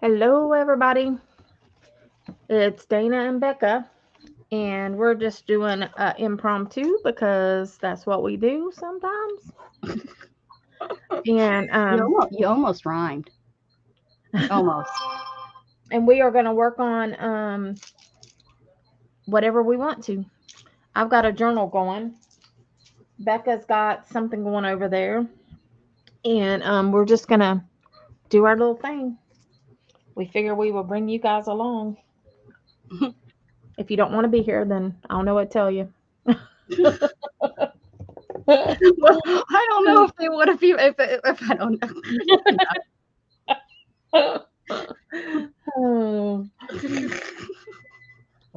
Hello, everybody. It's Dana and Becca, and we're just doing impromptu because that's what we do sometimes. And You almost rhymed. Almost. and we are going to work on whatever we want to. I've got a journal going. Becca's got something going over there, and we're just gonna do our little thing. We figure we will bring you guys along. If you don't want to be here, then I don't know what to tell you. Well, I don't know if they would if I don't Oh,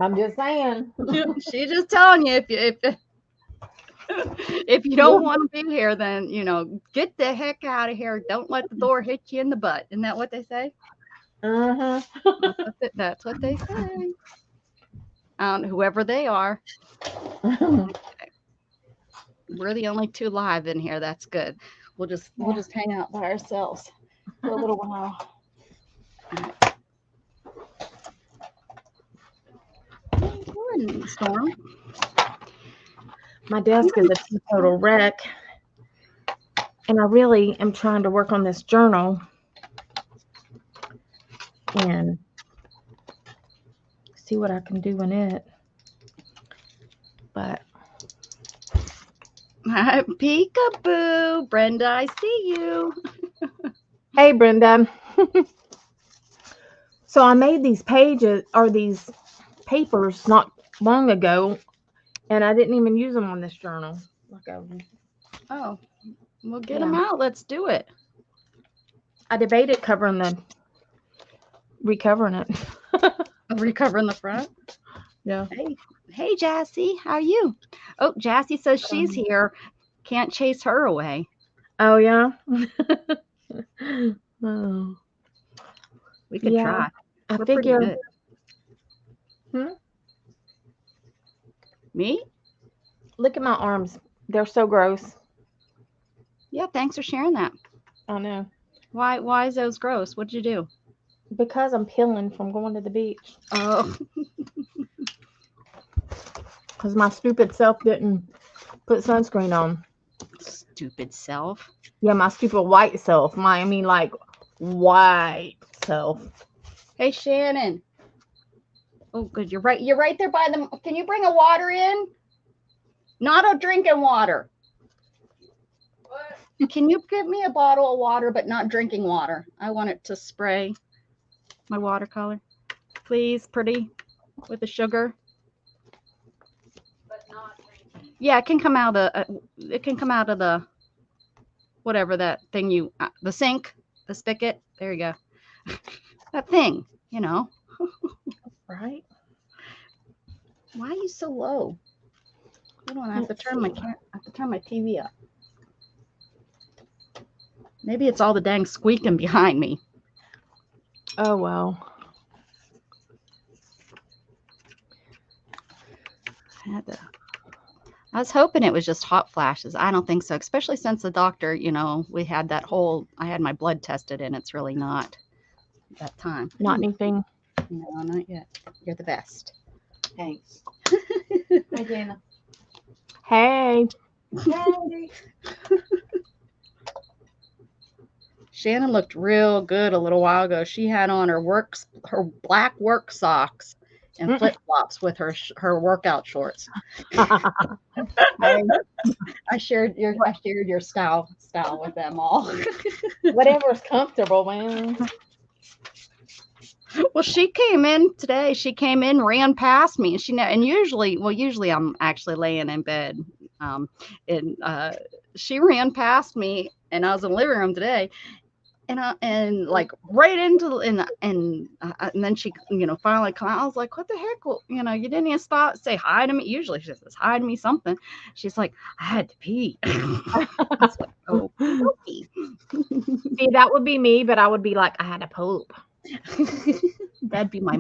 I'm just saying. know. She's just telling you if you don't want to be here, then get the heck out of here. Don't let the door hit you in the butt. Isn't that what they say? Uh-huh. That's what they say. Whoever they are, we're the only two live in here. That's good. We'll just hang out by ourselves for a little while. Morning, Storm. My desk is a total wreck, and I really am trying to work on this journal and see what I can do in it. But Peekaboo, Brenda, I see you. hey, Brenda. So I made these pages or these papers not long ago, and I didn't even use them on this journal. Oh, we'll get Yeah. them out. Let's do it. I debated recovering it. Recovering the front. Yeah. Hey, Jassy, how are you? Oh, Jassy says she's here. Can't chase her away. Oh yeah. Oh. We could Yeah. try. I We're pretty figure. good. Hmm? Me? Look at my arms. They're so gross. Yeah, thanks for sharing that. I know. Why is those gross? What'd you do? Because I'm peeling from going to the beach. Oh, Because my stupid self didn't put sunscreen on. stupid self. Yeah, my stupid white self. Like white self. Hey, Shannon. Oh, good. You're right. You're right there by them. Can you bring a water in? Not a drinking water. Can you give me a bottle of water, but not drinking water? I want it to spray my watercolor, please, pretty, with the sugar. Yeah, it can come out of the whatever that thing the sink, the spigot. There you go. That thing. Right? Why are you so low? Hold on, I have to turn my TV up. Maybe it's all the dang squeaking behind me. Oh well. I was hoping it was just hot flashes. I don't think so, especially since the doctor, we had I had my blood tested and it's really not that time. Not anything. No, not yet. You're the best. Thanks. Hi, Dana. Hey. Hey. Shannon looked real good a little while ago. She had on her black work socks and flip flops with her workout shorts. Hey. I shared your style with them all. Whatever's comfortable, man. Well, she came in today. She came in, ran past me, and usually I'm actually laying in bed, and she ran past me, and I was in the living room today, and like right into and then she finally come out. I was like, what the heck? Well, you didn't even stop say hi to me. Usually she says hi to me something. She's like, I had to pee. I was like, oh, okay. See, that would be me, but I would be like, I had a poop. That'd be my.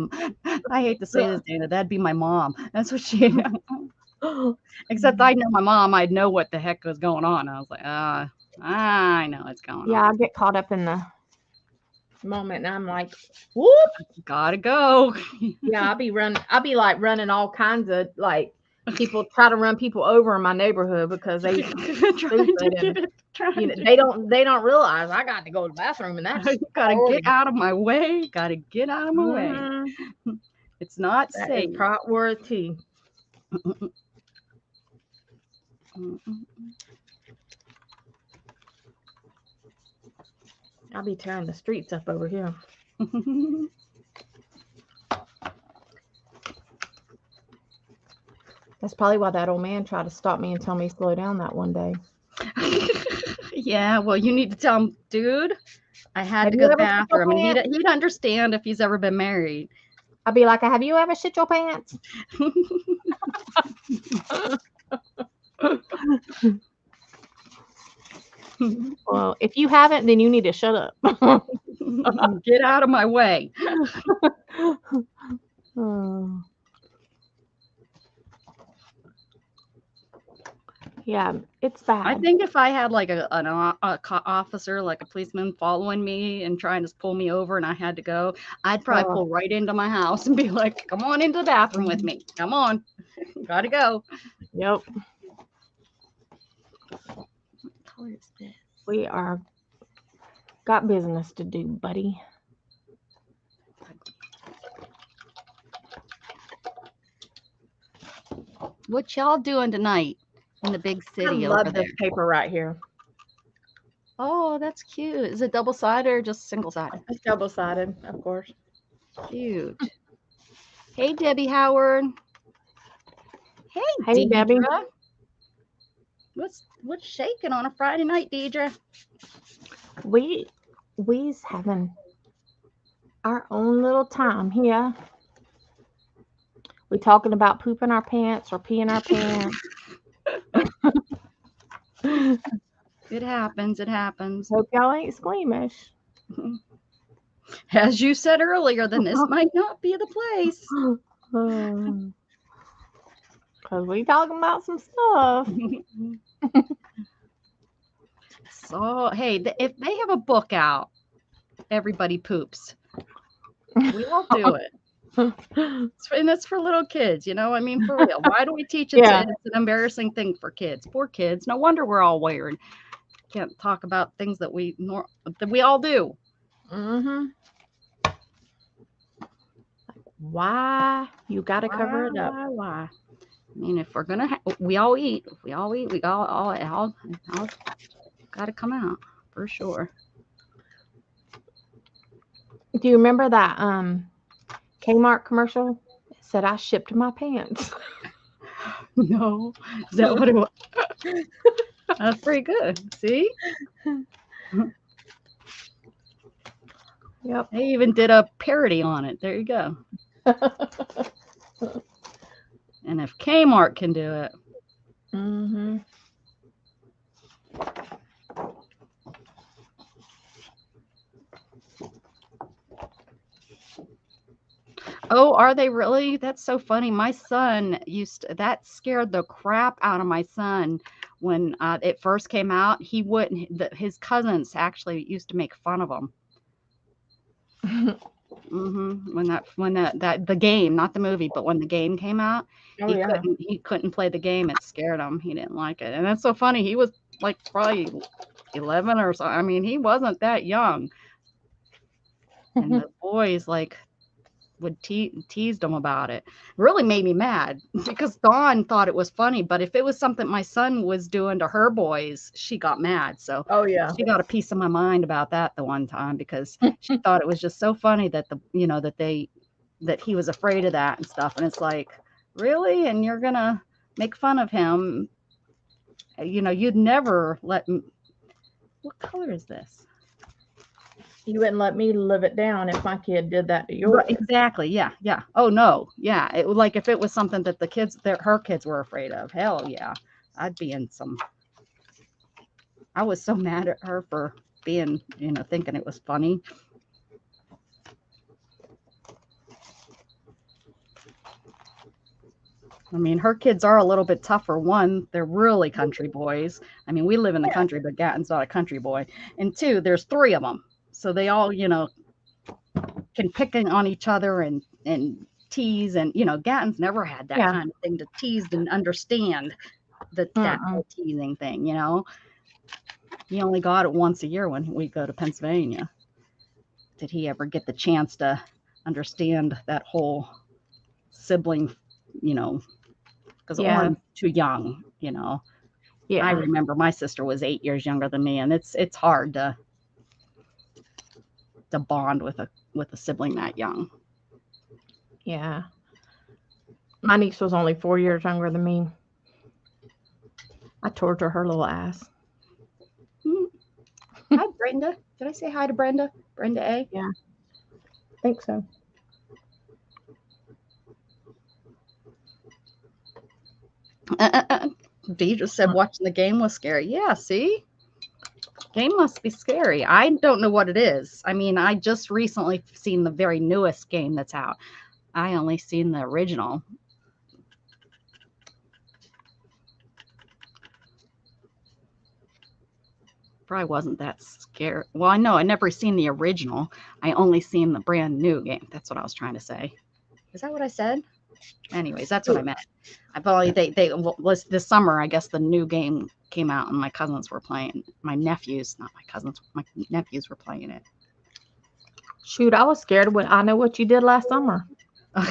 I hate to say this, Dana. That'd be my mom. That's what she. Except I know my mom. I'd know what the heck was going on. I was like, I know what's going Yeah, on. I get caught up in the moment, and I'm like, whoop. Gotta go. Yeah, I'll be like running all kinds of like people try to run people over in my neighborhood because they Trying to stupid get and it. Trying to they don't realize I got to go to the bathroom and that's gotta priority. get out of my way. Gotta get out of my way. Mhm. It's not That safe. is priority. I'll be tearing the streets up over here. That's probably why that old man tried to stop me and tell me to slow down that one day. Yeah, well, you need to tell him, dude, I had Have to you go to the ever shit your bathroom. And pants? he'd understand if he's ever been married. I'd be like, have you ever shit your pants? Well, if you haven't, then you need to shut up. Get out of my way. Oh. Yeah, it's bad. I think if I had like an officer, like a policeman following me and trying to pull me over and I had to go, I'd probably Oh. pull right into my house and be like, come on into the bathroom with me. Come on. Gotta go. Yep. What color is this? We are got business to do, buddy. What y'all doing tonight in the big I city love over there? this paper right here. Oh, that's cute. Is it double-sided or just single-sided? It's double sided, of course. Cute. Hey, Debbie Howard. Hey, Hey, Debbie. Deidre. What's shaking on a Friday night, Deidre? We's having our own little time here. We talking about pooping our pants or peeing our pants. It happens. It happens. Hope y'all ain't squeamish. As you said earlier, then this might not be the place. Because we talking about some stuff. So, hey, if they have a book out, everybody poops. We all do it. And it's for little kids, you know? I mean, for real. Why do we teach it? Yeah. It's an embarrassing thing for kids. Poor kids. No wonder we're all weird. Can't talk about things that we all do. Mm-hmm. Why? You got to cover it up. Why? I mean, if we're gonna, we all eat. If we all eat. We all got to come out for sure. Do you remember that Kmart commercial? It said I shipped my pants. No, is that what it was? That's pretty good. See? Yep. They even did a parody on it. There you go. And if Kmart can do it, Mm-hmm. oh, are they really? That's so funny. My son that scared the crap out of my son when it first came out. He wouldn't, his cousins actually used to make fun of him. When the game, not the movie, but when the game came out, Oh, yeah. he couldn't play the game. It scared him. He didn't like it. And that's so funny. He was like probably 11 or so. I mean, he wasn't that young. And the boys like would teased him about it. Really made me mad because Dawn thought it was funny, but if it was something my son was doing to her boys, she got mad. So Oh, yeah. she got a piece of my mind about that the one time because she thought it was just so funny that that he was afraid of that and stuff. And it's like, really? And you're gonna make fun of him? You'd never let him. What color is this? You wouldn't let me live it down if my kid did that to yours. Right, exactly. Yeah. Oh no. Yeah. It like if it was something that her kids were afraid of. Hell yeah. I'd be in some. I was so mad at her for being, thinking it was funny. I mean, her kids are a little bit tougher. One, they're really country boys. I mean, we live in the country, but Gatton's not a country boy. And two, there's 3 of them. So they all, can pick on each other and tease, and Gatton's never had that Yeah. kind of thing to tease and understand that whole teasing thing. He only got it once a year when we go to Pennsylvania. Did he ever get the chance to understand that whole sibling, because Yeah. Oren's too young, I Yeah. remember my sister was 8 years younger than me, and it's hard to bond with a sibling that young. Yeah. My niece was only 4 years younger than me. I torture her little ass. Hi, Brenda. Did I say hi to Brenda? Brenda A? Yeah. I think so. Deidre said watching the game was scary. Yeah, see? Game must be scary. I don't know what it is. I mean, I just recently seen the very newest game that's out. I only seen the original. Probably wasn't that scary. Well, I know I never seen the original. I only seen the brand new game. That's what I was trying to say. Is that what I said? Anyways, that's what I meant. I've only was this summer. I guess the new game came out and my cousins were playing. My nephews, not my cousins, my nephews were playing it. Shoot, I was scared when I know what you did last summer. I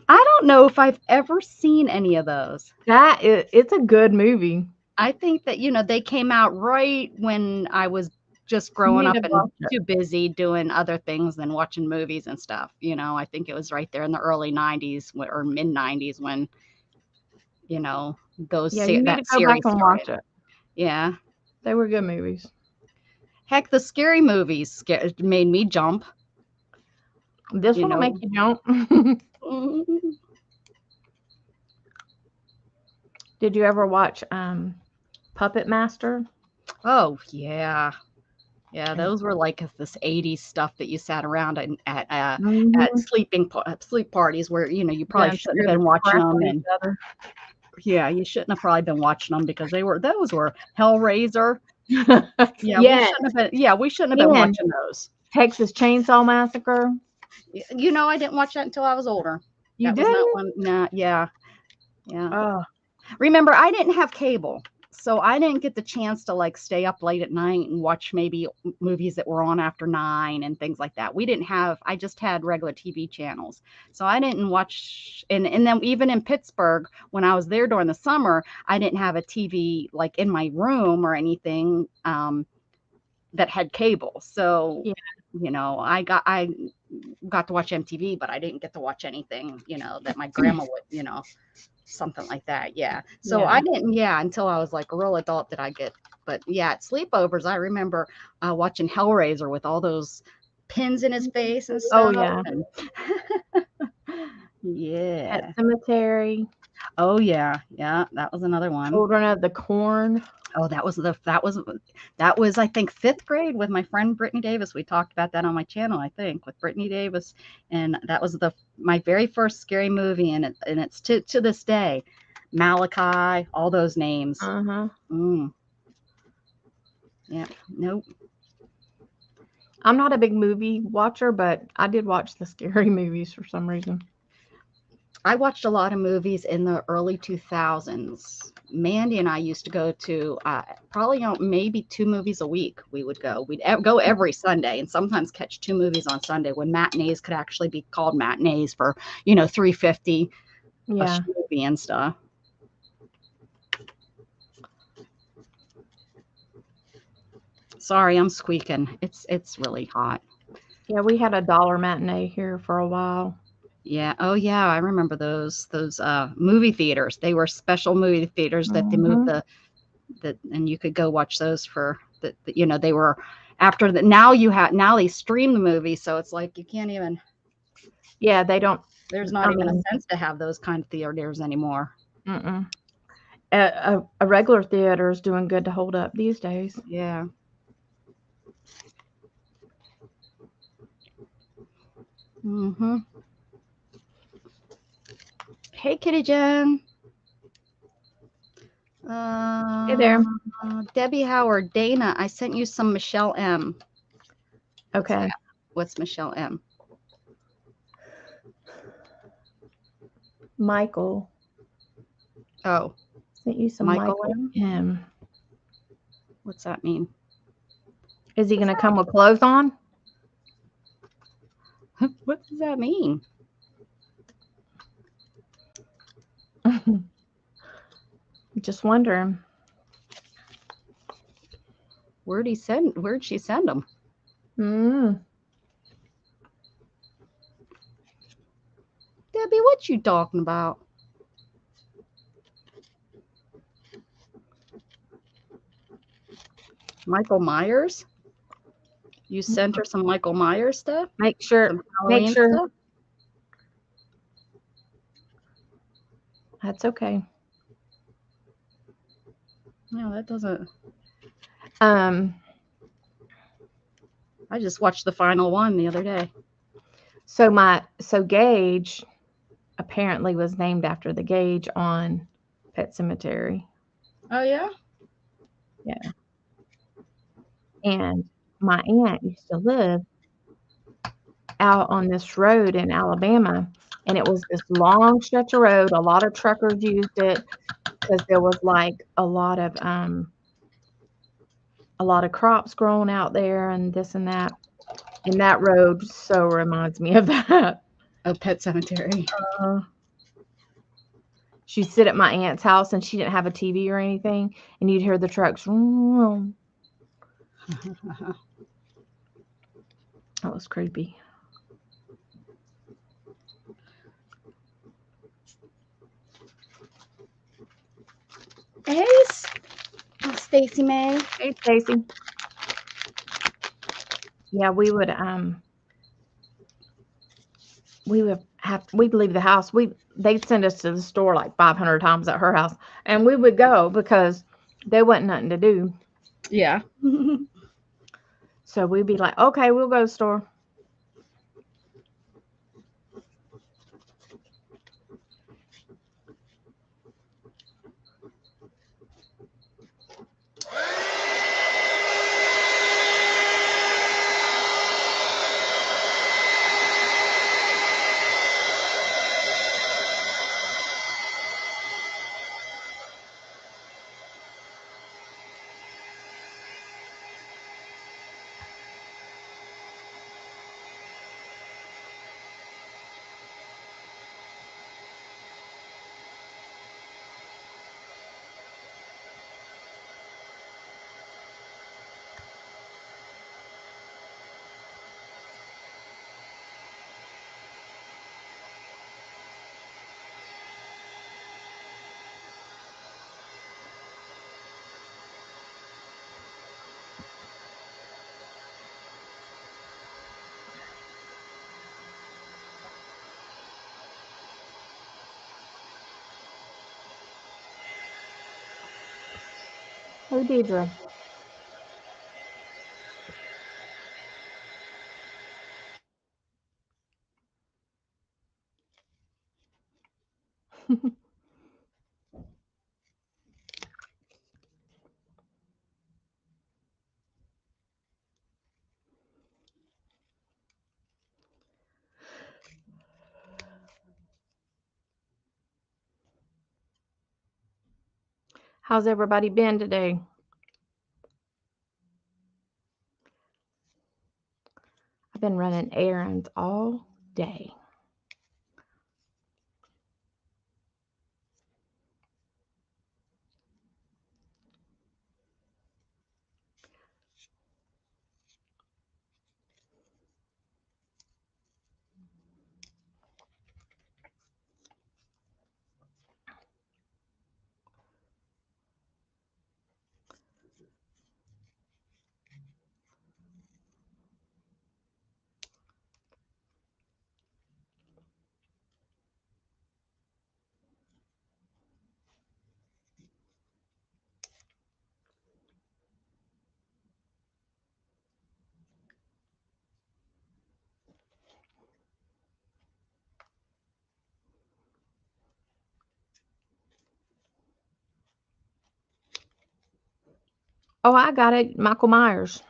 don't know if I've ever seen any of those. It's a good movie. I think that they came out right when I was just growing up and too busy doing other things than watching movies and stuff. I think it was right there in the early 90s or mid 90s when those Yeah, you need that to go series back and started. watch it. Yeah. They were good movies. Heck, the scary movies made me jump. This one will make you jump. Did you ever watch Puppet Master? Oh, yeah. Yeah, those were like this 80s stuff that you sat around at sleep parties where you probably shouldn't have been watching them, and yeah, you shouldn't have probably been watching them because those were Hellraiser. We shouldn't have been watching those. Texas Chainsaw Massacre. I didn't watch that until I was older. You that did? was not one. Nah, yeah. Oh. Remember, I didn't have cable, so I didn't get the chance to stay up late at night and watch maybe movies that were on after 9 and things like that. I just had regular TV channels, so I didn't watch. And then even in Pittsburgh, when I was there during the summer, I didn't have a TV in my room or anything that had cable. So I got to watch MTV, but I didn't get to watch anything that my grandma would something like that. Yeah. So I didn't, until I was like a real adult did I get, but yeah, at sleepovers, I remember watching Hellraiser with all those pins in his face and stuff. Oh, yeah. And yeah. Pet Cemetery. Oh, yeah. Yeah. That was another one. Children of the Corn. Oh, that was I think 5th grade with my friend Brittany Davis. We talked about that on my channel, I think, with Brittany Davis, and that was my very first scary movie, and it's to this day, Malachi, all those names. Yeah, nope. I'm not a big movie watcher, but I did watch the scary movies for some reason. I watched a lot of movies in the early 2000s. Mandy and I used to go to probably maybe 2 movies a week. We would go. We'd go every Sunday and sometimes catch 2 movies on Sunday when matinees could actually be called matinees for $3.50 a movie and stuff. Sorry, I'm squeaking. It's really hot. Yeah, we had a $1 matinee here for a while. Yeah. Oh, yeah. I remember those movie theaters. They were special movie theaters that they moved and you could go watch those for they were after that. Now they stream the movie, so it's like you can't even. Yeah, they don't. There's not even a sense to have those kind of theaters anymore. A regular theater is doing good to hold up these days. Yeah. Hey, Kitty Jen. Hey there. Debbie Howard, Dana, I sent you some Michelle M. Okay. What's Michelle M? Michael Oh, sent you some Michael Michael M? M. What's that mean? Is he going to come with clothes on? What does that mean? Just wondering. Where'd she send them? Mm. Debbie, what you talking about? Michael Myers? You sent her some Michael Myers stuff? Make sure. Some Halloween stuff? That's okay. No, that doesn't. Um. I just watched the final one the other day. So Gage apparently was named after the Gage on Pet Cemetery. Oh yeah? Yeah. And my aunt used to live out on this road in Alabama, and it was this long stretch of road. A lot of truckers used it because there was like a lot of crops growing out there and this and that. And that road so reminds me of that. Oh, Pet Cemetery. She'd sit at my aunt's house, and she didn't have a TV or anything, and you'd hear the trucks. That was creepy. Hey, Stacy May. Hey, Stacy. Yeah, we'd leave the house. They'd send us to the store like 500 times at her house, and we would go because there wasn't nothing to do. Yeah. So we'd be like, okay, we'll go to the store. Oh, Deidre. How's everybody been today? I've been running errands all day. Oh, I got it. Michael Myers.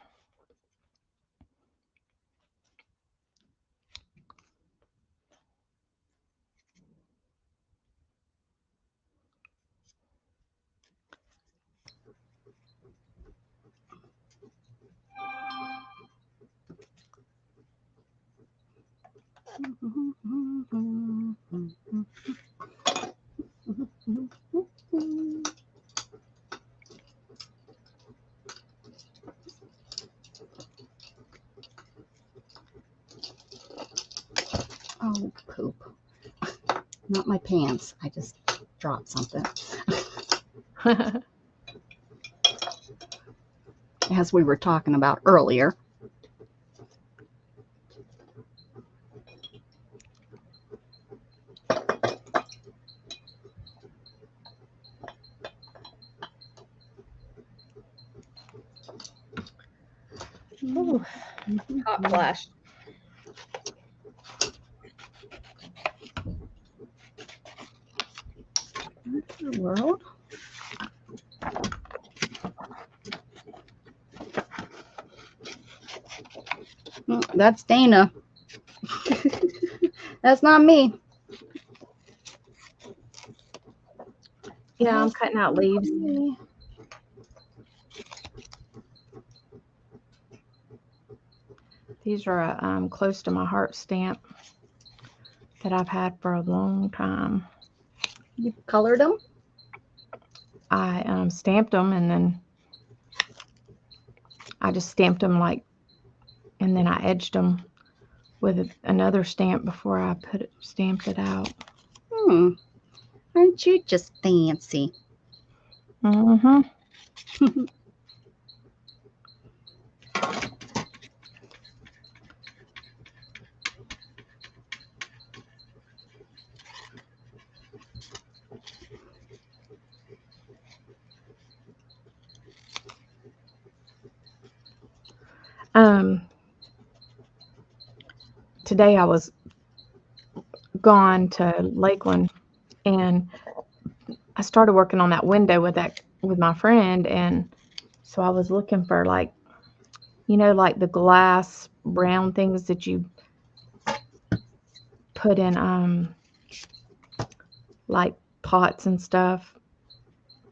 Oh, poop. Not my pants. I just dropped something. As we were talking about earlier. Ooh, hot flash. World. That's Dana. That's not me. Yeah, I'm cutting out leaves. These are close to my heart stamp that I've had for a long time. You colored them? I stamped them and then I just stamped them and then I edged them with another stamp before I stamped it out. Aren't you just fancy? Mm-hmm. Today I was gone to Lakeland and I started working on that window with my friend, and so I was looking for like the glass brown things that you put in like pots and stuff,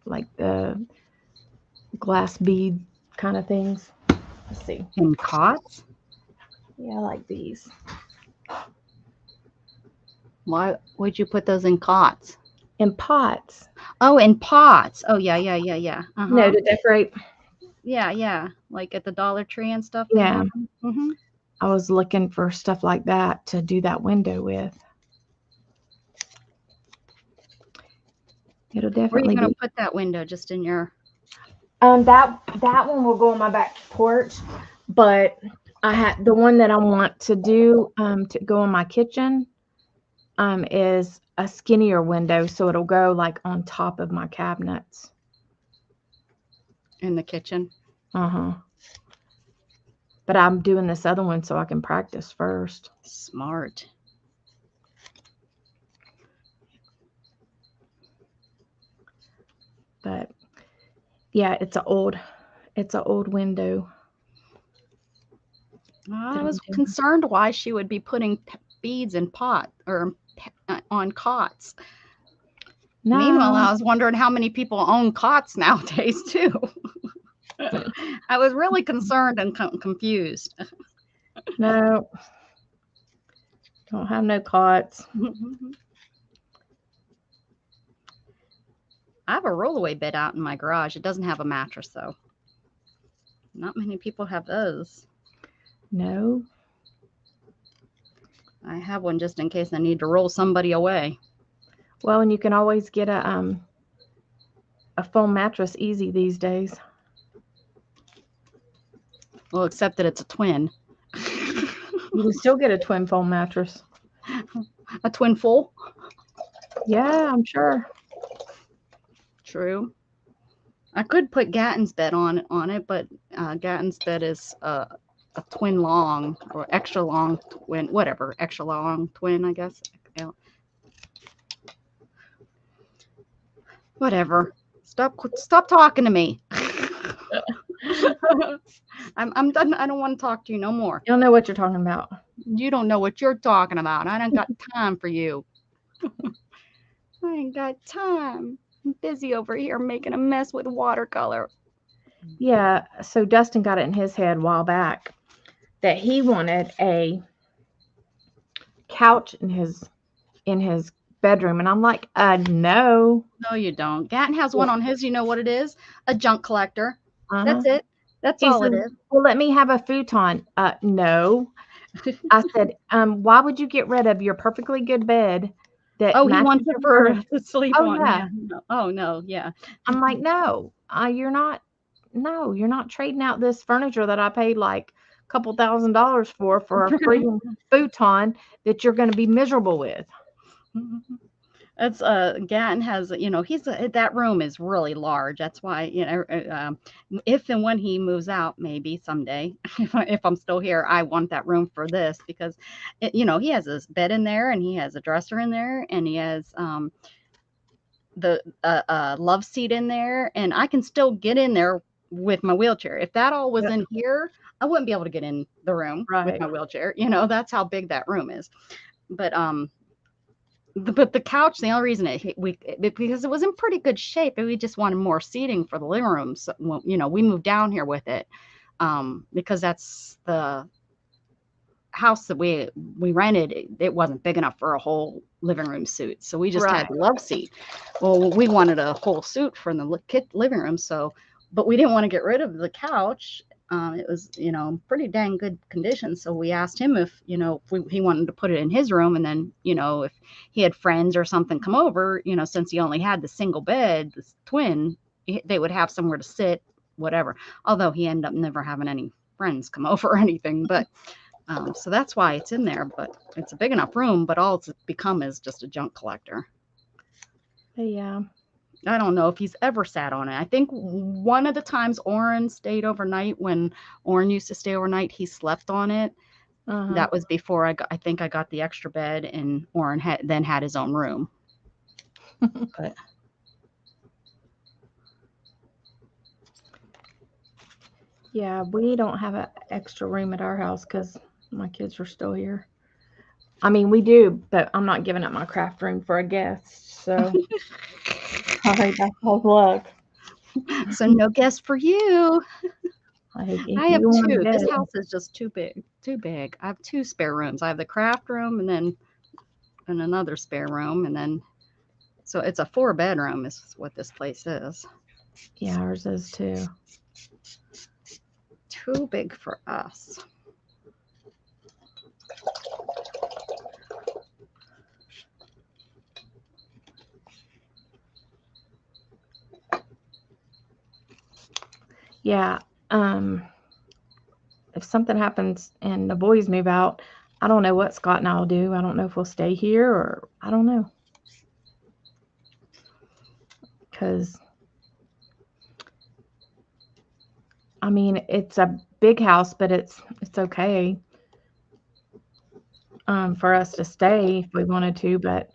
like the glass bead kind of things. Let's see. In cots? Yeah, I like these. Why would you put those in cots? In pots. Oh, in pots. Oh, yeah. Uh-huh. To decorate. Yeah. Like at the Dollar Tree and stuff. Yeah. Mm-hmm. I was looking for stuff like that to do that window with. It'll Where are you definitely going be. to put that window? Just in your... That one will go on my back porch, but I had the one that I want to do to go in my kitchen is a skinnier window, so it'll go like on top of my cabinets. In the kitchen? Uh-huh. But I'm doing this other one so I can practice first. Smart. But yeah, it's an old window. I was concerned why she would be putting beads in pot or on cots. No. Meanwhile, I was wondering how many people own cots nowadays too. I was really concerned and confused. No. Don't have no cots. I have a rollaway bed out in my garage. It doesn't have a mattress though. Not many people have those. No. I have one just in case I need to roll somebody away. Well, and you can always get a foam mattress easy these days. Well, except that it's a twin. You can still get a twin foam mattress. A twin full? Yeah, I'm sure. True. I could put Gatton's bed on it, but Gatton's bed is a twin long or extra long twin, whatever, extra long twin, I guess. Yeah. Whatever. Stop talking to me. I'm done. I don't want to talk to you no more. You don't know what you're talking about. You don't know what you're talking about. I don't got time for you. I ain't got time. I'm busy over here making a mess with watercolor. Yeah, so Dustin got it in his head a while back that he wanted a couch in his bedroom, and I'm like, no. No, you don't. Gatton has one on his. You know what it is? A junk collector. Uh-huh. That's it. That's He all it said, is. well, let me have a futon. No. I said, why would you get rid of your perfectly good bed that Oh, he matches wants it your for furniture? to sleep Oh on. yeah. Yeah. No. Oh no. Yeah. I'm like, no, you're not. No, you're not trading out this furniture that I paid like a couple $1,000s for a freaking futon that you're going to be miserable with. It's Gatton has, he's that room is really large. That's why, if and when he moves out, maybe someday, if I'm still here, I want that room for this because, he has his bed in there and he has a dresser in there and he has the love seat in there, and I can still get in there with my wheelchair. If that all was Yeah. in here, I wouldn't be able to get in the room with Right. my wheelchair. That's how big that room is. But but the couch, the only reason because it was in pretty good shape, and we just wanted more seating for the living room. So, we moved down here with it because that's the house that we rented. It wasn't big enough for a whole living room suite, so we just had Right. the love seat. Well, we wanted a whole suite for the living room, so but we didn't want to get rid of the couch. It was, pretty dang good condition. So we asked him if, he wanted to put it in his room. And then, if he had friends or something come over, since he only had the single bed, this twin, they would have somewhere to sit, whatever. Although he ended up never having any friends come over or anything. But so that's why it's in there. But it's a big enough room. But all it's become is just a junk collector. Yeah. I don't know if he's ever sat on it. I think one of the times Oren stayed overnight, when Oren used to stay overnight, he slept on it. Uh-huh. That was before I think I got the extra bed, and Oren then had his own room. But Yeah, we don't have an extra room at our house because my kids are still here. I mean, we do, but I'm not giving up my craft room for a guest. So, sorry, that's all luck. so no guest for you. Like, if I have you want a two. This bed, house is just too big. Too big. I have two spare rooms. I have the craft room and another spare room, and then so it's a 4-bedroom is what this place is. yeah, ours is too. Too big for us. Yeah. If something happens and the boys move out, I don't know what Scott and I'll do. I don't know if we'll stay here or I don't know. Because, I mean, it's a big house, but it's okay for us to stay if we wanted to. But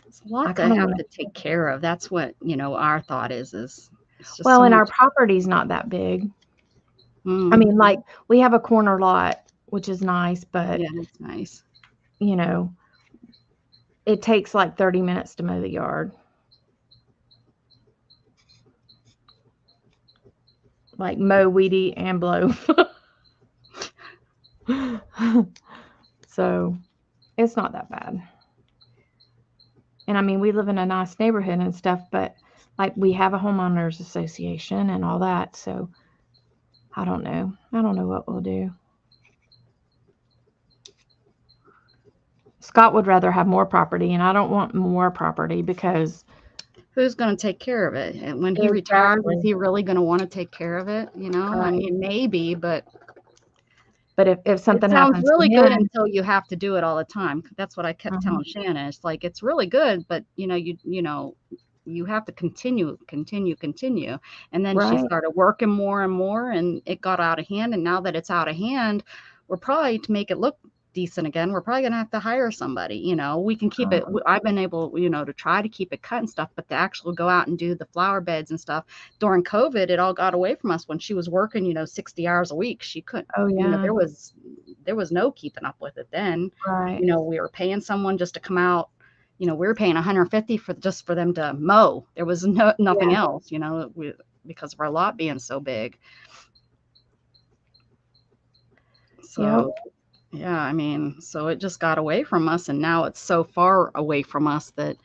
It's a I lot to kind of have want to take care of. That's what, our thought is it's just well, so and our much. property's not that big. I Mm, mean, like we have a corner lot, which is nice, but yeah, that's nice. you know, it takes like 30 minutes to mow the yard. Like mow, weed eat, and blow. So it's not that bad. And I mean, we live in a nice neighborhood and stuff, but like we have a homeowners association and all that. So I don't know. I don't know what we'll do. Scott would rather have more property, and I don't want more property because Who's going to take care of it? And when he retires, is exactly. he really going to want to take care of it? I Right. mean, maybe, but But if it something sounds happens to really good him, until you have to do it all the time. That's what I kept mhm, telling Shannon. It's like it's really good, but you have to continue. And then she right, started working more and more, and it got out of hand. And now that it's out of hand, we're probably to make it look decent again, we're probably going to have to hire somebody. You know, we can keep it. I've been able, you know, to try to keep it cut and stuff, but to actually go out and do the flower beds and stuff during COVID, it all got away from us. When she was working, you know, 60 hours a week, she couldn't, Oh you know, yeah. there was no keeping up with it then. Right. You know, we were paying someone just to come out. You know, we were paying 150 for just for them to mow. There was nothing Yeah. else, you know, because of our lot being so big. So, yeah, I mean, so it just got away from us, and now it's so far away from us that,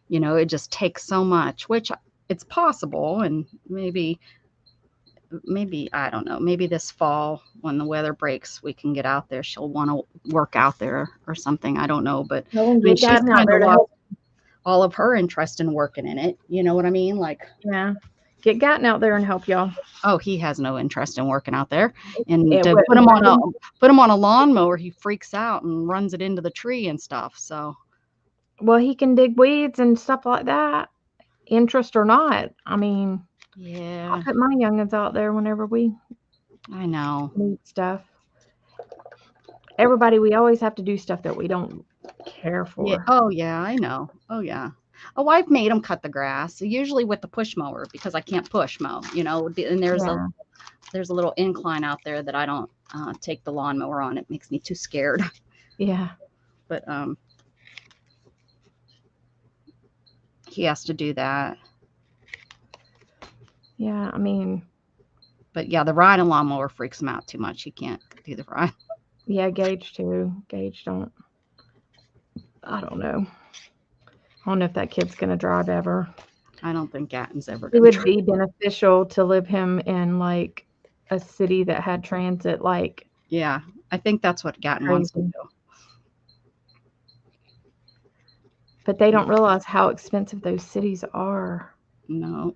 you know, it just takes so much, which it's possible, and maybe I don't know, maybe this fall when the weather breaks, we can get out there. She'll want to work out there or something. I don't know, but Well, I and mean, get she's Gavin out kind there of to lost help. all of her interest in working in it. You know what I mean? Like, Yeah. Get Gatton out there and help y'all. oh, he has no interest in working out there. And It to would- put him on a lawnmower, he freaks out and runs it into the tree and stuff. So, Well, he can dig weeds and stuff like that, interest or not. I mean, yeah, I'll put my youngins out there whenever we I know. need stuff. Everybody, we always have to do stuff that we don't care for. Yeah. Oh, yeah, I know. Oh, yeah. Oh, I've made him cut the grass, usually with the push mower because I can't push mow, you know, and Yeah. there's a little incline out there that I don't take the lawnmower on. It makes me too scared. Yeah. But he has to do that. Yeah. I mean, But yeah, the riding lawnmower freaks him out too much. He can't do the ride. yeah, Gage too. Gage don't. I don't know. I don't know if that kid's gonna drive ever. I don't think Gatton's ever It going would to. be beneficial to live him in like a city that had transit like Yeah, I think that's what Gatton wants to crazy. do. But they don't realize how expensive those cities are. No.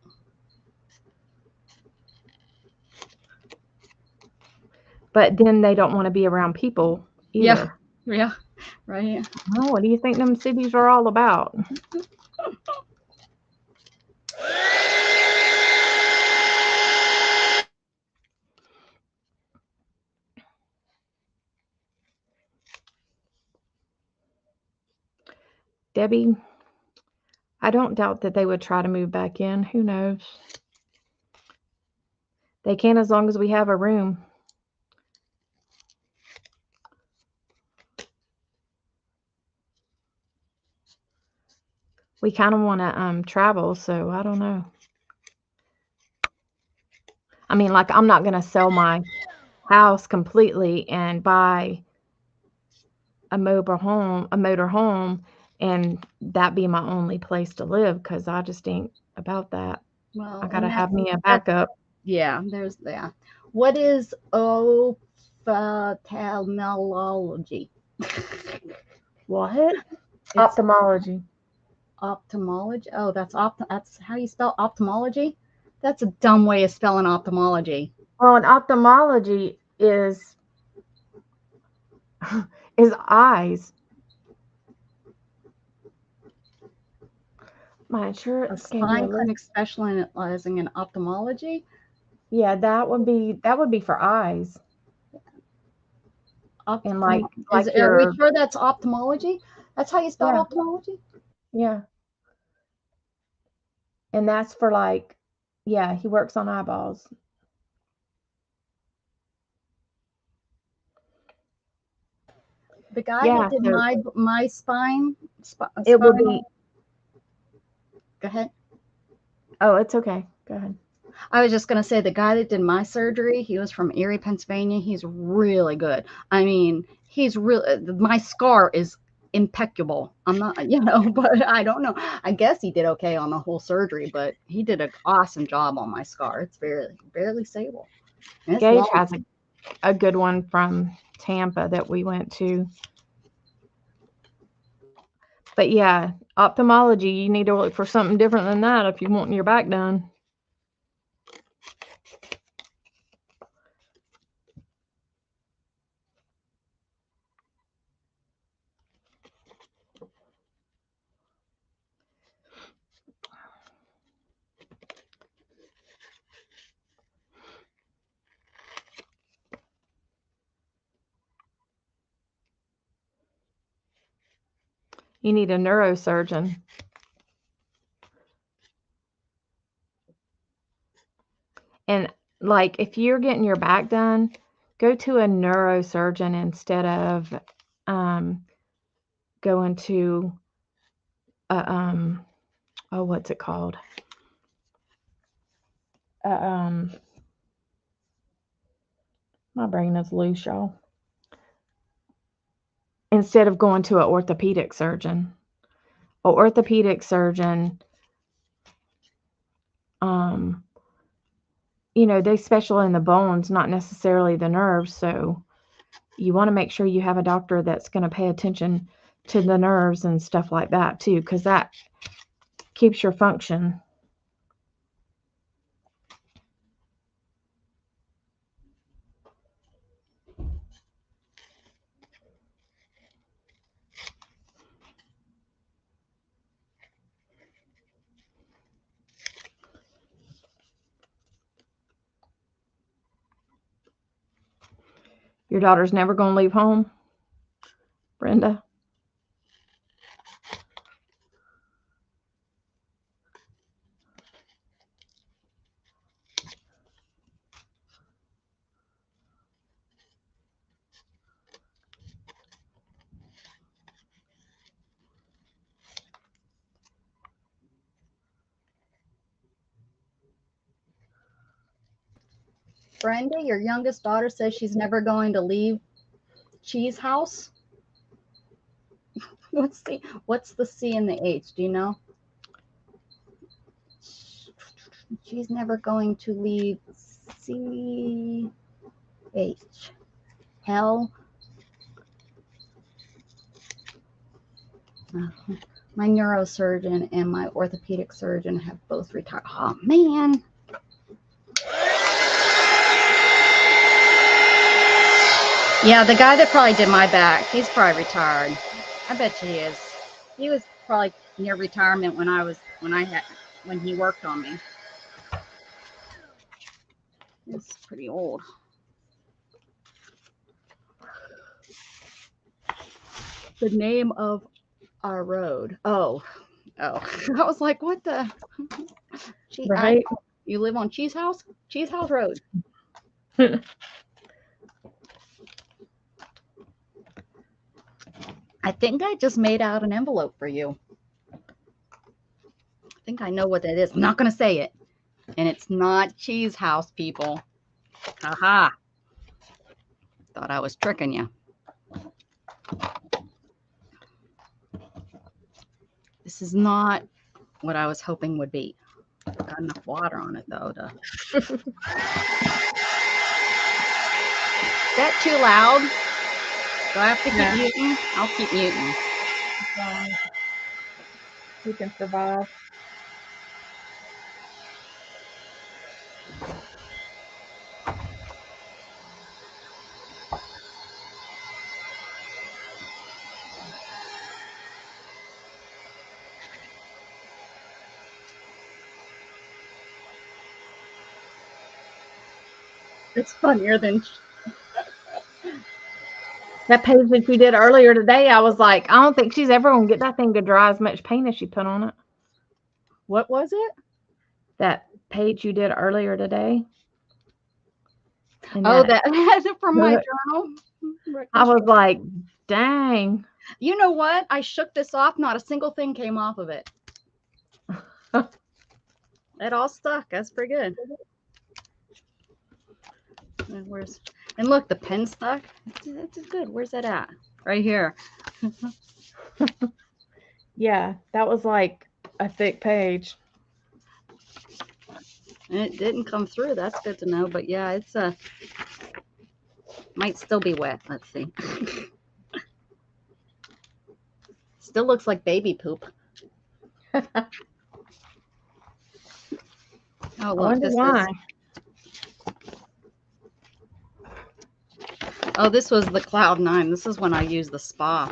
But then they don't want to be around people either. Yeah. Yeah. Right. Well, what do you think them cities are all about? Debbie, I don't doubt that they would try to move back in. Who knows? They can as long as we have a room. We kind of want to travel, so I don't know. I mean, like I'm not going to sell my house completely and buy a motor home, and that be my only place to live because I just ain't about that. Well, I gotta and have me a that's backup. yeah. There's that. What is ophthalmology? What? It's Ophthalmology. ophthalmology. Oh, that's how you spell ophthalmology? That's a dumb way of spelling ophthalmology. Well, an ophthalmology is is eyes. My A insurance gave me a spine list. clinic specializing in ophthalmology. Yeah, that would be for eyes. And like Are we your sure that's ophthalmology? That's how you spell yeah, ophthalmology? yeah. And that's for like yeah, he works on eyeballs. The guy that Yeah, did so my spine, it will spinal. be Go ahead. oh, it's okay. Go ahead. I was just gonna say the guy that did my surgery, he was from Erie, Pennsylvania. He's really good. I mean, he's really my scar is impeccable. I'm not, you know, but I don't know. I guess he did okay on the whole surgery, but he did an awesome job on my scar. It's barely stable. And it's Gage long. has a good one from Tampa that we went to. But yeah, ophthalmology, you need to look for something different than that if you want your back done. You need a neurosurgeon. And like if you're getting your back done, go to a neurosurgeon instead of going to a oh, what's it called? Uh, my brain is loose, y'all. Instead of going to an orthopedic surgeon. An orthopedic surgeon, um, they special in the bones, not necessarily the nerves. So you want to make sure you have a doctor that's going to pay attention to the nerves and stuff like that too, because that keeps your function. Your daughter's never going to leave home, Brenda? Brenda, your youngest daughter says she's never going to leave Cheese House. What's the C and the H? Do you know? She's never going to leave CH. Hell. My neurosurgeon and my orthopedic surgeon have both retired. Oh, man. Yeah, the guy that probably did my back, he's probably retired. I bet he is. He was probably near retirement when he worked on me. It's pretty old. The name of our road. Oh. I was like, what the? Right. You live on Cheese House Road. I think I just made out an envelope for you. I think I know what that is. I'm not going to say it. And it's not Cheese House, people. Aha. Thought I was tricking you. This is not what I was hoping would be. Got enough water on it, though. Is that too loud? Do I have to keep muting? I'll keep muting. You can survive. It's funnier than That page that you did earlier today, I was like, I don't think she's ever going to get that thing to dry as much paint as she put on it. What was it? That page you did earlier today. Oh, that's from my journal. I was like, dang. You know what? I shook this off. Not a single thing came off of it. It all stuck. That's pretty good. And look, the pen stuck. That's good. Where's that at? Right here. Yeah, that was like a thick page. And it didn't come through. That's good to know. But yeah, it's might still be wet. Let's see. Still looks like baby poop. Oh, look, this is. Oh, this was the Cloud 9. This is when I used the spa.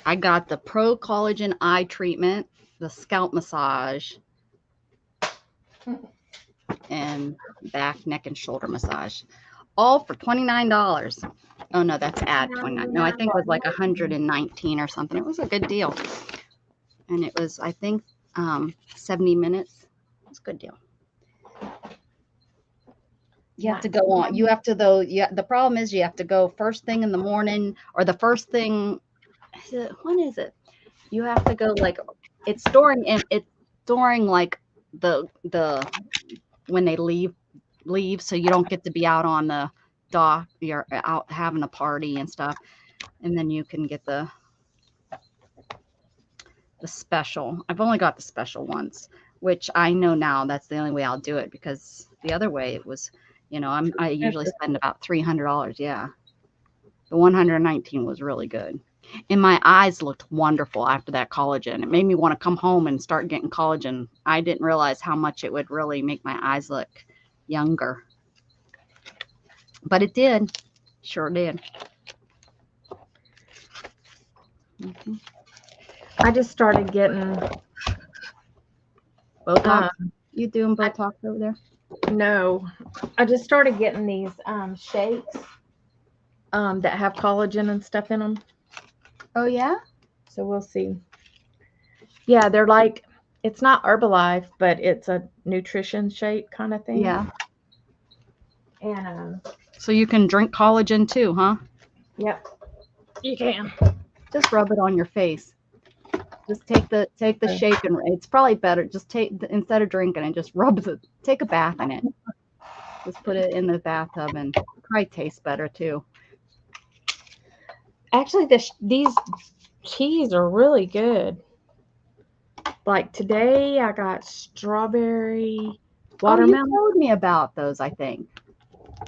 I got the Pro Collagen Eye Treatment, the scalp massage, and back, neck, and shoulder massage. all for $29. Oh no, that's ad 29. No, I think it was like 119 or something. It was a good deal. And it was, I think, 70 minutes. It's a good deal. You have to go on. You have to though. Yeah. The problem is you have to go first thing in the morning or the first thing. When is it? You have to go like it's during like the when they leave, so you don't get to be out on the dock. You're out having a party and stuff, and then you can get the special. I've only got the special once, which I know now that's the only way I'll do it because the other way it was, I usually spend about $300. Yeah. The 119 was really good. And my eyes looked wonderful after that collagen. It made me want to come home and start getting collagen. I didn't realize how much it would really make my eyes look younger. But it did. Sure did. Mm-hmm. I just started getting Botox. You doing Botox over there? No, I just started getting these shakes that have collagen and stuff in them. Oh yeah. So we'll see. Yeah, they're like it's not Herbalife, but it's a nutrition shake kind of thing. Yeah. And so you can drink collagen too, huh? Yep. You can. Just rub it on your face. Just take the shake and it's probably better. Just instead of drinking it, just take a bath in it. Just put it in the bathtub and it probably tastes better too. Actually, these teas are really good. Like today, I got strawberry watermelon. Oh, you told me about those, I think.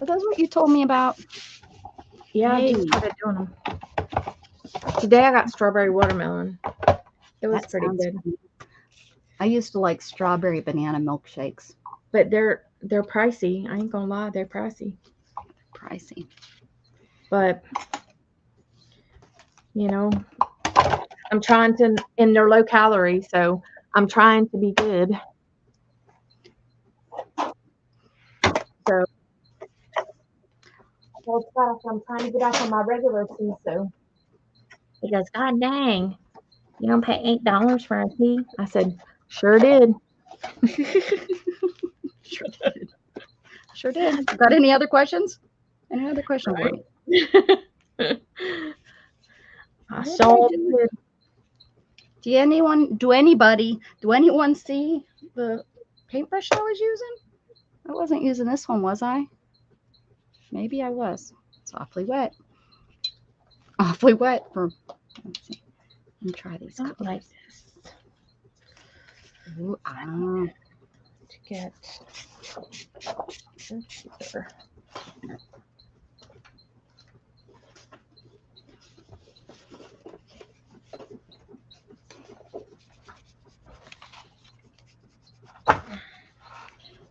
Are those what you told me about? Yeah, I just started doing them. Today, I got strawberry watermelon. It was pretty good. I used to like strawberry banana milkshakes. But they're pricey. I ain't gonna lie, they're pricey. Pricey. But I'm trying to, and they're low calorie, so I'm trying to be good. So I'm trying to get off on my regular tea. So he goes, God dang, you don't pay $8 for a tea? I said, sure did. Sure did. Sure did. Got any other questions? Any other questions? Right. I saw it. Do anyone see the paintbrush I was using? I wasn't using this one, was I? Maybe I was. It's awfully wet. Awfully wet for. Let's see. Let me try these. Not like this. Ooh, To get.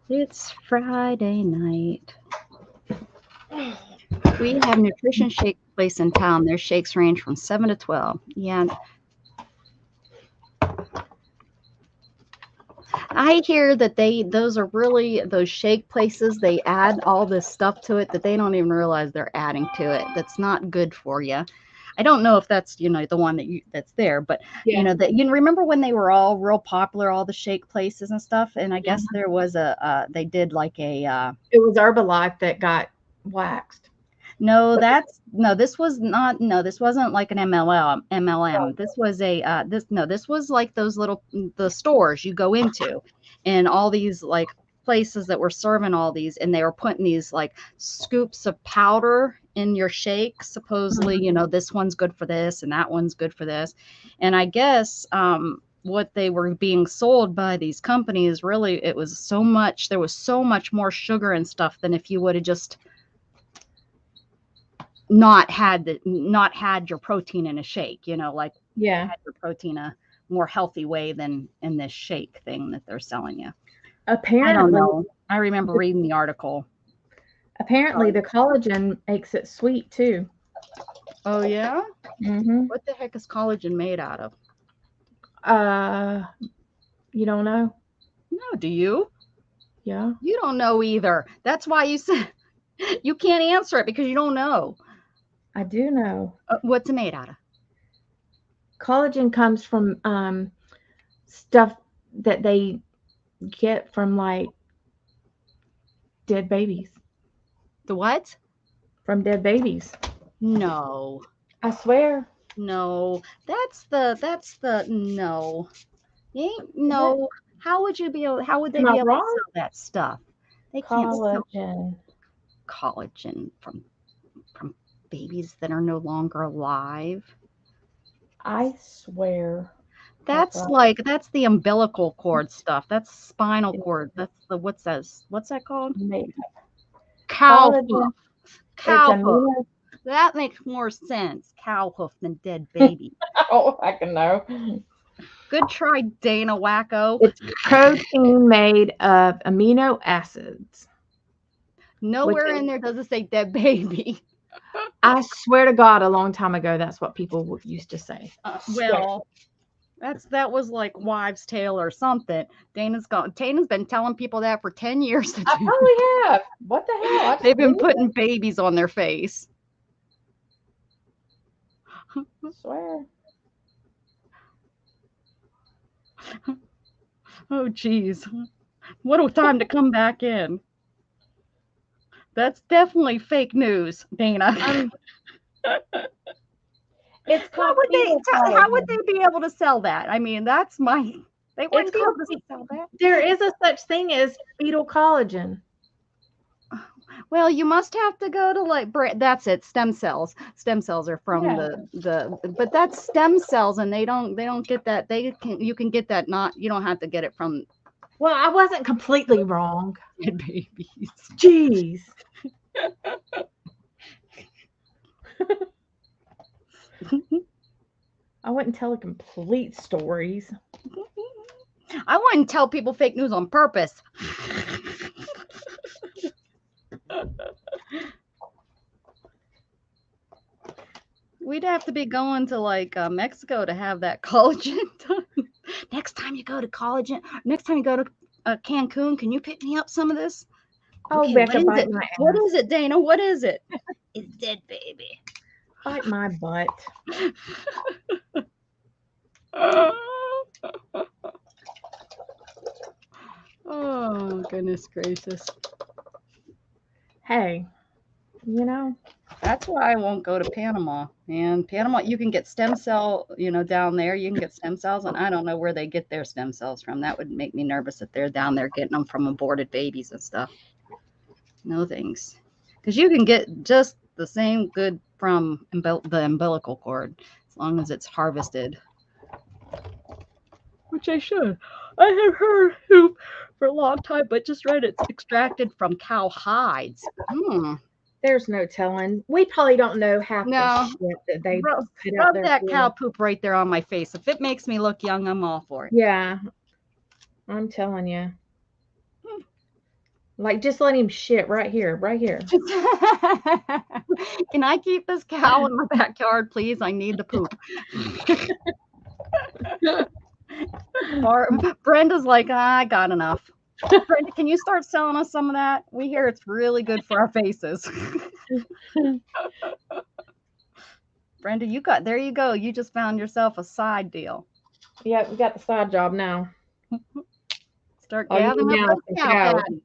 It's Friday night. We have nutrition shake place in town. Their shakes range from 7 to 12. Yeah. I hear that those shake places, they add all this stuff to it that they don't even realize they're adding to it. That's not good for you. I don't know if that's, the one that's there, but Yeah. that remember when they were all real popular, all the shake places and stuff. And I guess there was they did like it was Herbalife that got waxed. No, this wasn't like an MLM. This was this was like those the stores you go into and all these like places that were serving all these, and they were putting these like scoops of powder in your shake. Supposedly, this one's good for this and that one's good for this. And I guess, what they were being sold by these companies, really, there was so much more sugar and stuff than if you would have just not had your protein in a shake, had your protein a more healthy way than in this shake thing that they're selling you. Apparently, I don't know. I remember reading the article. Apparently, the collagen makes it sweet too. Oh yeah? Mm-hmm. What the heck is collagen made out of? You don't know? No, do you? Yeah. You don't know either. That's why you said You can't answer it because you don't know. I do know. What's it made out of? Collagen comes from stuff that they get from like dead babies. The what? From dead babies. No. I swear. No. No. No. How would you be able, how would they Am I be able to wrong? sell that stuff? They can't sell Collagen. collagen from babies that are no longer alive. I swear. That's right. like that's the umbilical cord stuff. That's spinal cord. That's the what's that called? Make Cow collagen. hoof. It's Cow hoof. amino. That makes more sense. Cow hoof than dead baby. Oh, I can know. Good try, Dana Wacko. It's protein made of amino acids. Nowhere which in there does it say dead baby. I swear to God, a long time ago, that's what people used to say. Well, that was like wives' tale or something. Dana's been telling people that for 10 years. I probably have. What the hell? I just They've been believe putting babies on their face. I swear. Oh, geez. What a time to come back in. That's definitely fake news, Dana. It's How called would how would collagen. they be able to sell that? I mean, they wouldn't be able to sell that. There is a such thing as fetal collagen. Well, you must have to go to like that's it, stem cells. Stem cells are from Yeah. but that's stem cells and they don't get that. You can get that, not you don't have to get it from Well, I wasn't completely wrong. dead babies. Jeez. I wouldn't tell complete stories. I wouldn't tell people fake news on purpose. We'd have to be going to like Mexico to have that collagen done. Next time you go to Cancun, can you pick me up some of this? Oh, Okay, Becca, bite my ass. What is it, Dana? What is it? It's dead baby. Bite my butt. Oh, goodness gracious. Hey, you know, That's why I won't go to Panama. And Panama, you can get stem cell, down there, you can get stem cells, and I don't know where they get their stem cells from. That would make me nervous if they're down there getting them from aborted babies and stuff. No thanks. Because you can get just the same good from the umbilical cord as long as it's harvested. Which I should. I have heard for a long time, but just read it's extracted from cow hides. there's no telling. We probably don't know half the shit that they Rub put out there. that cow poop right there on my face. If it makes me look young, I'm all for it. Yeah, I'm telling you. Like, just let him shit right here, right here. Can I keep this cow in my backyard, please? I need the poop. Brenda's like, I got enough. Brenda, can you start selling us some of that? We hear it's really good for our faces. Brenda, there you go. You just found yourself a side deal. Yeah, we got the side job now. Start gathering up those cow patties.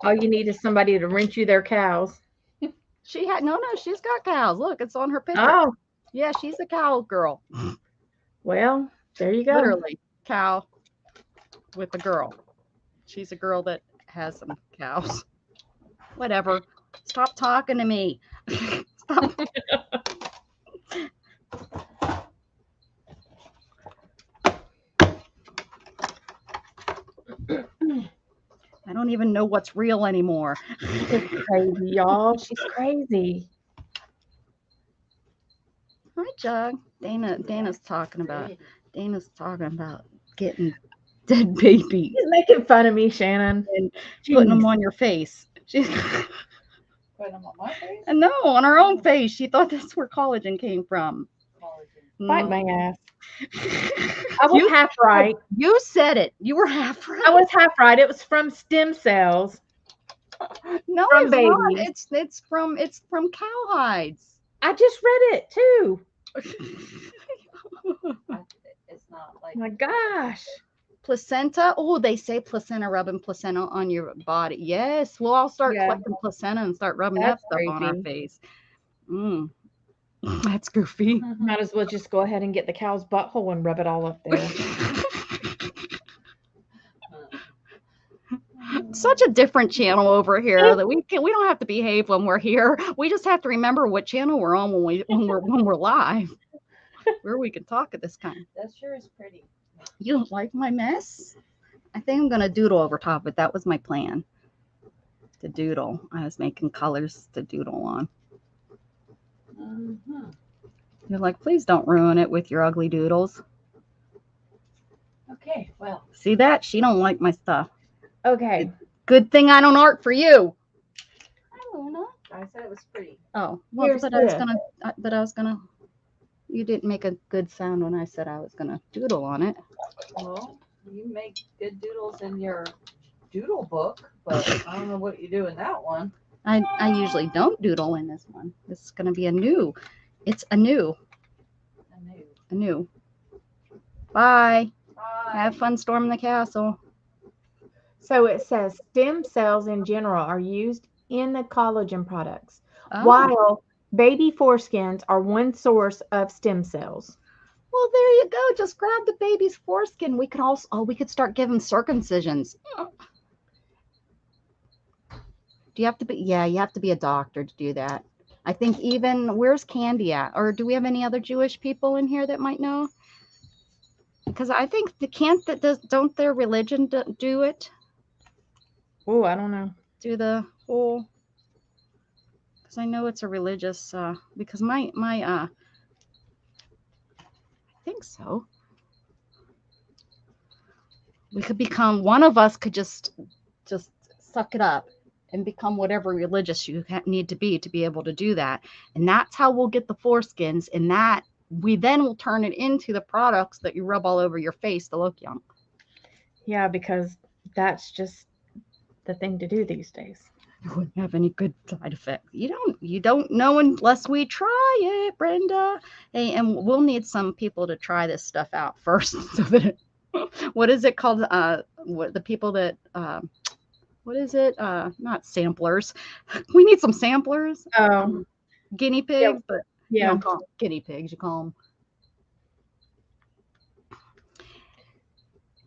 All you need is somebody to rent you their cows. She's got cows. Look, it's on her picture. Oh. Yeah, she's a cow girl. Well, there you go. Literally, cow with a girl. She's a girl that has some cows. Whatever. Stop talking to me. Stop. I don't even know what's real anymore. She's crazy, y'all. She's crazy. Hi, Jug. Dana's talking about getting dead babies. She's making fun of me, Shannon. And putting them on your face. She's Putting them on my face? And no, on her own face. She thought that's where collagen came from. Bite my ass. I was half right. You said it. You were half right. I was half right. It was from stem cells. No, From it's not. babies. It's from cow hides. I just read it too. It's not like My gosh. Placenta. Oh, they say placenta, rubbing placenta on your body. Yes, we'll all start Yeah. collecting placenta and start rubbing That's that stuff on our creepy. face. Mm. That's goofy. Might as well just go ahead and get the cow's butthole and rub it all up there. Such a different channel over here that we don't have to behave when we're here. We just have to remember what channel we're on when we're live, where we can talk at this time. that sure is pretty. You don't like my mess? I think I'm gonna doodle over top of it. That was my plan. To doodle. I was making colors to doodle on. Mhm. You're like, please don't ruin it with your ugly doodles. Okay, well, See that? She don't like my stuff. Okay. Good thing I don't art for you. Hi, Luna. I said it was pretty. Oh, well, Here's but this. I was gonna. You didn't make a good sound when I said I was gonna doodle on it. Well, you make good doodles in your doodle book, but I don't know what you do in that one. I usually don't doodle in this one. This is gonna be a new. It's a new. I knew. A new. Bye. Bye. Have fun storming the castle. So it says stem cells in general are used in the collagen products, Oh. while baby foreskins are one source of stem cells. Well, there you go. Just grab the baby's foreskin. We could also we could start giving circumcisions. Do you have to be? Yeah, you have to be a doctor to do that. I think even where's Candy at? Or do we have any other Jewish people in here that might know? Because I think don't their religion do it? Oh, I don't know. Do the whole? Because I know it's a religious. Because my I think so. We could become one of us. Could just suck it up and become whatever religious you need to be able to do that. And that's how we'll get the foreskins. And that we then will turn it into the products that you rub all over your face to look young. Yeah, because that's just the thing to do these days. It wouldn't have any good side effects. You don't know unless we try it, Brenda. Hey, and we'll need some people to try this stuff out first. So that what is it called? What the people that what is it? Not samplers. We need some samplers. Oh, Guinea pigs, but you yeah. don't call them guinea pigs. You call them.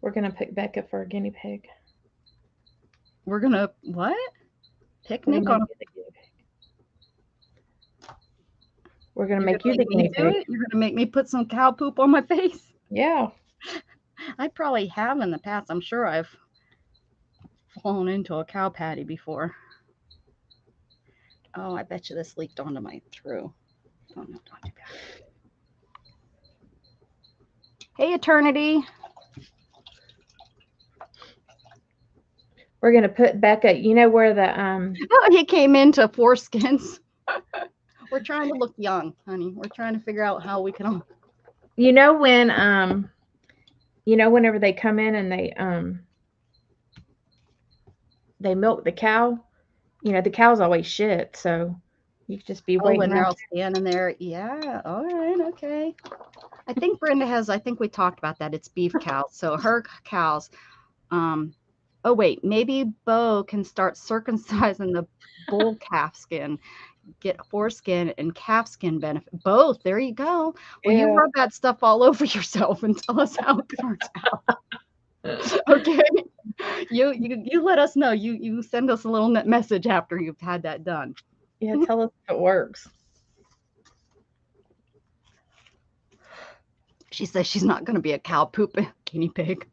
We're gonna pick Becca for a guinea pig. We're gonna what? Picnic on. We're gonna make you the guinea pig. You're gonna make me put some cow poop on my face. Yeah. I probably have in the past. I'm sure I've flown into a cow patty before. Oh, I bet you this leaked onto my throat. Oh no, not too bad. Hey, Eternity. We're gonna put Becca. You know where the Oh, he came into foreskins. We're trying to look young, honey. We're trying to figure out how we can. you know when whenever they come in and they milk the cow, the cow's always shit, so you could just be Oh, waiting. when they're all standing there. Yeah. All right. Okay. I think Brenda has. I think we talked about that. It's beef cows. So her cows. Oh wait, maybe Bo can start circumcising the bull calf skin. Get foreskin and calf skin benefit. Both. There you go. Well, you Yeah. rub that stuff all over yourself and tell us how it turns out. Okay. You let us know. You send us a little message after you've had that done. Yeah, tell us if it works. She says she's not going to be a cow poop guinea pig.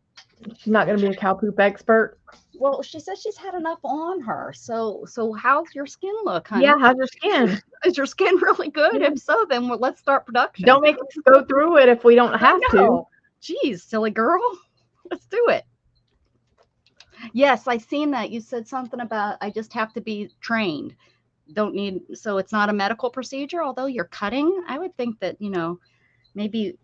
She's not gonna be a cow poop expert. Well, she says she's had enough on her. So how's your skin look, honey? Yeah, how's your skin? Is your skin really good? If so, then let's start production. Don't make us go through it if we don't have to. Geez, silly girl. Let's do it. Yes, I seen that. You said something about I just have to be trained. Don't need, so it's not a medical procedure, although you're cutting. I would think that, maybe,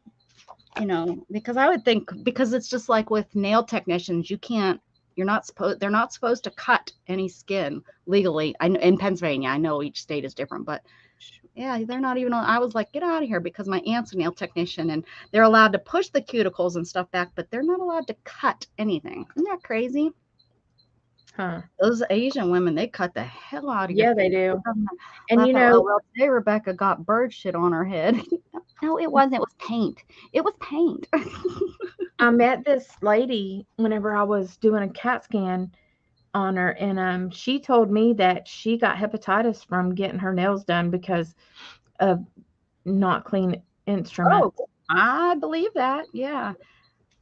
because I would think, because it's just like with nail technicians, you can't they're not supposed to cut any skin legally. In Pennsylvania, I know each state is different, but yeah, they're not even I was like, get out of here, because my aunt's a nail technician and they're allowed to push the cuticles and stuff back, but they're not allowed to cut anything. Isn't that crazy? Huh. Those Asian women, they cut the hell out of your Yeah, they face. do. And Laugh you out loud. know, Well, today Rebecca got bird shit on her head. No, it wasn't. It was paint. It was paint. I met this lady whenever I was doing a CAT scan on her, and she told me that she got hepatitis from getting her nails done because of not clean instruments. Oh, I believe that. Yeah.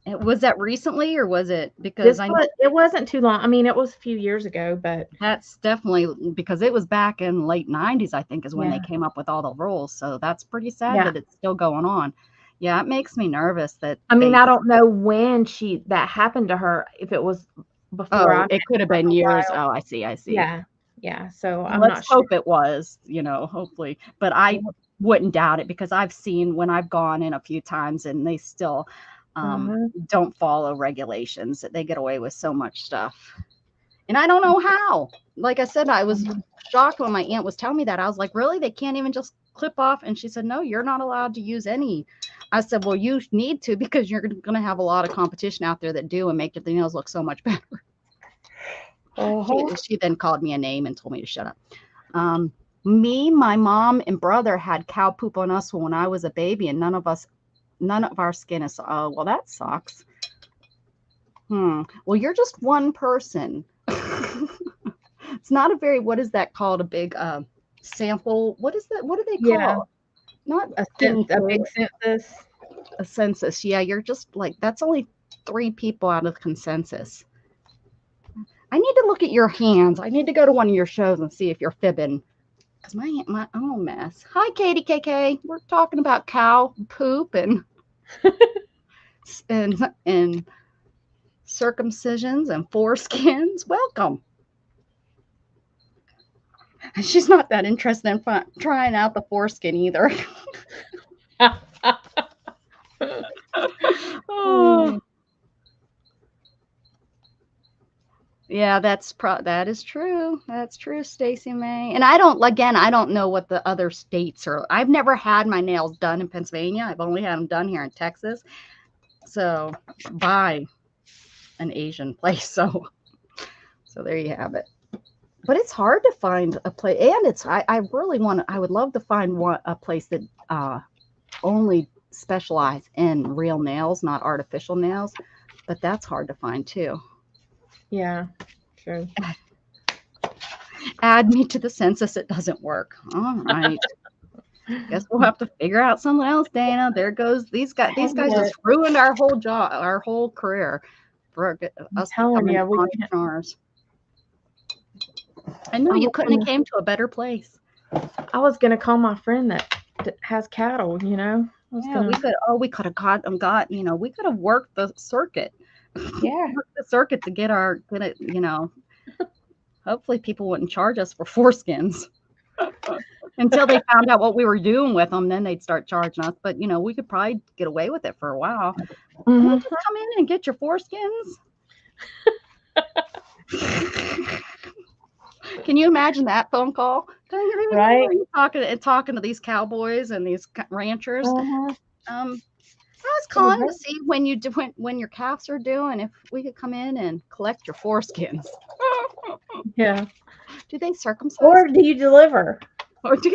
Was that recently, or was it because I know It wasn't too long. I mean, it was a few years ago, but that's definitely because it was back in late 90s, I think, is when they yeah, came up with all the rules. So that's pretty sad yeah. that it's still going on. Yeah, it makes me nervous that I mean, they, I don't know when that happened to her. If it was before I oh, met it could have her been a years. while. Oh, I see. I see. Yeah, yeah. So I'm Let's not sure. hope it was, hopefully. But I wouldn't doubt it, because I've seen when I've gone in a few times and they still Uh-huh. don't follow regulations, that they get away with so much stuff. And I don't know how. Like I said, I was shocked when my aunt was telling me that. I was like, really? They can't even just clip off? And she said, no, you're not allowed to use any. I said, well, you need to, because you're going to have a lot of competition out there that do and make the nails look so much better. Uh-huh. She then called me a name and told me to shut up. Me, my mom, and brother had cow poop on us when I was a baby, and none of our skin is. Oh, well, that sucks. Well, you're just one person. It's not a very, what is that called? A big sample. What is that? What do they call Yeah, it? Not a guinea big pig, census. a census. Yeah, you're just like, that's only 3 people out of the consensus. I need to look at your hands. I need to go to one of your shows and see if you're fibbing. Because my own mess. Hi, Katie KK. We're talking about cow poop and and circumcisions and foreskins. Welcome. She's not that interested in trying out the foreskin either. Oh. Yeah, that is true. That's true, Stacey May. And I don't know what the other states are. I've never had my nails done in Pennsylvania. I've only had them done here in Texas. So by an Asian place. So there you have it. But it's hard to find a place, and I would love to find a place that only specialize in real nails, not artificial nails. But that's hard to find too. Yeah, true. Add me to the census. It doesn't work. All right. Guess we'll have to figure out something else, Dana. There goes these guys. These guys just ruined our whole job, our whole career for us becoming entrepreneurs. I know you couldn't have came to a better place. I was gonna call my friend that has cattle. Yeah, we could have got. We could have worked the circuit. Yeah, the circuit to get it. Hopefully people wouldn't charge us for foreskins until they found out what we were doing with them. Then they'd start charging us. But we could probably get away with it for a while. Can you just come in and get your foreskins? Can you imagine that phone call? Right. Talking to these cowboys and these ranchers. I was calling to see when your calves are due, and if we could come in and collect your foreskins. Yeah. Do they circumcise? Or do you deliver? Or can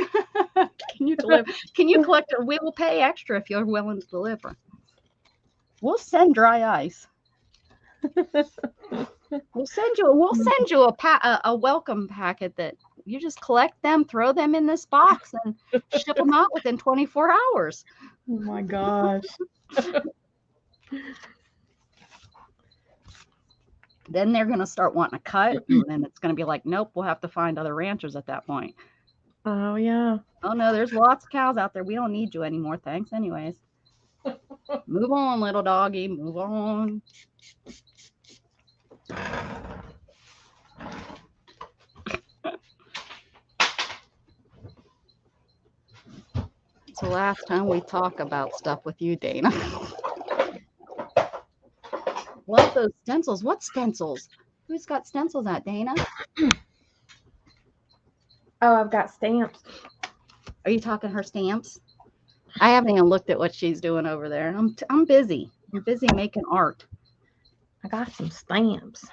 you deliver? Can you collect? We will pay extra if you're willing to deliver. We'll send dry ice. We'll send you a welcome packet that you just collect them, throw them in this box, and ship them out within 24 hours. Oh my gosh. Then they're going to start wanting to cut, and then it's going to be like, nope, we'll have to find other ranchers at that point. Oh, yeah. Oh, no, there's lots of cows out there. We don't need you anymore. Thanks anyways. Move on, little doggy. Move on. It's the last time we talk about stuff with you, Dana. Love those stencils. What stencils? Who's got stencils at, Dana? Oh, I've got stamps. Are you talking her stamps? I haven't even looked at what she's doing over there. I'm busy. I'm busy making art. I got some stamps.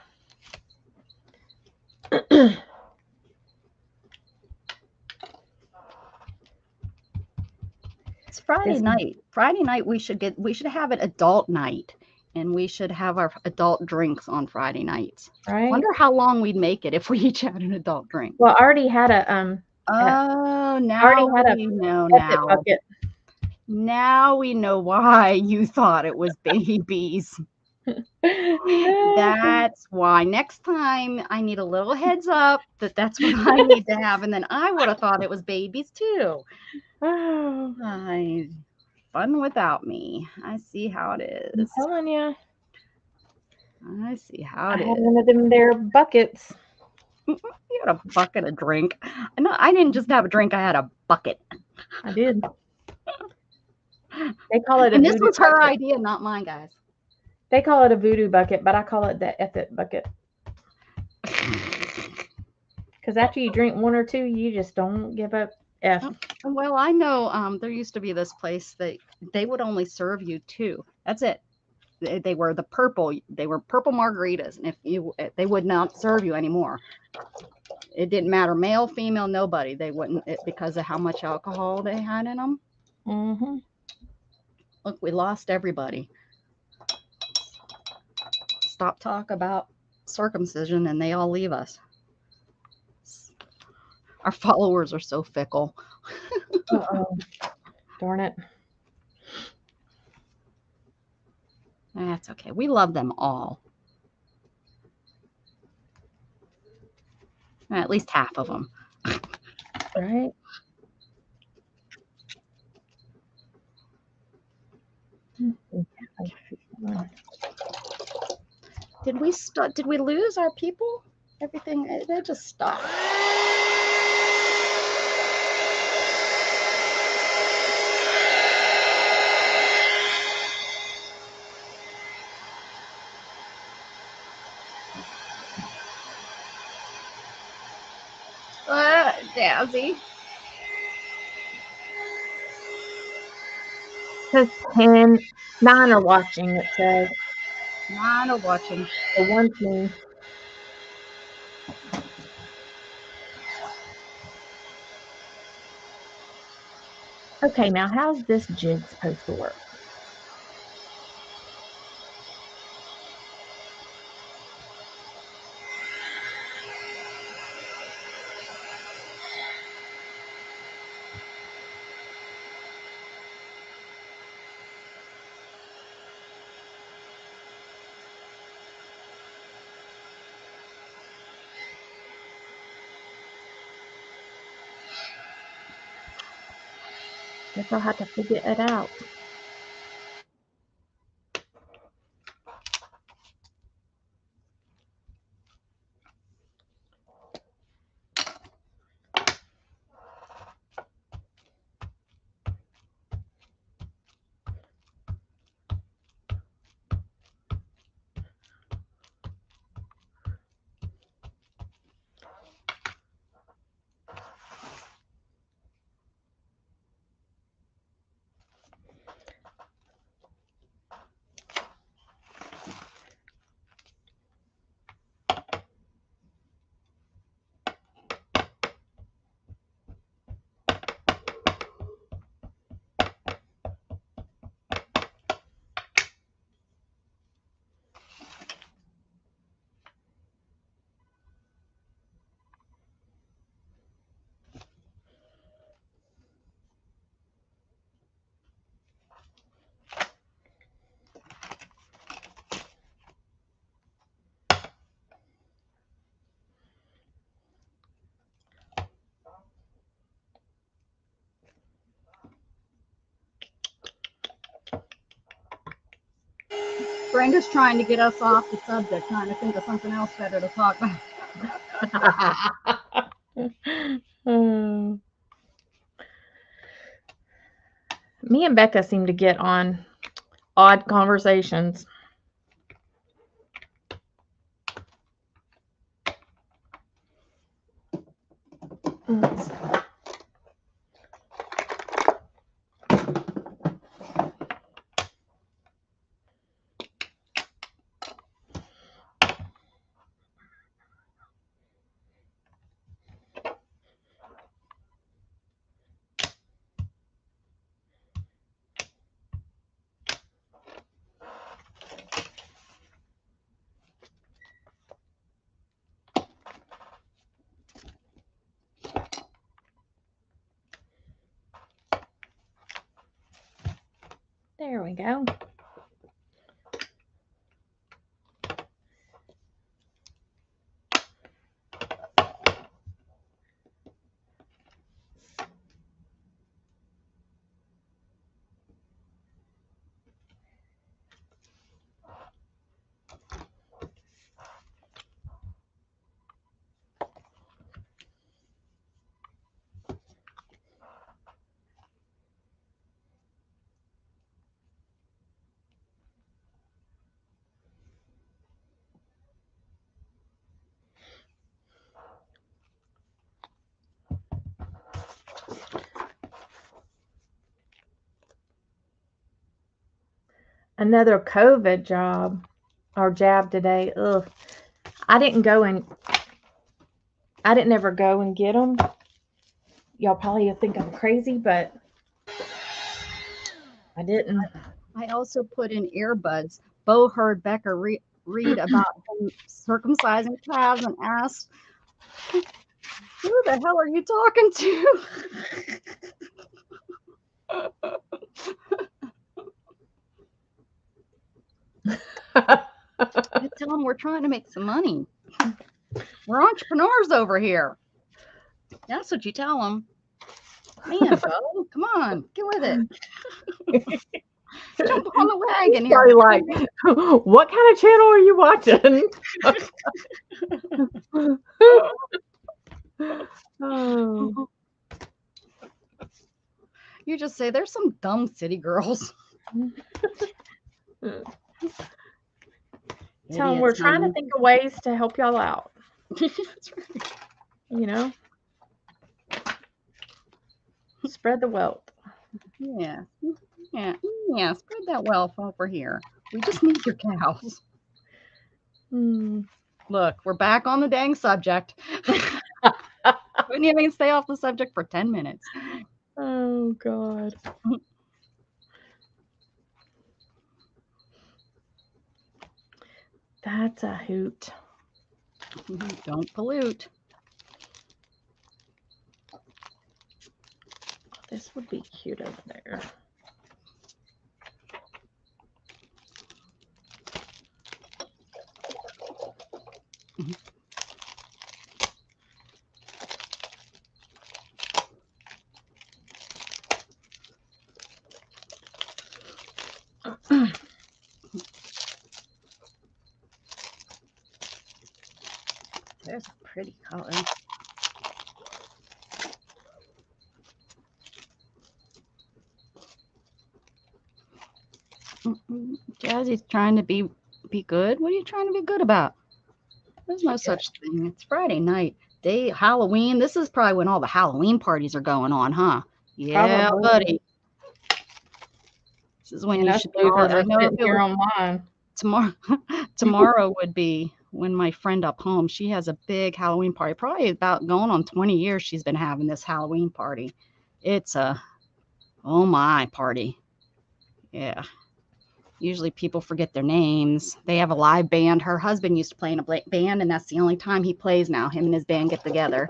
It's Friday night. Friday night we should have an adult night, and we should have our adult drinks on Friday nights. Right. Wonder how long we'd make it if we each had an adult drink. Well, I already had a Oh, now already had a we know Pepsi now. bucket. Now we know why you thought it was babies. That's why. Next time I need a little heads up that's what I need to have, and then I would have thought it was babies too. Oh, Fun without me. I see how it I'm is. telling you, I see how I it had is. one of them there buckets. You had a bucket of drink. No, I didn't just have a drink. I had a bucket. I did. They call it a And this voodoo was her bucket. idea, not mine, guys. They call it a voodoo bucket, but I call it the effort bucket. Because after you drink one or two, you just don't give up F. Well, I know there used to be this place that they would only serve you two. That's it. They were purple margaritas, and they would not serve you anymore. It didn't matter, male, female, nobody. They wouldn't, because of how much alcohol they had in them. Mm-hmm. Look, we lost everybody. Stop talk about circumcision, and they all leave us. Our followers are so fickle. Uh-oh. Darn it. That's okay. We love them all. At least half of them. Right? Did we lose our people? Everything, they just stopped. Dazzy. Because 9 are watching, it says. 9 are watching. So one's me. Okay, now how's this jig supposed to work? Guess I'll have to figure it out. Brenda's trying to get us off the subject, trying to think of something else better to talk about. Me and Becca seem to get on odd conversations. Mm. There we go. Another COVID job or jab today. Ugh. I didn't go and I didn't ever go and get them. Y'all probably think I'm crazy, but I didn't. I also put in earbuds. Bo heard Becca read about him circumcising calves and asked, "Who the hell are you talking to?" I tell him we're trying to make some money. We're entrepreneurs over here. That's what you tell them. Man, Bo, come on, get with it. Jump on the wagon here. Probably like, what kind of channel are you watching? Oh. You just say there's some dumb city girls. Tell them we're trying to think of ways to help y'all out. That's right. You know, spread the wealth. Yeah, yeah. Spread that wealth over here. We just need your cows. Look, we're back on the dang subject. Couldn't even stay off the subject for 10 minutes. Oh God. That's a hoot. Don't pollute. This would be cute over there. There's a pretty color. Jazzy's trying to be good. What are you trying to be good about? There's no such thing. It's Friday night. Halloween. This is probably when all the Halloween parties are going on, huh? Yeah, Probably. buddy. This is when you should call it. I know here online. Tomorrow would be when my friend up home, she has a big Halloween party. Probably about going on 20 years she's been having this Halloween party. It's a oh my party. Yeah. Usually people forget their names. They have a live band. Her husband used to play in a band, and that's the only time he plays now. Him and his band get together,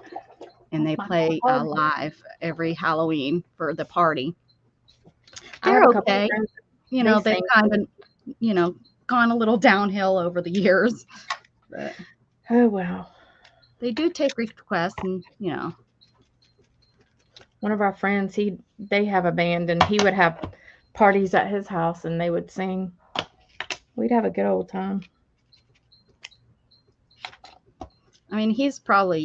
and they play live every Halloween for the party. They're okay. You know, they've kind of, gone a little downhill over the years. But oh, wow. They do take requests, and, One of our friends, they have a band, and he would have parties at his house, and they would sing. We'd have a good old time. I mean, he's probably,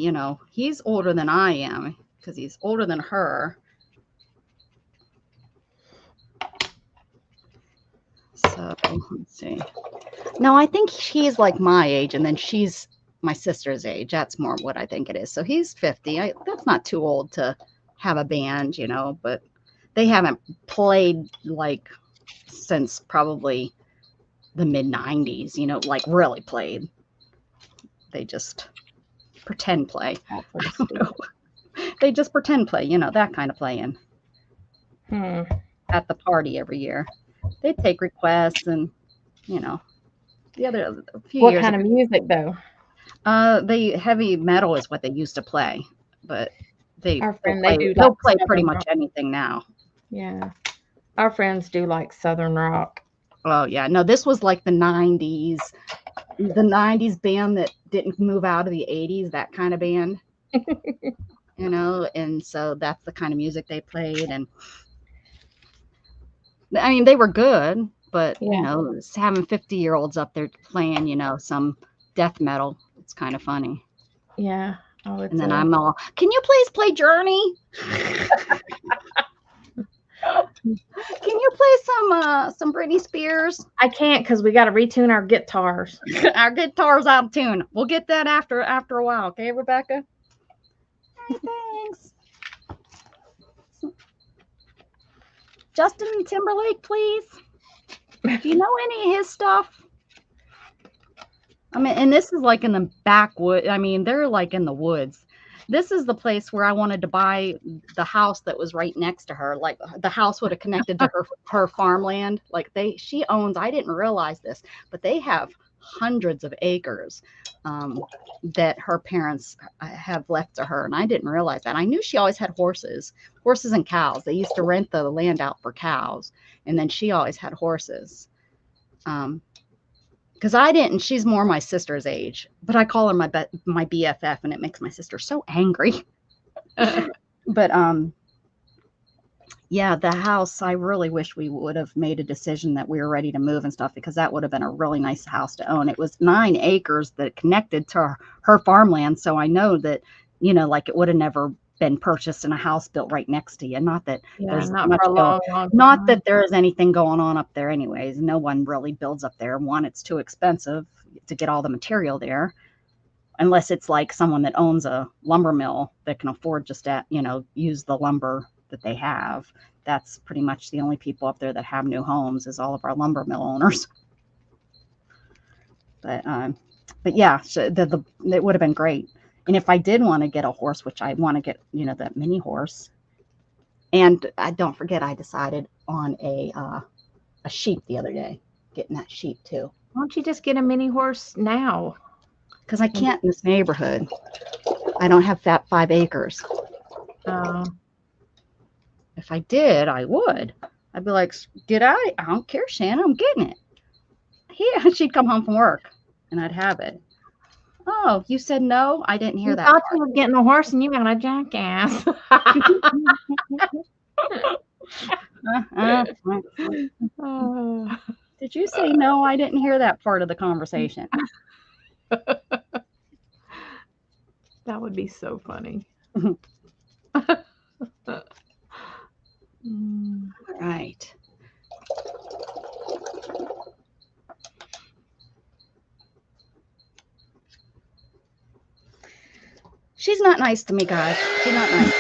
he's older than I am because he's older than her. So let's see. No, I think he's like my age, and then she's my sister's age. That's more what I think it is. So he's 50. That's not too old to have a band, but they haven't played like since probably the mid 90s, like really played. They just pretend play. They just pretend play, that kind of playing at the party every year. They take requests and, the other a few What years kind ago, of music though? the heavy metal is what they used to play, but Our friend, they do like they'll play pretty Southern much rock. anything now. Yeah. Our friends do like Southern rock. Oh yeah, no, this was like the 90s. The 90s band that didn't move out of the 80s, that kind of band. And so that's the kind of music they played. And I mean, they were good, but having 50-year-olds up there playing, some death metal, it's kind of funny. Yeah. Oh, and then I'm all, can you please play Journey? Can you play some Britney Spears? I can't because we got to retune our guitars. Our guitar's out of tune. We'll get that after a while. Okay, Rebecca? Hey, thanks. Justin Timberlake, please. Do you know any of his stuff? I mean, and this is like in the backwood. I mean, they're like in the woods. This is the place where I wanted to buy the house that was right next to her. Like the house would have connected to her farmland. Like she owns, I didn't realize this, but they have hundreds of acres that her parents have left to her. And I didn't realize that. I knew she always had horses and cows. They used to rent the land out for cows. And then she always had horses. Because I didn't, she's more my sister's age, but I call her my BFF, and it makes my sister so angry. But yeah, the house, I really wish we would have made a decision that we were ready to move and stuff, because that would have been a really nice house to own. It was 9 acres that connected to her farmland. So I know that, like it would have never been purchased and a house built right next to you. Not that there's not much for a long not time. that there is anything going on up there anyways. No one really builds up there. One, it's too expensive to get all the material there, unless it's like someone that owns a lumber mill that can afford just to, use the lumber that they have. That's pretty much the only people up there that have new homes, is all of our lumber mill owners. But yeah, so it would have been great. And if I did want to get a horse, which I want to get, that mini horse. And I don't forget, I decided on a sheep the other day, getting that sheep too. Why don't you just get a mini horse now? Because I can't in this neighborhood. I don't have 5 acres. If I did, I would. I'd be like, I don't care, Shannon, I'm getting it. Yeah, she'd come home from work and I'd have it. Oh, you said no? I didn't hear that. I thought you were getting a horse and you got a jackass. Did you say no? I didn't hear that part of the conversation. That would be so funny. Right. She's not nice to me, guys. She's not nice.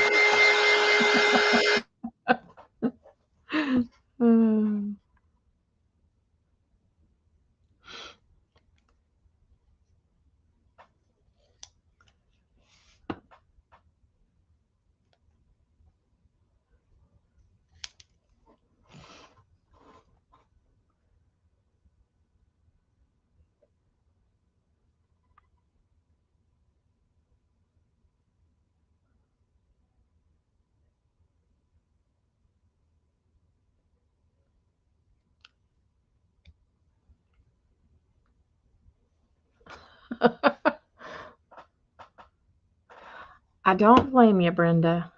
I don't blame you, Brenda.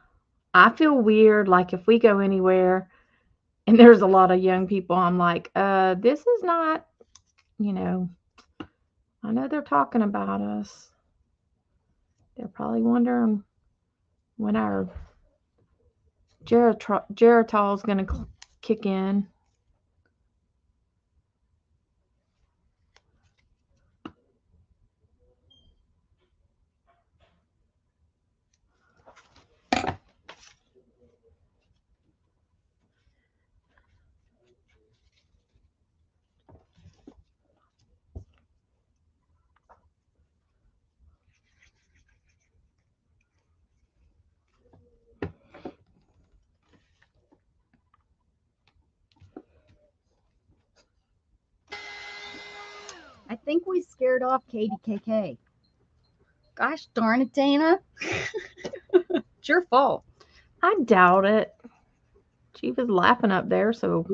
I feel weird, like if we go anywhere and there's a lot of young people, I'm like, this is not, I know they're talking about us. They're probably wondering when our Geritol is going to kick in. I think we scared off KDKK. Gosh darn it, Dana. It's your fault. I doubt it. She was laughing up there, so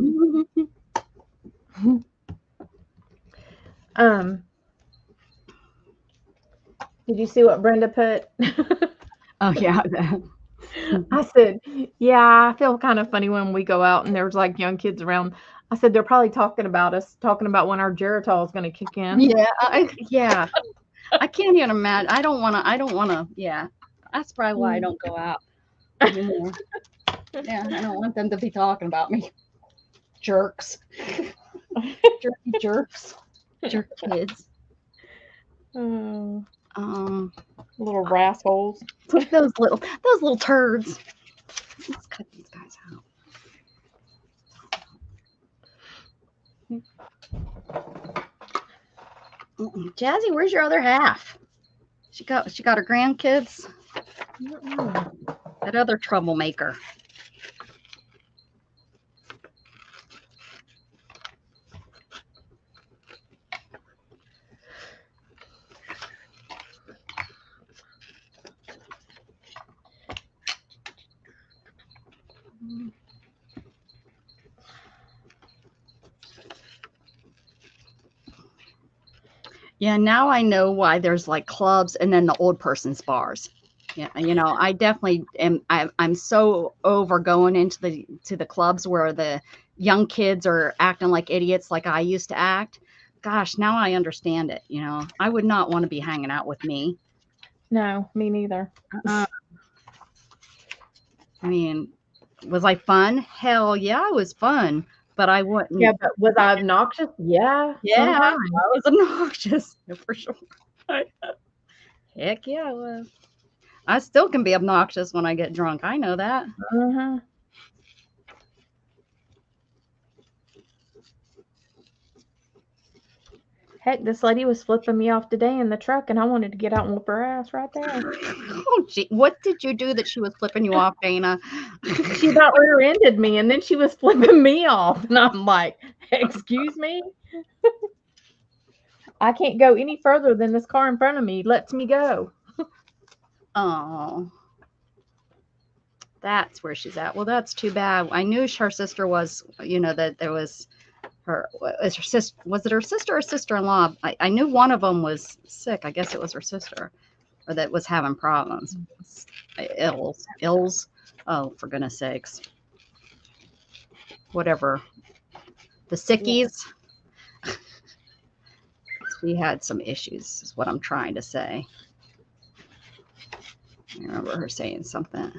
um did you see what Brenda put? Oh, yeah. I said, yeah, I feel kind of funny when we go out and there's like young kids around. I said they're probably talking about us, talking about when our Geritol is going to kick in. Yeah. Yeah. I can't even imagine. I don't want to. Yeah. That's probably why I don't go out anymore. Yeah. I don't want them to be talking about me. Jerks. Jerky jerks. Jerk kids. Oh, Um, little rassholes. those little turds. Let's cut these guys out. Jazzy, where's your other half? She got her grandkids. That other troublemaker. Yeah, now I know why there's like clubs and then the old person's bars. Yeah, I definitely am. I'm so over going into the clubs where the young kids are acting like idiots, like I used to act. Gosh, now I understand it. I would not want to be hanging out with me. No, me neither. I mean, was I fun? Hell yeah, I was fun. But I wouldn't. Yeah, but was I obnoxious? Yeah. Yeah, sometimes. I was obnoxious for sure. Heck yeah, I was. I still can be obnoxious when I get drunk. I know that. Uh-huh. Heck, this lady was flipping me off today in the truck, and I wanted to get out and whoop her ass right there. Oh, gee, what did you do that she was flipping you off, Dana? She about rear-ended me, and then she was flipping me off, and I'm like, "Excuse me, I can't go any further than this car in front of me lets me go." Oh, that's where she's at. Well, that's too bad. I knew her sister was, that there was was her sister. Was it her sister or sister-in-law? I knew one of them was sick. I guess it was her sister, or that was having problems. Ills. Oh, for goodness sakes. Whatever. The sickies. Yeah. We had some issues, is what I'm trying to say. I remember her saying something.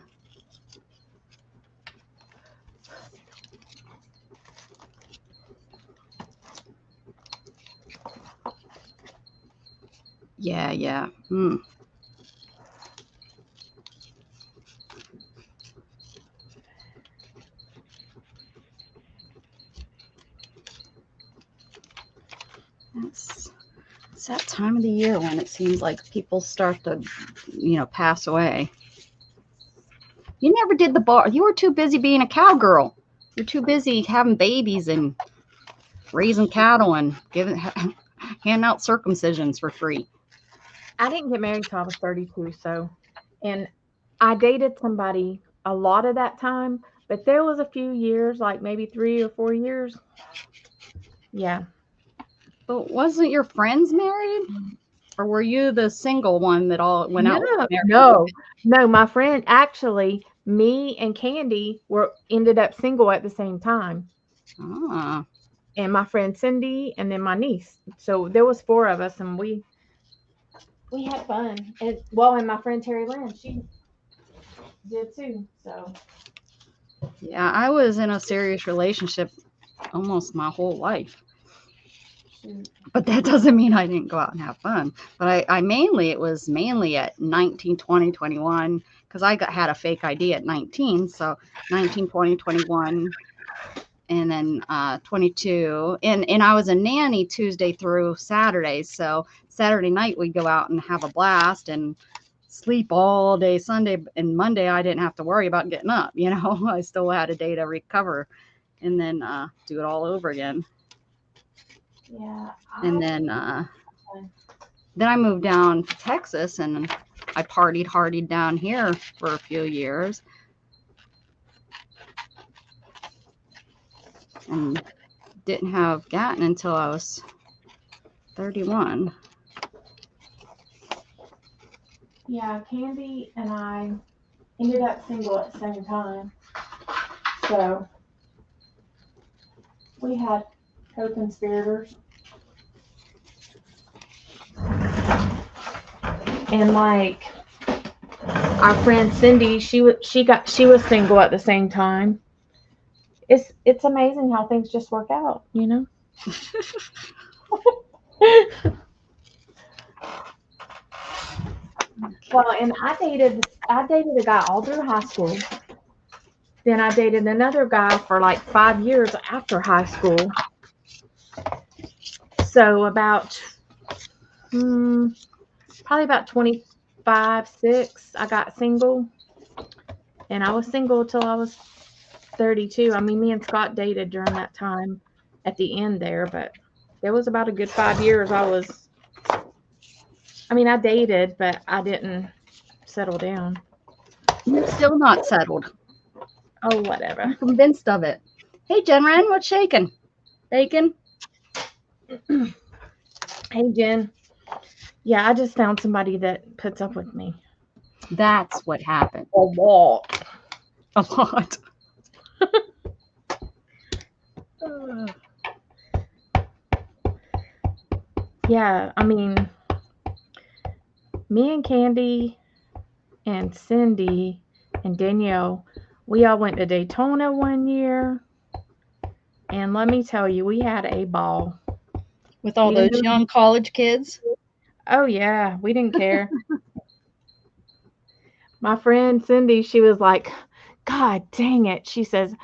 Yeah. It's that time of the year when it seems like people start to, pass away. You never did the bar. You were too busy being a cowgirl. You're too busy having babies and raising cattle and handing out circumcisions for free. I didn't get married till I was 32, and I dated somebody a lot of that time, but there was a few years, like maybe 3 or 4 years. Yeah. But wasn't your friends married? Or were you the single one that all went out with No. My friend, actually, me and Candy ended up single at the same time. Ah. And my friend Cindy, and then my niece. So there was 4 of us, and we had fun. And my friend Terry Lynn, she did too. So yeah, I was in a serious relationship almost my whole life. But that doesn't mean I didn't go out and have fun. But it was mainly at 19, 20, 21, because I had a fake ID at 19. So 19, 20, 21, and then 22. And I was a nanny Tuesday through Saturday. So Saturday night we'd go out and have a blast and sleep all day Sunday. And Monday I didn't have to worry about getting up. I still had a day to recover and then do it all over again. Yeah. And then I moved down to Texas, and I partied down here for a few years. And didn't have Gatton until I was 31. Yeah, Candy and I ended up single at the same time. So we had co-conspirators. And like our friend Cindy, she was single at the same time. It's amazing how things just work out, you know? Well, and I dated a guy all through high school. Then I dated another guy for like 5 years after high school. So probably about 25, 6, I got single. And I was single till I was 32. I mean, me and Scott dated during that time at the end there, but there was about a good 5 years I dated, but I didn't settle down. You're still not settled. Oh, whatever. I'm convinced of it. Hey, Jen Wren, what's shaking? Bacon? Hey, Jen. Yeah, I just found somebody that puts up with me. That's what happened. A lot. A lot. Yeah, I mean, me and Candy and Cindy and Danielle, we all went to Daytona one year. And let me tell you, we had a ball. With all We those didn't- young college kids? Oh, yeah, we didn't care. My friend Cindy, she was like, God dang it. She says,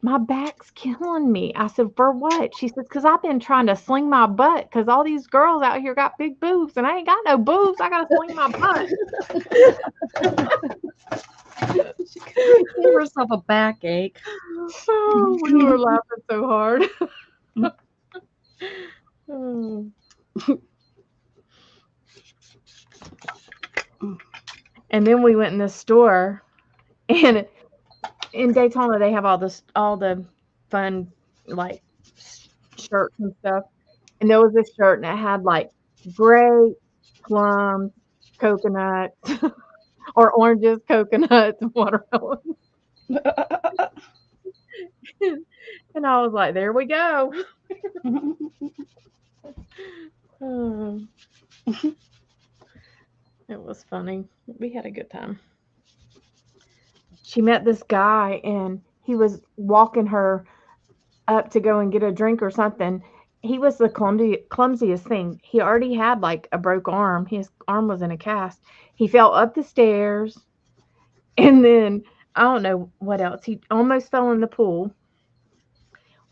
my back's killing me. I said, for what? She says, because I've been trying to sling my butt because all these girls out here got big boobs and I ain't got no boobs. I got to sling my butt. She gave herself a backache. Oh, we were laughing so hard. Oh. And then we went in the store, and in Daytona they have all the fun like shirts and stuff. And there was this shirt and it had like grape, plums, coconuts, or oranges, coconuts, and watermelon. And I was like, there we go. Oh. It was funny. We had a good time. She met this guy and he was walking her up to go and get a drink or something. He was the clumsiest thing. He already had like a broke arm. His arm was in a cast. He fell up the stairs and then I don't know what else. He almost fell in the pool.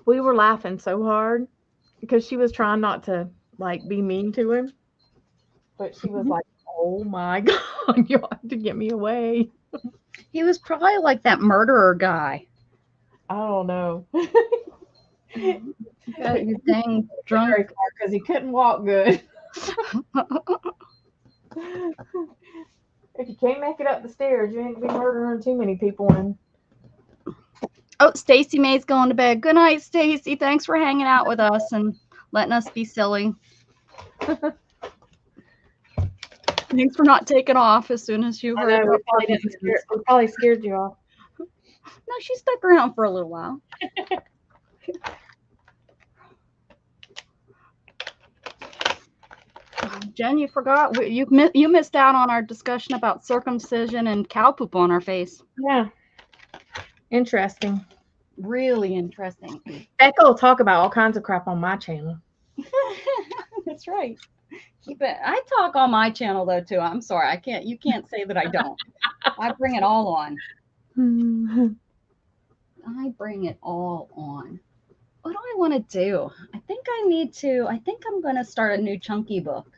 We were laughing so hard because she was trying not to like be mean to him. But she was like, oh my God, you have to get me away. He was probably like that murderer guy. I don't know. Got you dang drunk. Because he couldn't walk good. If you can't make it up the stairs, you ain't be murdering too many people. And Oh, Stacy May's going to bed. Good night, Stacy. Thanks for hanging out with us and letting us be silly. Thanks for not taking off as soon as you I heard. know, we probably scared you off. No, she stuck around for a little while. Jen, you forgot. You missed out on our discussion about circumcision and cow poop on our face. Yeah. Interesting. Really interesting. Becca will talk about all kinds of crap on my channel. That's right. Keep it. I talk on my channel though too. I'm sorry. I can't. You can't say that I don't. I bring it all on. I bring it all on. What do I want to do? I think I'm going to start a new chunky book.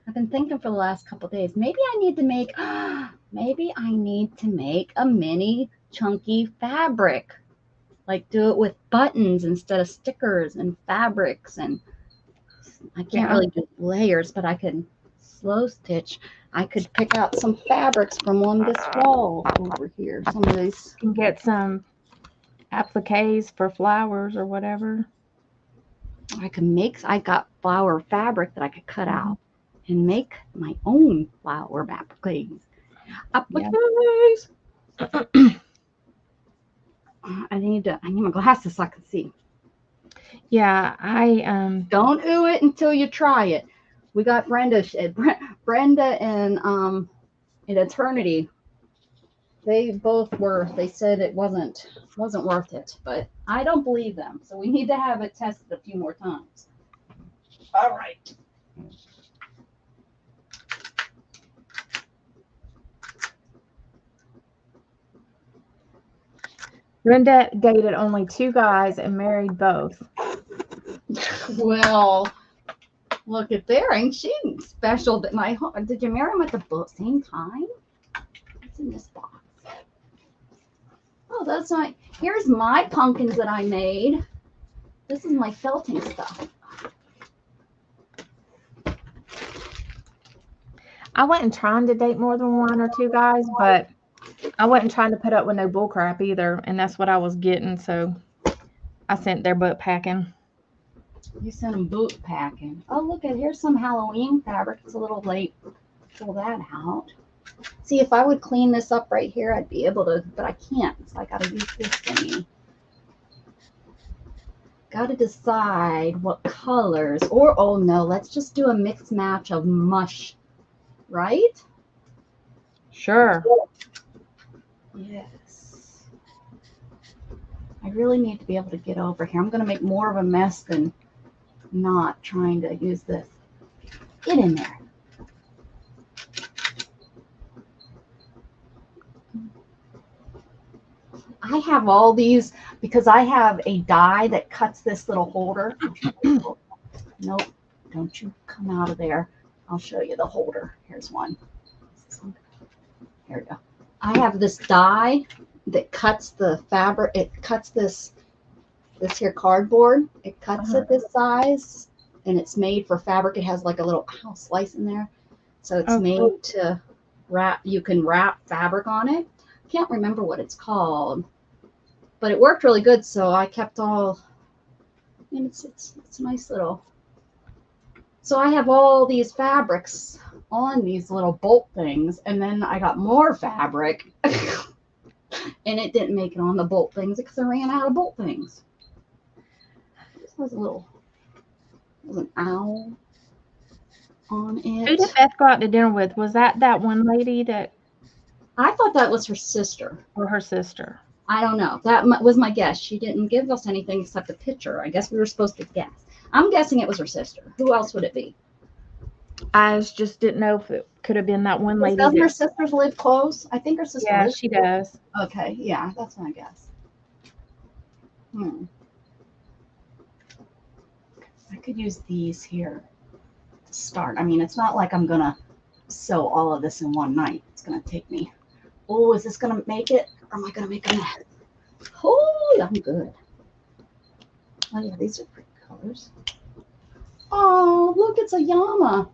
I've been thinking for the last couple days. Maybe I need to make a mini chunky fabric. like do it with buttons instead of stickers and fabrics. And I can't Yeah. really do layers, but I can slow stitch. I could pick out some fabrics from on this wall over here. Some of these. You can get some appliques for flowers or whatever. I can make. I got flower fabric that I could cut out and make my own flower appliques. Yeah. Appliques. I need my glasses so I can see. Yeah, I Don't ooh it until you try it. We got Brenda and in Eternity. They both were. They said it wasn't worth it, but I don't believe them. So we need to have it tested a few more times. All right. Brenda dated only 2 guys and married both. Well, look at there. Ain't she special? That did you marry him at the same time? What's in this box? Oh, that's not. Here's my pumpkins that I made. This is my felting stuff. I wasn't trying to date more than 1 or 2 guys, but I wasn't trying to put up with no bull crap either, and that's what I was getting, so I sent their butt packing. You sent them boot packing. Oh, look at here's some Halloween fabric. It's a little late. Pull that out. See, if I would clean this up right here, I'd be able to, but I can't. So I got to use this thingy. Got to decide what colors, or oh no, let's just do a mixed match of mush, right? Sure. Yes. I really need to be able to get over here. I'm going to make more of a mess than not trying to use this. Get in there. I have all these because I have a die that cuts this little holder. Nope, don't you come out of there. I'll show you the holder. Here's one. Here we go. I have this die that cuts the fabric. It cuts this here cardboard. It cuts it this size, and it's made for fabric. It has like a little slice in there. So it's made to wrap. You can wrap fabric on it. Can't remember what it's called, but it worked really good. So I kept all. And it's a nice little. So I have all these fabrics on these little bolt things, and then I got more fabric, and it didn't make it on the bolt things because I ran out of bolt things. This has there's an owl on it. Who did Beth go out to dinner with? Was that one lady that? I thought that was her sister. Or her sister? I don't know. That was my guess. She didn't give us anything except a picture. I guess we were supposed to guess. I'm guessing it was her sister. Who else would it be? I just didn't know if it could have been that one lady. Doesn't her sisters live close? I think her sister Yeah, lives she close. does. Okay, yeah, that's my guess. I could use these here to start. I mean, it's not like I'm going to sew all of this in one night. It's going to take me. Oh, is this going to make it? Or am I going to make a mess? Oh, I'm good. Oh, yeah, these are pretty colors. Oh, look, it's a llama.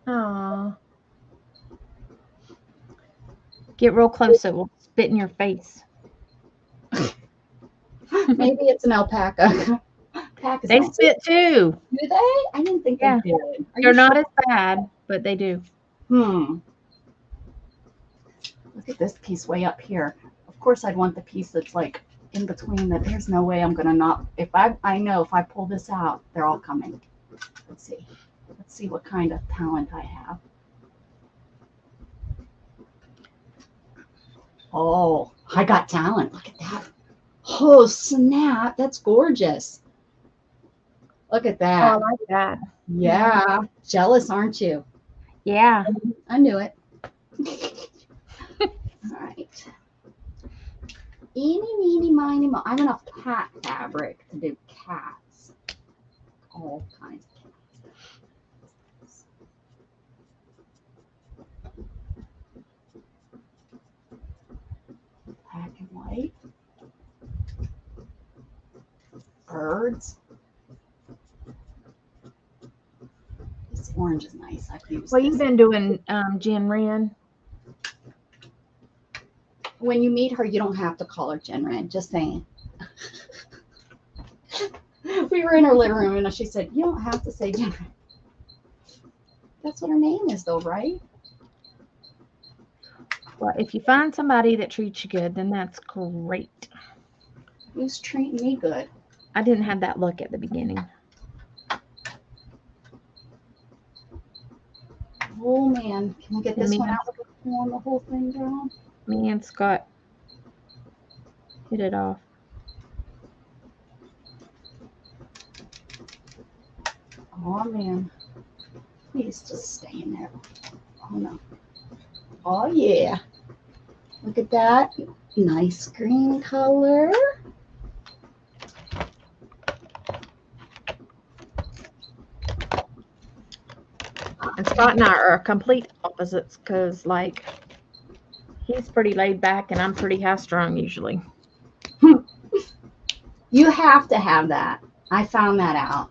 Aww. Get real close, it will spit in your face. Maybe it's an alpaca. They spit too. Do they? I didn't think they did. They're not as bad, but they do. Look at this piece way up here. Of course, I'd want the piece that's like in between that. There's no way I'm going to not. If I know if I pull this out, they're all coming. Let's see. Let's see what kind of talent I have. Oh, I got talent. Look at that. Oh, snap. That's gorgeous. Look at that. Oh, I like that. Yeah. Jealous, aren't you? Yeah. I knew it. All right. Eeny, meeny, miny, mo. I have enough cat fabric to do cats. All kinds of cats. Packing one. birds. This orange is nice. I've used Well, this. you've been doing Jen Wren. When you meet her, you don't have to call her Jen Wren. Just saying. We were in her living room and she said, "You don't have to say Jen Wren." That's what her name is, though, right? Well, if you find somebody that treats you good, then that's great. Who's treating me good? I didn't have that look at the beginning. Oh man, can we get this Me one and- out with pulling the whole thing down? Me and Scott hit it off. Oh man, please just stay in there. Oh no. Oh yeah. Look at that. Nice green color. And Scott and I are complete opposites because, like, he's pretty laid back and I'm pretty high strung usually. You have to have that. I found that out.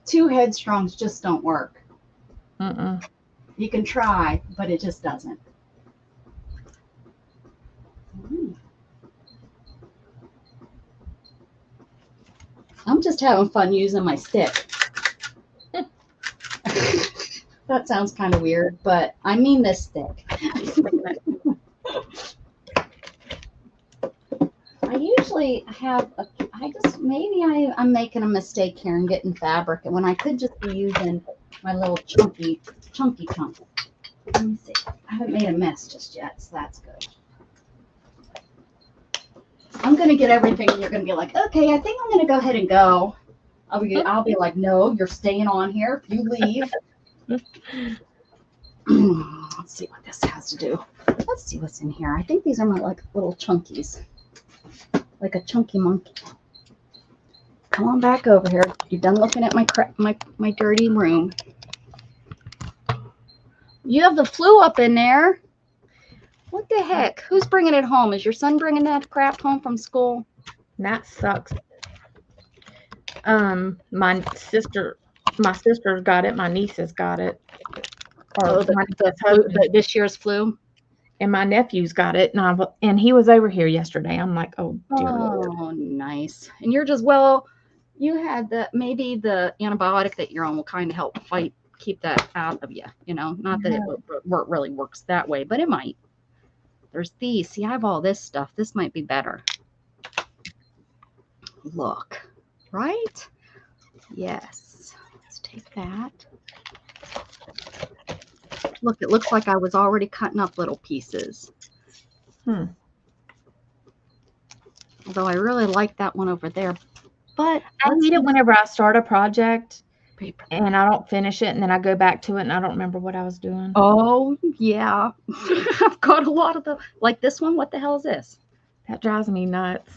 Two headstrongs just don't work. Mm-mm. You can try, but it just doesn't. I'm just having fun using my stick. That sounds kind of weird, but I mean this stick. I usually have I'm making a mistake here and getting fabric, and when I could just be using my little chunky chunk. Let me see. I haven't made a mess just yet, so that's good. I'm gonna get everything, and you're gonna be like, okay, I think I'm gonna go ahead and go. I'll be like, no, you're staying on here. If you leave. Let's see what this has to do. Let's see what's in here. I think these are my like little chunkies, like a chunky monkey. Come on back over here. You're done looking at my dirty room. You have the flu up in there. What the heck? Who's bringing it home? Is your son bringing that crap home from school? That sucks. My sister's got it. My niece has got it. Or This year's flu. And my nephew's got it, and he was over here yesterday. I'm like, oh dear Lord. Oh, nice. And you're just you had maybe the antibiotic that you're on will kind of help keep that out of you. You know, not that it really works that way, but it might. There's these. See, I have all this stuff. This might be better. Look, right? Yes. Let's take that. Look, it looks like I was already cutting up little pieces. Although I really like that one over there. But I hate it whenever I start a project and I don't finish it and then I go back to it and I don't remember what I was doing. Oh, yeah. I've got a lot of like this one. What the hell is this? That drives me nuts.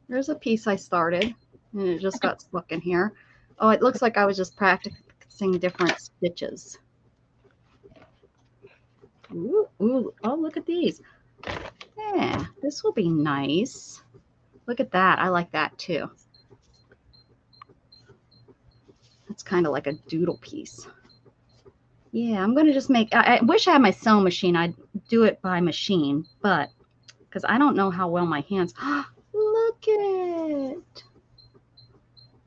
There's a piece I started and it just got stuck in here. Oh, it looks like I was just practicing different stitches. Ooh, oh, look at these. Yeah, this will be nice. Look at that. I like that too. That's kind of like a doodle piece. Yeah, I'm going to just I wish I had my sewing machine. I'd do it by machine, but because I don't know how well my hands. Look at it.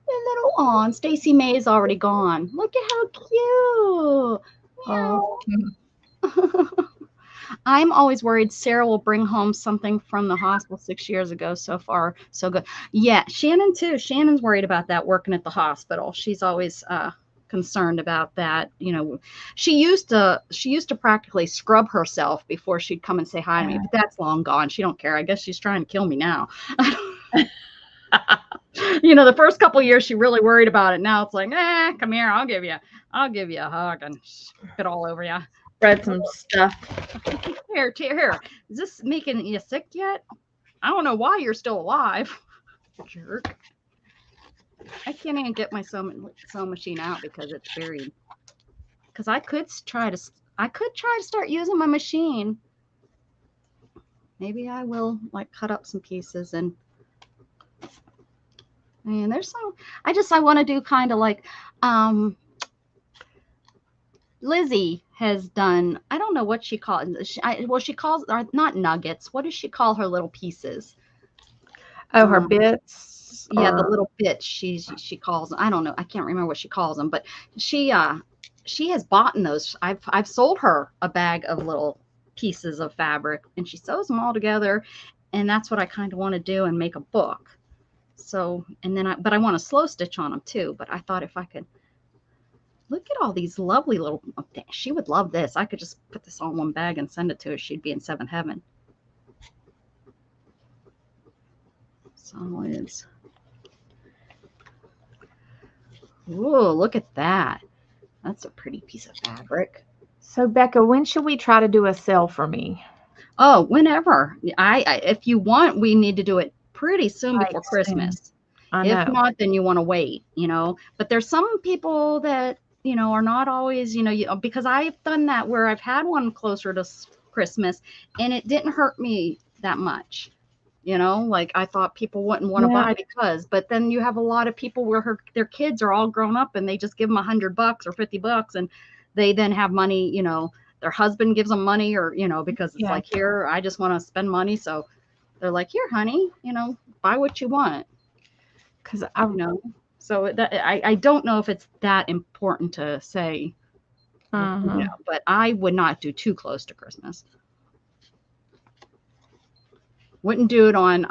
The little and Stacy May is already gone. Look at how cute. Oh. I'm always worried Sarah will bring home something from the hospital 6 years ago. So far, so good. Yeah, Shannon too. Shannon's worried about that working at the hospital. She's always concerned about that. You know, she used to practically scrub herself before she'd come and say hi to me, but that's long gone. She don't care. I guess she's trying to kill me now. You know, the first couple of years she really worried about it. Now it's like, come here, I'll give you a hug and spit all over you. Spread some stuff. Here. Is this making you sick yet? I don't know why you're still alive. Jerk. I can't even get my sewing machine out because it's buried. Because I could try to start using my machine. Maybe I will like cut up some pieces and And there's some, I want to do kind of like, um, Lizzie has done, I don't know what she calls, she calls, or not nuggets. What does she call her little pieces? Oh, her Um, bits yeah, the or little bits she calls, I don't know, I can't remember what she calls them, but she uh she has bought in those. I've sold her a bag of little pieces of fabric, and she sews them all together, and that's what I kind of want to do and make a book. So, and then but I want to slow stitch on them too. But I thought if I could look at all these lovely little, she would love this. I could just put this all in one bag and send it to her. She'd be in seventh heaven. So it's, ooh, look at that. That's a pretty piece of fabric. so Becca, when should we try to do a sale for me? Oh, whenever. If you want, we need to do it pretty soon Like before soon. Christmas. I If know. not, then you want to wait, you know. But there's some people that, you know, are not always, because I've done that where I've had one closer to Christmas and it didn't hurt me that much. You know, like I thought people wouldn't want to Yeah. buy because, but then you have a lot of people where their kids are all grown up and they just give them $100 or $50 and they then have money, you know, their husband gives them money or, you know, because it's Yeah. like, here, I just want to spend money. So they're like, here, honey, you know, buy what you want, Because I you know. So that I don't know if it's that important to say, you know, but I would not do too close to Christmas. Wouldn't do it on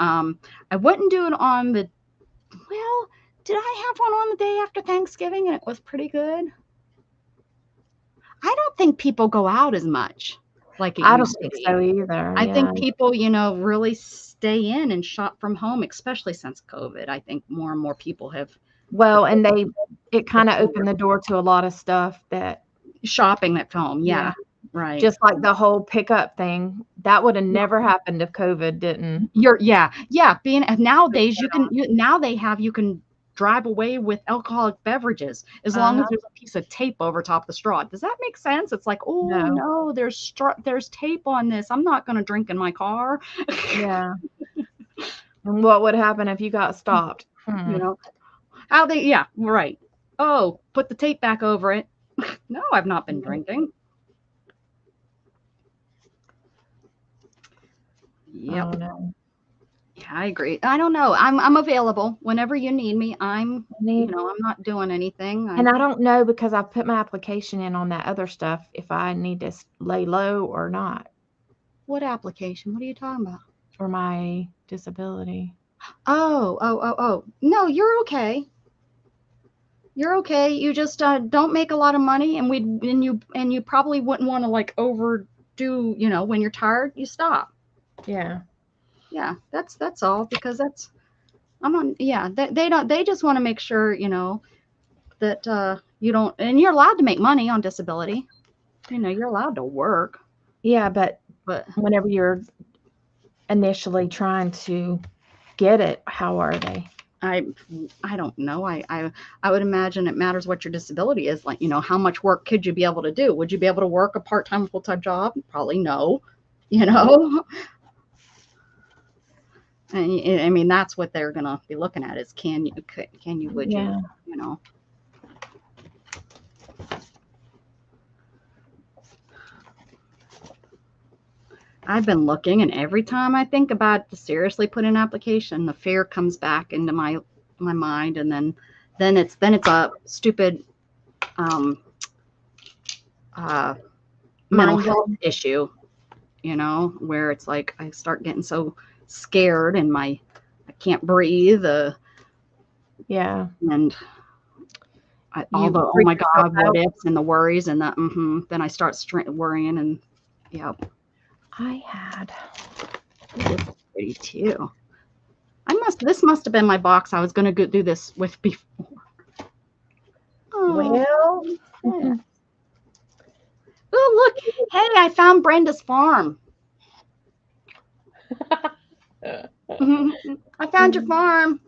I wouldn't do it on the, well, did I have one on the day after Thanksgiving and it was pretty good? I don't think people go out as much like it I don't used to think be. so either. I Yeah. think people, you know, really stay in and shop from home, especially since COVID. I think more and more people have Well, and it kind of preferred opened the door to a lot of stuff that, shopping at home. yeah, Yeah, right. just like the whole pickup thing, that would have never happened if COVID didn't. Yeah, being nowadays now you can drive away with alcoholic beverages as long as Uh-huh. there's a piece of tape over top of the straw. Does that make sense? It's like, oh No. no, there's tape on this. I'm not going to drink in my car. Yeah. And what would happen if you got stopped? You know how they, yeah, right. Oh, put the tape back over it. No, I've not been drinking. Oh Yep. no. Yeah, I agree. I don't know. I'm available whenever you need me. Need, I'm not doing anything. and I don't know because I put my application in on that other stuff if I need to lay low or not What application? What are you talking about? for my disability. Oh. No, you're okay. You're okay. You just don't make a lot of money, and you probably wouldn't want to like overdo. You know, when you're tired, you stop. Yeah. Yeah, that's all because that's I'm on. Yeah, they don't. They just want to make sure you know that you don't, and you're allowed to make money on disability. You know, you're allowed to work, Yeah, but but whenever you're initially trying to get it, how are they? I I don't know. I would imagine it matters what your disability is. Like, you know, how much work could you be able to do? Would you be able to work a part-time, full-time job? Probably no. You know, and I mean that's what they're gonna be looking at is can you would Yeah. you know. I've been looking, and every time I think about to seriously put in an application, the fear comes back into my mind, and then it's a stupid um, uh, mental Mind health game. issue, you know, where it's like I start getting so scared and I can't breathe, Yeah. and all You the oh freak my yourself god, what out. ifs and the worries and then I start worrying and yeah, I had. this is pretty too. This must have been my box I was going to go do this with before. Oh, Well, yeah. Oh, look. Hey, I found Brenda's farm. I found your farm.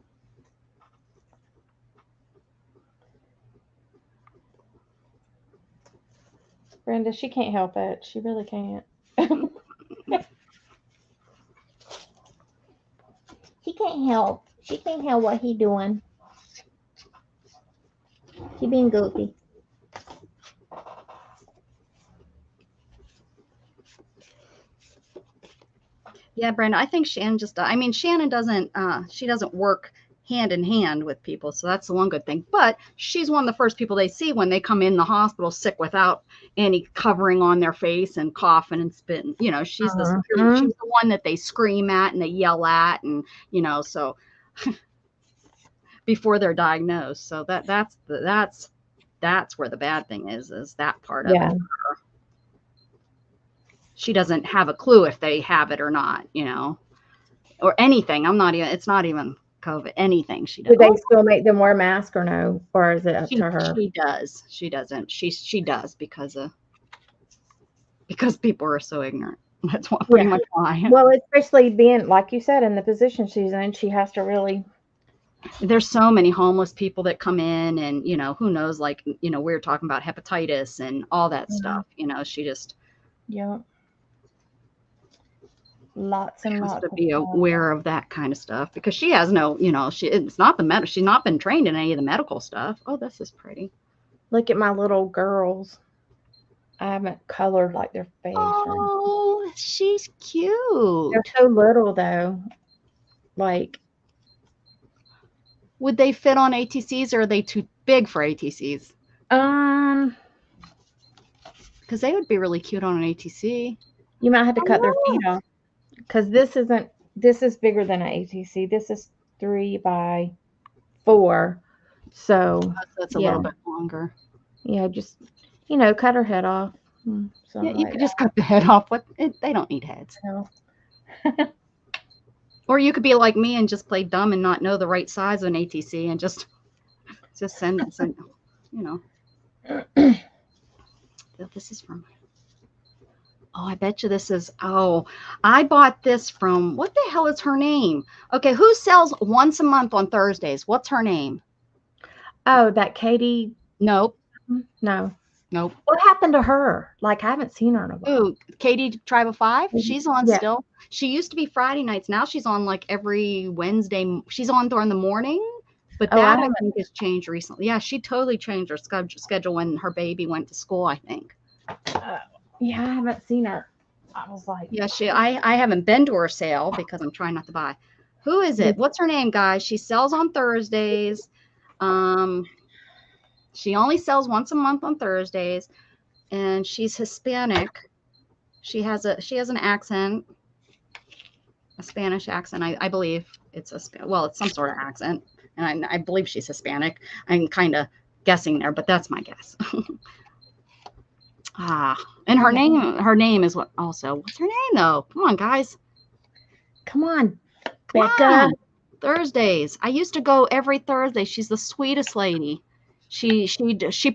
Brenda, she can't help it. She really can't. He can't help. She can't help what he doing. She being goofy. Yeah, Brenda, I think Shannon just, I mean, Shannon doesn't, she doesn't work hand in hand with people. So that's the one good thing. But she's one of the first people they see when they come in the hospital sick without any covering on their face and coughing and spitting. You know, she's she's the one that they scream at and they yell at, and, you know, so before they're diagnosed. So that's where the bad thing is that part of it. She doesn't have a clue if they have it or not, you know, or anything. It's not even COVID, anything she does. Do they still make them wear masks or no? Or is it up to her? She does. She doesn't. She does because people are so ignorant. That's what pretty much why. Well, especially being, like you said, in the position she's in, she has to really. There's so many homeless people that come in, and, you know, who knows, like, you know, we were talking about hepatitis and all that stuff, you know, she just. Yeah. Lots and lots to be aware of that kind of stuff, because she has no, you know, it's not she's not been trained in any of the medical stuff. Oh, this is pretty. Look at my little girls. I haven't colored like their face. Oh, she's cute. They're so little though. Like, would they fit on ATCs, or are they too big for ATCs? Because they would be really cute on an ATC. You might have to cut their feet off. Because this is bigger than an ATC. This is 3 by 4. So that's a little bit longer. Yeah, just, you know, cut her head off. Yeah, you could just cut the head off. They don't need heads. No. Or you could be like me and just play dumb and not know the right size of an ATC and just send, you know. This is from. Oh, I bet you this is, I bought this from, what the hell is her name? Okay, who sells once a month on Thursdays? What's her name? Oh, that Katie. Nope. No. Nope. What happened to her? Like, I haven't seen her in a while. Ooh, Katie Tribe of 5? She's on still. She used to be Friday nights. Now she's on like every Wednesday. She's on during the morning, but that I think has changed recently. Yeah, she totally changed her schedule when her baby went to school, I think. Yeah, I haven't seen her. I was like, yeah, I haven't been to her sale because I'm trying not to buy. Who is it? What's her name, guys? She sells on Thursdays. She only sells once a month on Thursdays, and she's Hispanic. She has an accent, a Spanish accent. I believe it's it's some sort of accent, and I believe she's Hispanic. I'm kind of guessing there, but that's my guess. And her name is what also. What's her name though? Come on, guys. Come on, Becca. Thursdays. I used to go every Thursday. She's the sweetest lady. She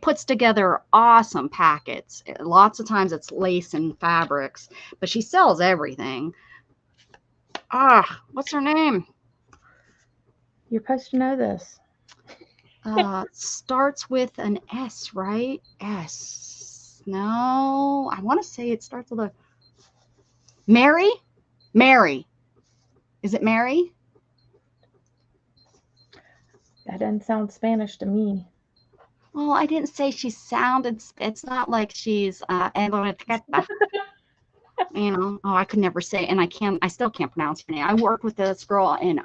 puts together awesome packets. Lots of times it's lace and fabrics, but she sells everything. What's her name? You're supposed to know this. Starts with an S, right? S. No, I want to say it starts with a Mary. Is it Mary? That doesn't sound Spanish to me. Well, I didn't say she sounded. It's not like she's you know. Oh, I could never say, and I still can't pronounce her name. I worked with this girl, and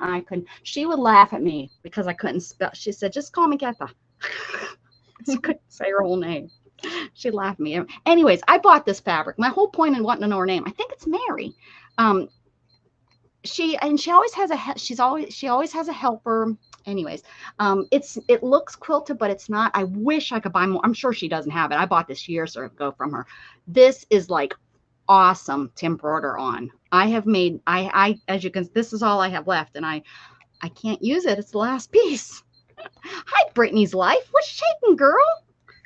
she would laugh at me because I couldn't spell. She said, "Just call me Keta." She couldn't say her whole name. She laughed at me. Anyways, I bought this fabric. My whole point in wanting to know her name, I think it's Mary. She always has a helper. Anyways, it looks quilted, but it's not. I wish I could buy more. I'm sure she doesn't have it. I bought this years ago from her. This is like awesome to embroider on. I have made, as you can, this is all I have left, and I can't use it. It's the last piece. Hi, Brittany's life. What's shaking, girl?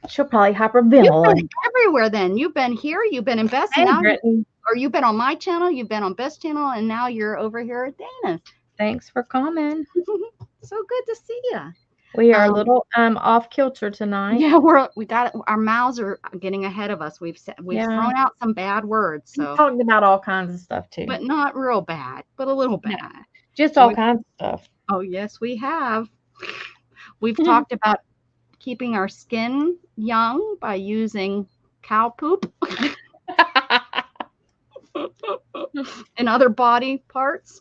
She'll probably hyperventilate. You've been everywhere then. You've been here, you've been in Best, hey, or you've been on my channel, you've been on Best channel, and now you're over here at Dana's. Thanks for coming. So good to see you. We are a little off kilter tonight. Yeah, we got our mouths are getting ahead of us. We've thrown out some bad words. So we talked about all kinds of stuff too. But not real bad, but a little bad. No, just all kinds of stuff. Oh yes, we have. We've talked about keeping our skin young by using cow poop and other body parts.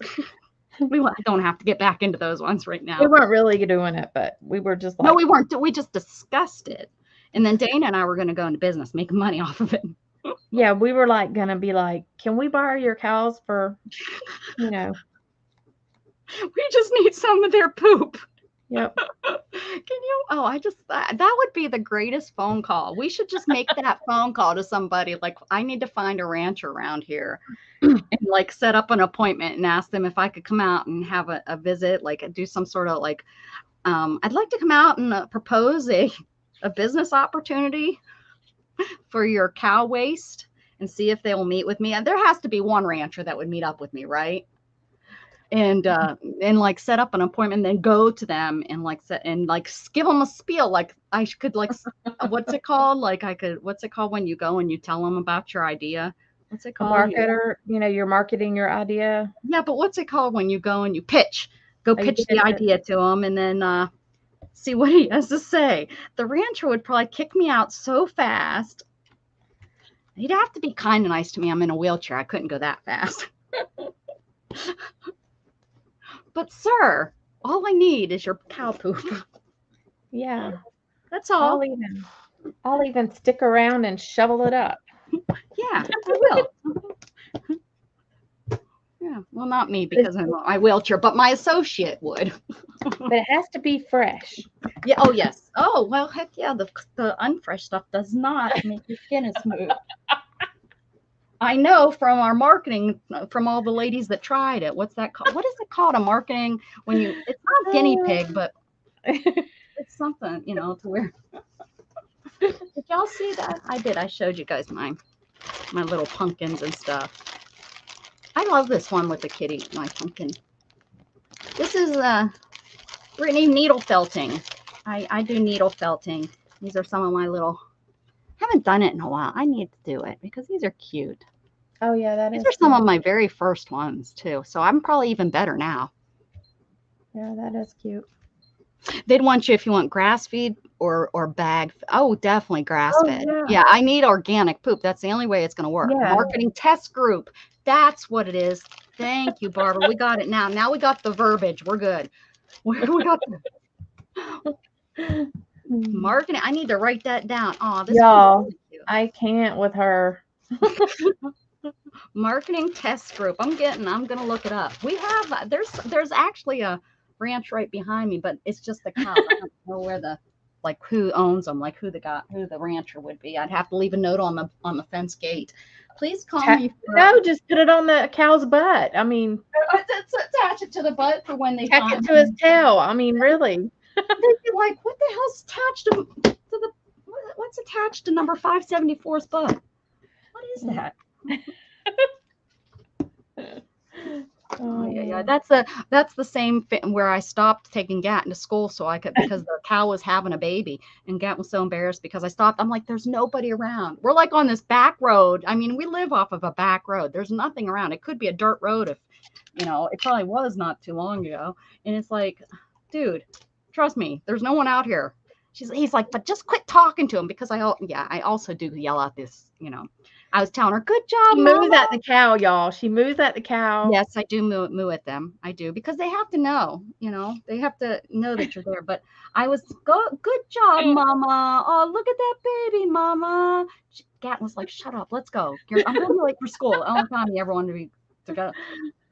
We don't have to get back into those ones right now. We weren't really doing it, but we were just like, No, we weren't. We just discussed it. And then Dana and I were going to go into business, making money off of it. yeah, we were like gonna be like, can we borrow your cows for, you know? We just need some of their poop. Yep. Can you? Oh, that would be the greatest phone call. We should just make that phone call to somebody. Like, I need to find a ranch around here and like set up an appointment and ask them if I could come out and have a visit, like do some sort of like, I'd like to come out and propose a business opportunity for your cow waste and see if they will meet with me. And there has to be one rancher that would meet up with me, right? And like set up an appointment, then go to them and like give them a spiel. Like I could like, what's it called? Like what's it called when you go and you tell them about your idea? What's it A called? marketer, you're marketing your idea. Yeah, but what's it called when you go and you pitch? Go Oh, you pitch the pitch it. idea to him and then see what he has to say. The rancher would probably kick me out so fast. He'd have to be kind and nice to me. I'm in a wheelchair. I couldn't go that fast. But sir, all I need is your cow poop. Yeah. That's all. I'll even stick around and shovel it up. Yeah, I will. Yeah, well, not me because I'm in my wheelchair, but my associate would. But it has to be fresh. Yeah. Oh, yes. Oh, well, heck yeah. The unfresh stuff does not make your skin as smooth. I know from our marketing, from all the ladies that tried it. What's that called? What is it called? A marketing when you? It's not guinea pig, but it's something, to where. Did y'all see that? I did. I showed you guys my little pumpkins and stuff. I love this one with the kitty, my pumpkin. This is Brittany needle felting. I do needle felting. These are some of my little. Haven't done it in a while. I need to do it because these are cute. Oh yeah, These are some of my very first ones too. So I'm probably even better now. Yeah, that is cute. They'd want you if you want grass feed or bag. Oh, definitely grass fed. Yeah, I need organic poop. That's the only way it's going to work. Yeah. Marketing test group. That's what it is. Thank you, Barbara. We got it now. Now we got the verbiage. We're good. We got the marketing. I need to write that down. Oh, this Y'all, is cute. I can't with her. Marketing test group. I'm gonna look it up. We have there's actually a ranch right behind me, but it's just the cow. I don't know where who owns them, like who the rancher would be. I'd have to leave a note on the fence gate. Please call me. No, just put it on the cow's butt. I mean, attach it to the butt for when they tack it to his tail. I mean, really. They'd be like, what the hell's attached to the what's attached to number 574's butt? What is that? Oh yeah. That's the same where I stopped taking Gatton to school because the cow was having a baby and Gatton was so embarrassed because I stopped. I'm like, there's nobody around. We're like on this back road. I mean, we live off of a back road. There's nothing around. It could be a dirt road if it probably was not too long ago. And it's like, dude, trust me, there's no one out here. He's like, but just quit talking to him because I also do yell out this, I was telling her, good job, She moves at the cow, y'all. She moves at the cow. Yes, I do moo at them. I do because they have to know, they have to know that you're there. But I was good job, Mama. Oh, look at that baby, Mama. Gatton was like, shut up, let's go. I'm going to be late for school. The only time you ever wanted to go.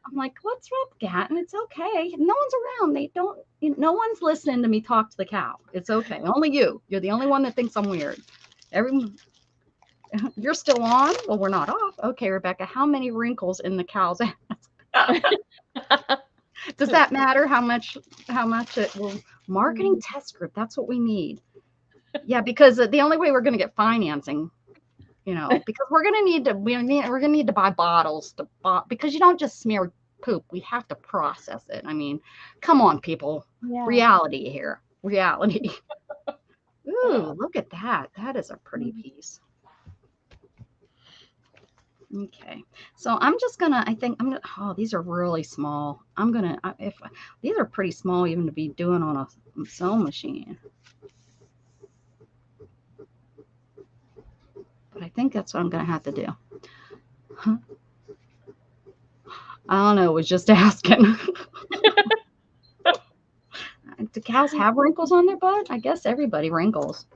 I'm like, what's up, Gatton? It's okay. No one's around. No one's listening to me talk to the cow. It's okay. Only you. You're the only one that thinks I'm weird. You're still on? Well, we're not off. Okay, Rebecca, how many wrinkles in the cow's ass? Does that matter how much it will? Marketing test group, that's what we need. Yeah, because the only way we're going to get financing, because we're going to need to buy bottles because you don't just smear poop. We have to process it. I mean, come on, people. Yeah. Reality here. Reality. Ooh, look at that. That is a pretty piece. Okay, so these are really small. These are pretty small even to be doing on a sewing machine. But I think that's what I'm going to have to do. Huh? I don't know. Was just asking. Do cows have wrinkles on their butt? I guess everybody wrinkles.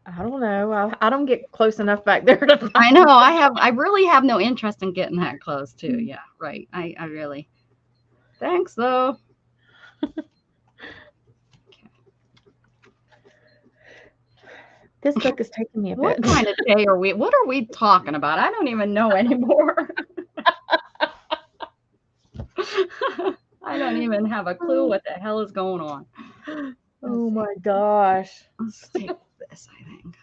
I don't know. I don't get close enough back there to find. I know. I really have no interest in getting that close too. Yeah, right. I really. Thanks though. This book is taking me a What bit. kind of day are we? What are we talking about? I don't even know anymore. I don't even have a clue what the hell is going on. Oh my gosh. Let's take this, I think.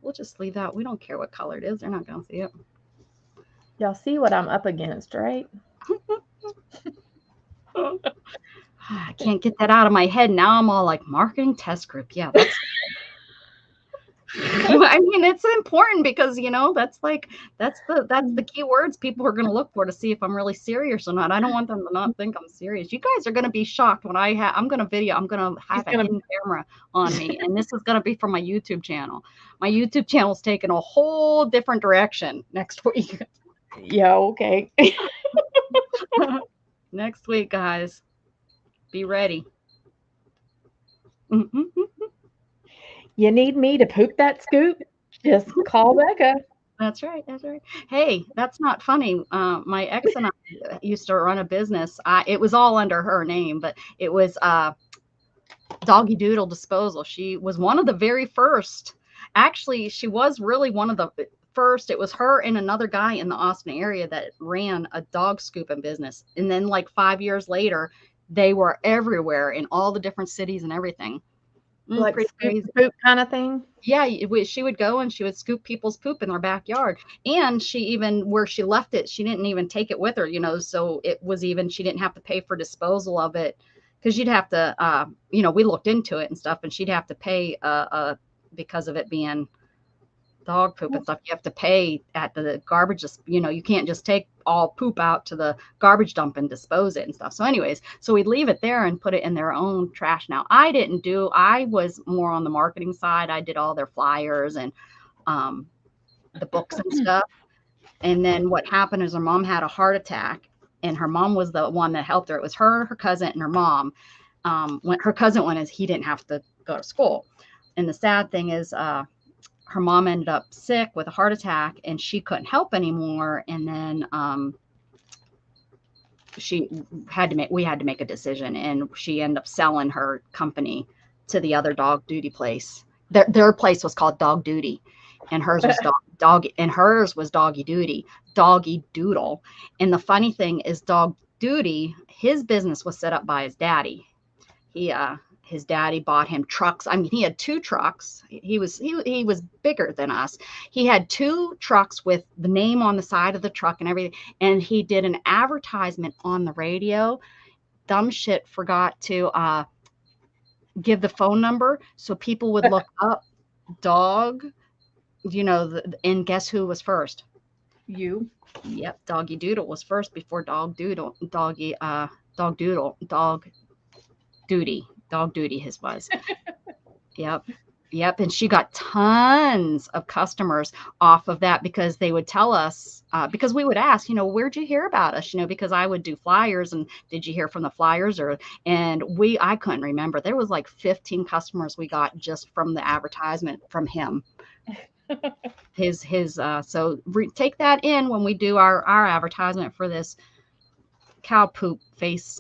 We'll just leave that. We don't care what color it is. They're not going to see it. Y'all see what I'm up against, right? I can't get that out of my head. Now I'm all like marketing test group. Yeah, that's I mean, it's important because that's the key words people are going to look for to see if I'm really serious or not. I don't want them to not think I'm serious. You guys are going to be shocked when I'm going to have a hidden camera on me, and this is going to be from my YouTube channel. My YouTube channel's taking a whole different direction next week. Yeah, okay. Next week, guys, be ready. You need me to poop that scoop? Just call Becca. That's right. That's right. Hey, that's not funny. My ex and I used to run a business. It was all under her name, but it was Doggy Doodle Disposal. She was one of the very first. Actually, she was really one of the first. It was her and another guy in the Austin area that ran a dog scooping business. And then like 5 years later, they were everywhere in all the different cities and everything. Like scoop poop kind of thing. Yeah, she would go and she would scoop people's poop in their backyard. And she even, where she left it, she didn't even take it with her, so it was even, she didn't have to pay for disposal of it, because you'd have to, we looked into it and stuff, and she'd have to pay because of it being dog poop and stuff. You have to pay at the garbage, you can't just take all poop out to the garbage dump and dispose it and stuff. So anyways, so we'd leave it there and put it in their own trash. Now I was more on the marketing side. I did all their flyers and the books and stuff. And then what happened is her mom had a heart attack, and her mom was the one that helped her. It was her cousin, and her mom. When her cousin went, he didn't have to go to school. And the sad thing is, her mom ended up sick with a heart attack, and she couldn't help anymore. And then we had to make a decision, and she ended up selling her company to the other dog duty place. Their place was called Dog Duty, and hers was Doggy Duty, Doggy Doodle. And the funny thing is, Dog Duty, his business was set up by his daddy. His daddy bought him trucks. I mean, he had 2 trucks. He was bigger than us. He had 2 trucks with the name on the side of the truck and everything. And he did an advertisement on the radio. Dumb shit forgot to give the phone number, so people would look up dog, and guess who was first? You. Yep, Doggy Doodle was first before Dog Doodle. Dog Duty. Dog Duty, his was. Yep. And she got tons of customers off of that, because they would tell us, because we would ask, where'd you hear about us? Because I would do flyers, and did you hear from the flyers? I couldn't remember. There was like 15 customers we got just from the advertisement from him. Take that in when we do our advertisement for this cow poop face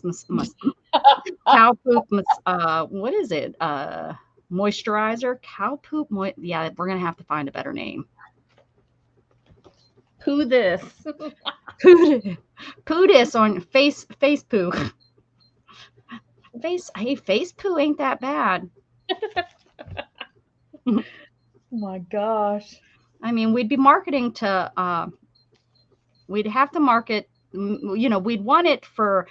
cow poop what is it, moisturizer, cow poop yeah, we're gonna have to find a better name. Poo this. Poo this on face poo. Face poo ain't that bad. Oh my gosh. I mean, we'd be marketing to we'd have to market, we'd want it for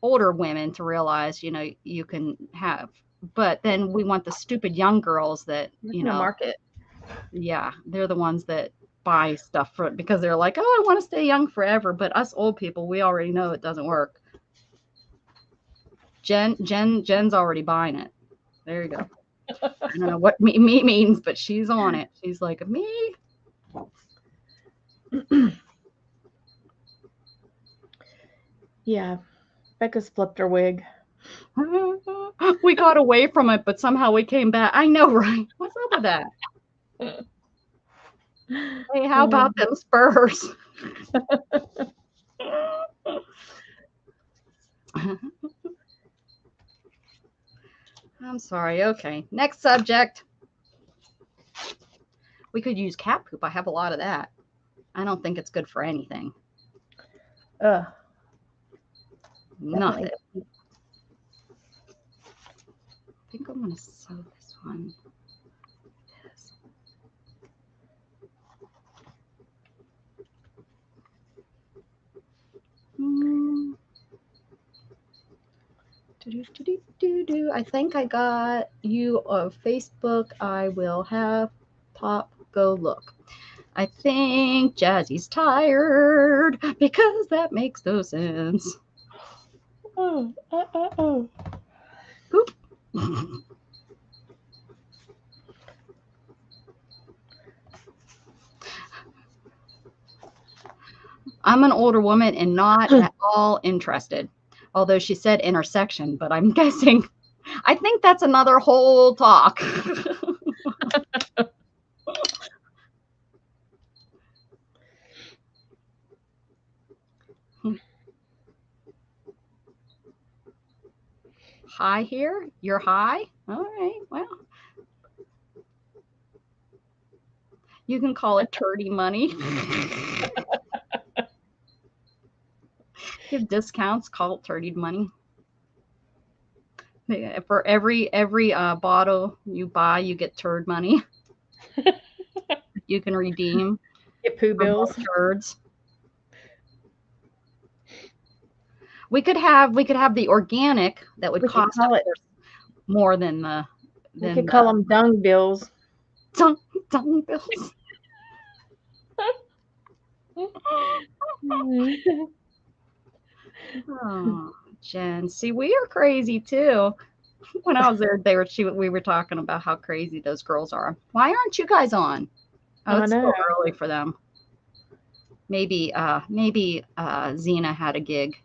older women to realize, you can have, but then we want the stupid young girls that, market. Yeah, they're the ones that buy stuff for it because they're like, oh, I want to stay young forever. But us old people, we already know it doesn't work. Jen's already buying it. There you go. I don't know what me means, but she's on it. She's like, me? Yeah. Becca's flipped her wig. We got away from it, but somehow we came back. I know, right? What's up with that? Hey, how about them Spurs? I'm sorry. Okay. Next subject. We could use cat poop. I have a lot of that. I don't think it's good for anything. Ugh. Nothing. Definitely. I think I'm going to sew this one. This. I think I got you on Facebook. I will have Pop go look. I think Jazzy's tired because that makes no sense. Oh. Poop. I'm an older woman and not at all interested. Although she said intersection, but I'm guessing. I think that's another whole talk. High here? You're high? All right, well. You can call it turdy money. Give discounts, call it turdy money. For every bottle you buy, you get turd money. You can redeem Get poo for more bills. turds. We could have the organic that would We could cost call it. more than the We could call them dung bills. dung bills. Oh, Jen, see, we are crazy too. When I was there, we were talking about how crazy those girls are. Why aren't you guys on? Oh, I it's still know. early for them. Maybe Xena had a gig.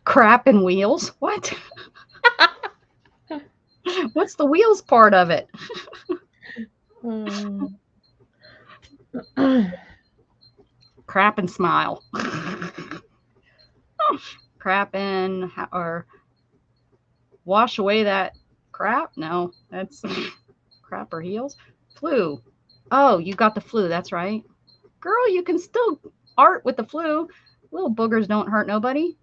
Crap and wheels? What? What's the wheels part of it? Crap and smile. Crap and or wash away that crap? No, that's crap or heels. Flu. Oh, you got the flu. That's right. Girl, you can still art with the flu. Little boogers don't hurt nobody.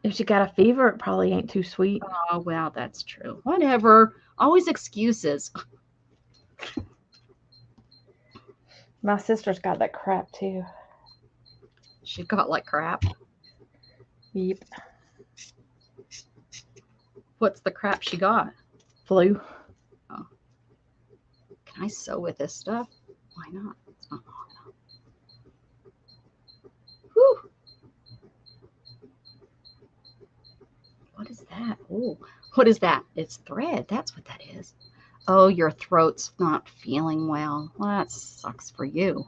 If she got a fever, it probably ain't too sweet. Oh, well, that's true. Whatever. Always excuses. My sister's got that crap too. She got like crap. Yep. What's the crap she got? Flu. Oh. Can I sew with this stuff? Why not? It's not long enough. Whew. What is that? Oh, what is that? It's thread. That's what that is. Oh, your throat's not feeling well. Well, that sucks for you.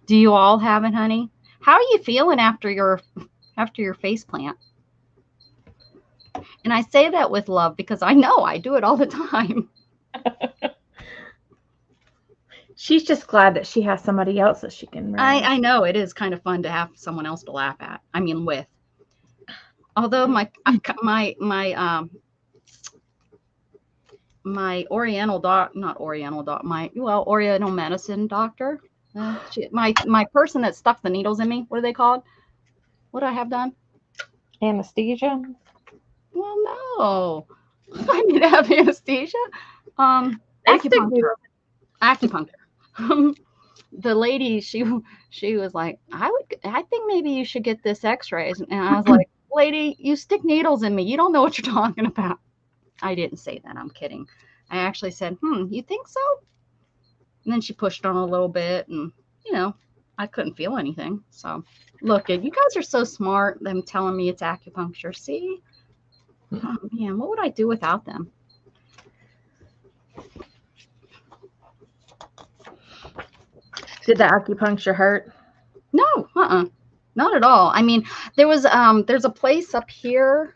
Do you all have it, honey? How are you feeling after your face plant? And I say that with love because I know I do it all the time. She's just glad that she has somebody else that she can. I know it is kind of fun to have someone else to laugh at. I mean, with. Although my Oriental Oriental medicine doctor. My person that stuck the needles in me. What are they called? What do I have done? Anesthesia. Well, no, I need to have anesthesia. Acupuncture. The lady, she was like, I think maybe you should get this X-rays, and I was like, lady, you stick needles in me. You don't know what you're talking about. I didn't say that. I'm kidding. I actually said, you think so? And then she pushed on a little bit, and I couldn't feel anything. So look, you guys are so smart. Them telling me it's acupuncture. See? Oh man, what would I do without them? Did the acupuncture hurt? No, not at all. I mean, there's a place up here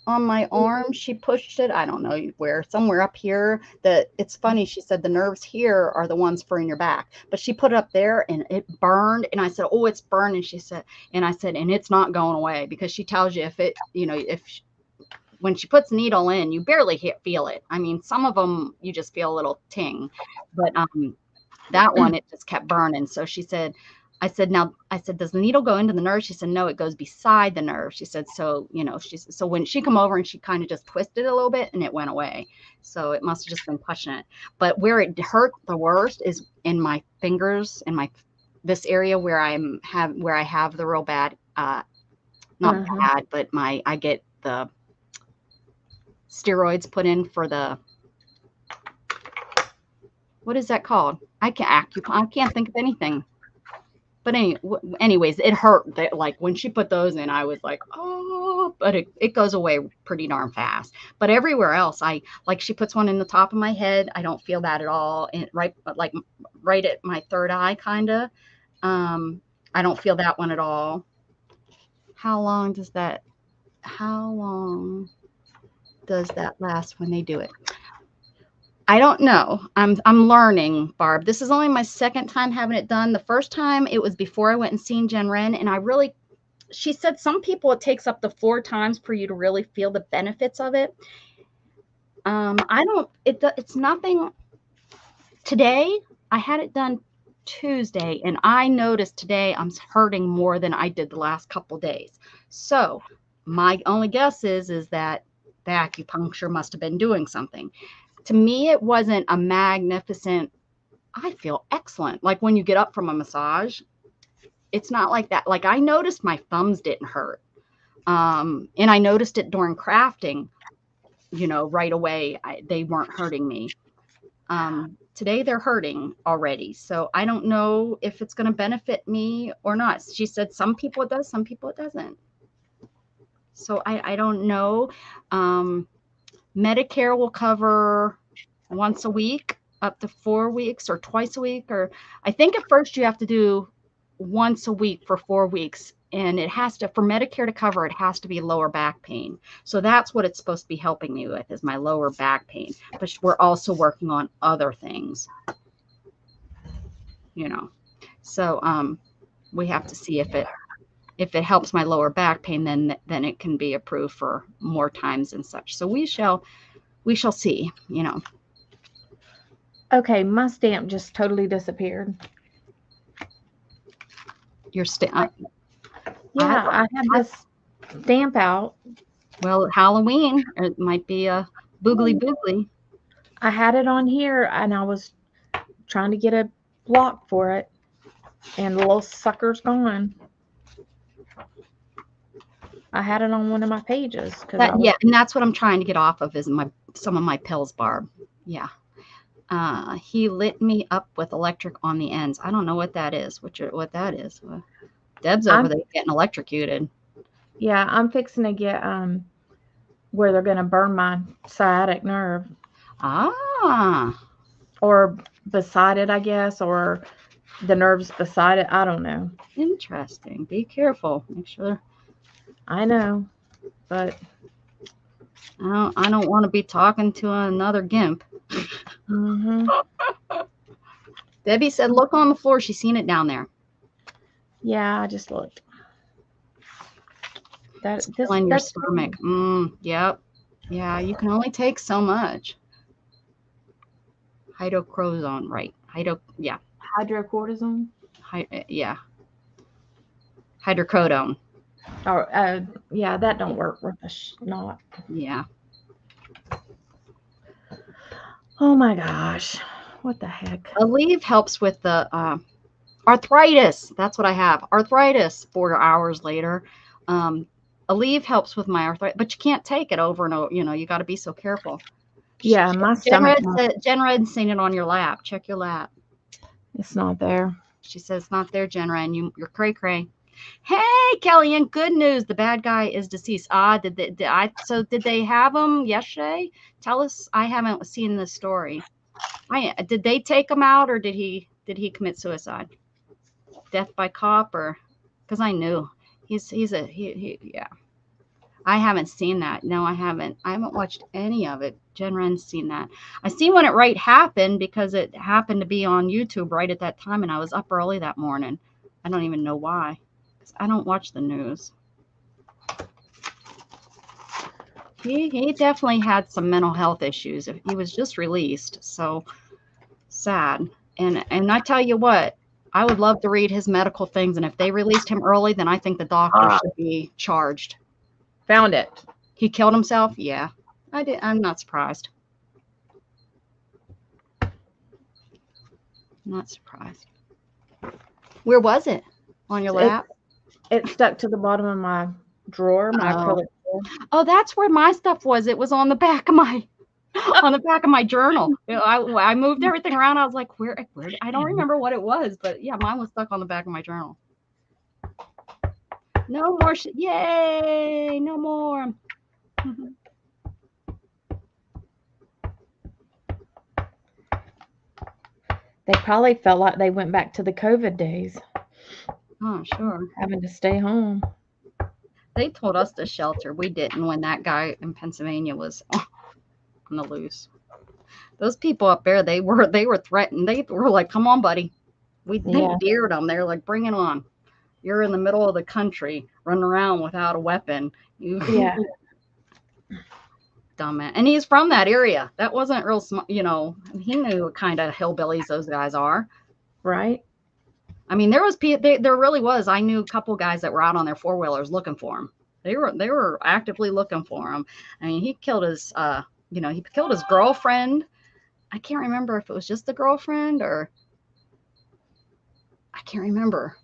on my arm. She pushed it. I don't know where, somewhere up here. That it's funny. She said the nerves here are the ones for in your back, but she put it up there and it burned. And I said, "Oh, it's burned." And she said, and I said, "And it's not going away," because she tells you if it, when she puts needle in, you barely feel it. I mean, some of them you just feel a little ting, but that one, it just kept burning. So she said, I said, does the needle go into the nerve? She said, no, it goes beside the nerve. She said, so, so when she come over and she kind of just twisted a little bit and it went away. So it must have just been pushing it. But where it hurt the worst is in my fingers, in this area where I have the real bad, not bad, but I get the steroids put in for the, what is that called? I can't think of anything. But anyways, it hurt. Like when she put those in, I was like, oh, but it goes away pretty darn fast. But everywhere else, like she puts one in the top of my head. I don't feel that at all. And right at my third eye, kind of. I don't feel that one at all. How long does that last when they do it? I don't know. I'm learning, Barb. This is only my second time having it done. The first time it was before I went and seen Jen Wren, and she said some people it takes up to 4 times for you to really feel the benefits of it. It's nothing. Today I had it done Tuesday, and I noticed today I'm hurting more than I did the last couple days. So my only guess is that the acupuncture must have been doing something. To me, it wasn't a magnificent, I feel excellent. Like when you get up from a massage, it's not like that. Like I noticed my thumbs didn't hurt. And I noticed it during crafting, right away, they weren't hurting me. Today they're hurting already. So I don't know if it's going to benefit me or not. She said some people it does, some people it doesn't. So I don't know. Medicare will cover once a week, up to 4 weeks, or twice a week, or I think at first you have to do once a week for 4 weeks, and it has to, for Medicare to cover, it has to be lower back pain. So that's what it's supposed to be helping me with, is my lower back pain. But we're also working on other things, So we have to see if it helps my lower back pain, then it can be approved for more times and such. So we shall see, Okay, my stamp just totally disappeared. Your stamp? Yeah, I had this stamp out. Well, Halloween, it might be a boogly boogly. I had it on here, and I was trying to get a block for it, and the little sucker's gone. I had it on one of my pages. Yeah, and that's what I'm trying to get off of, is some of my pills, Barb. Yeah. He lit me up with electric on the ends. I don't know what that is. What that is. Deb's over there getting electrocuted. Yeah, I'm fixing to get where they're going to burn my sciatic nerve. Or beside it, I guess, or the nerves beside it. I don't know. Interesting. Be careful. Make sure. I know, but I don't want to be talking to another gimp. Debbie said, look on the floor. She's seen it down there. Yeah, I just looked. That's your stomach. Yep. Yeah, you can only take so much. Hydrocortisone, right? Hydrocortisone? Yeah. Hydrocodone. Oh, yeah, that don't work worth a snot. Yeah. Oh my gosh. What the heck? Aleve helps with the arthritis. That's what I have. Arthritis 4 hours later. Aleve helps with my arthritis, but you can't take it over and over. You got to be so careful. Yeah, my stomach. Jen Red's seen it on your lap. Check your lap. It's not there. She says it's not there, Jen Ren. You're cray cray. Hey, Kellyanne, good news. The bad guy is deceased. Did they have him yesterday? Tell us. I haven't seen this story. Did they take him out, or did he commit suicide? Death by cop, or because I knew yeah. I haven't seen that. No, I haven't. I haven't watched any of it. Jen Ren's seen that. I seen when it happened because it happened to be on YouTube right at that time, and I was up early that morning. I don't even know why. I don't watch the news. He definitely had some mental health issues. He was just released, so sad. And I tell you what, I would love to read his medical things. And if they released him early, then I think the doctor should be charged. Found it. He killed himself? Yeah, I did. I'm not surprised. Not surprised. Where was it? On your lap? It stuck to the bottom of my drawer, my acrylic drawer. Oh, that's where my stuff was. It was on the back of my journal. I moved everything around. I was like, where? I don't remember what it was, but yeah, mine was stuck on the back of my journal. No more. Yay! No more. They probably felt like they went back to the COVID days. Oh, sure. Having to stay home. They told us to shelter. We didn't when that guy in Pennsylvania was on the loose. Those people up there, they were threatened. They were like, "Come on, buddy." They dared them. They're like, "Bring it on." You're in the middle of the country, running around without a weapon. Yeah. Dumb man. And he's from that area. That wasn't real smart. He knew what kind of hillbillies those guys are. Right. I mean, there really was. I knew a couple guys that were out on their four-wheelers looking for him. They were actively looking for him. I mean, he killed his girlfriend. I can't remember if it was just the girlfriend or I can't remember.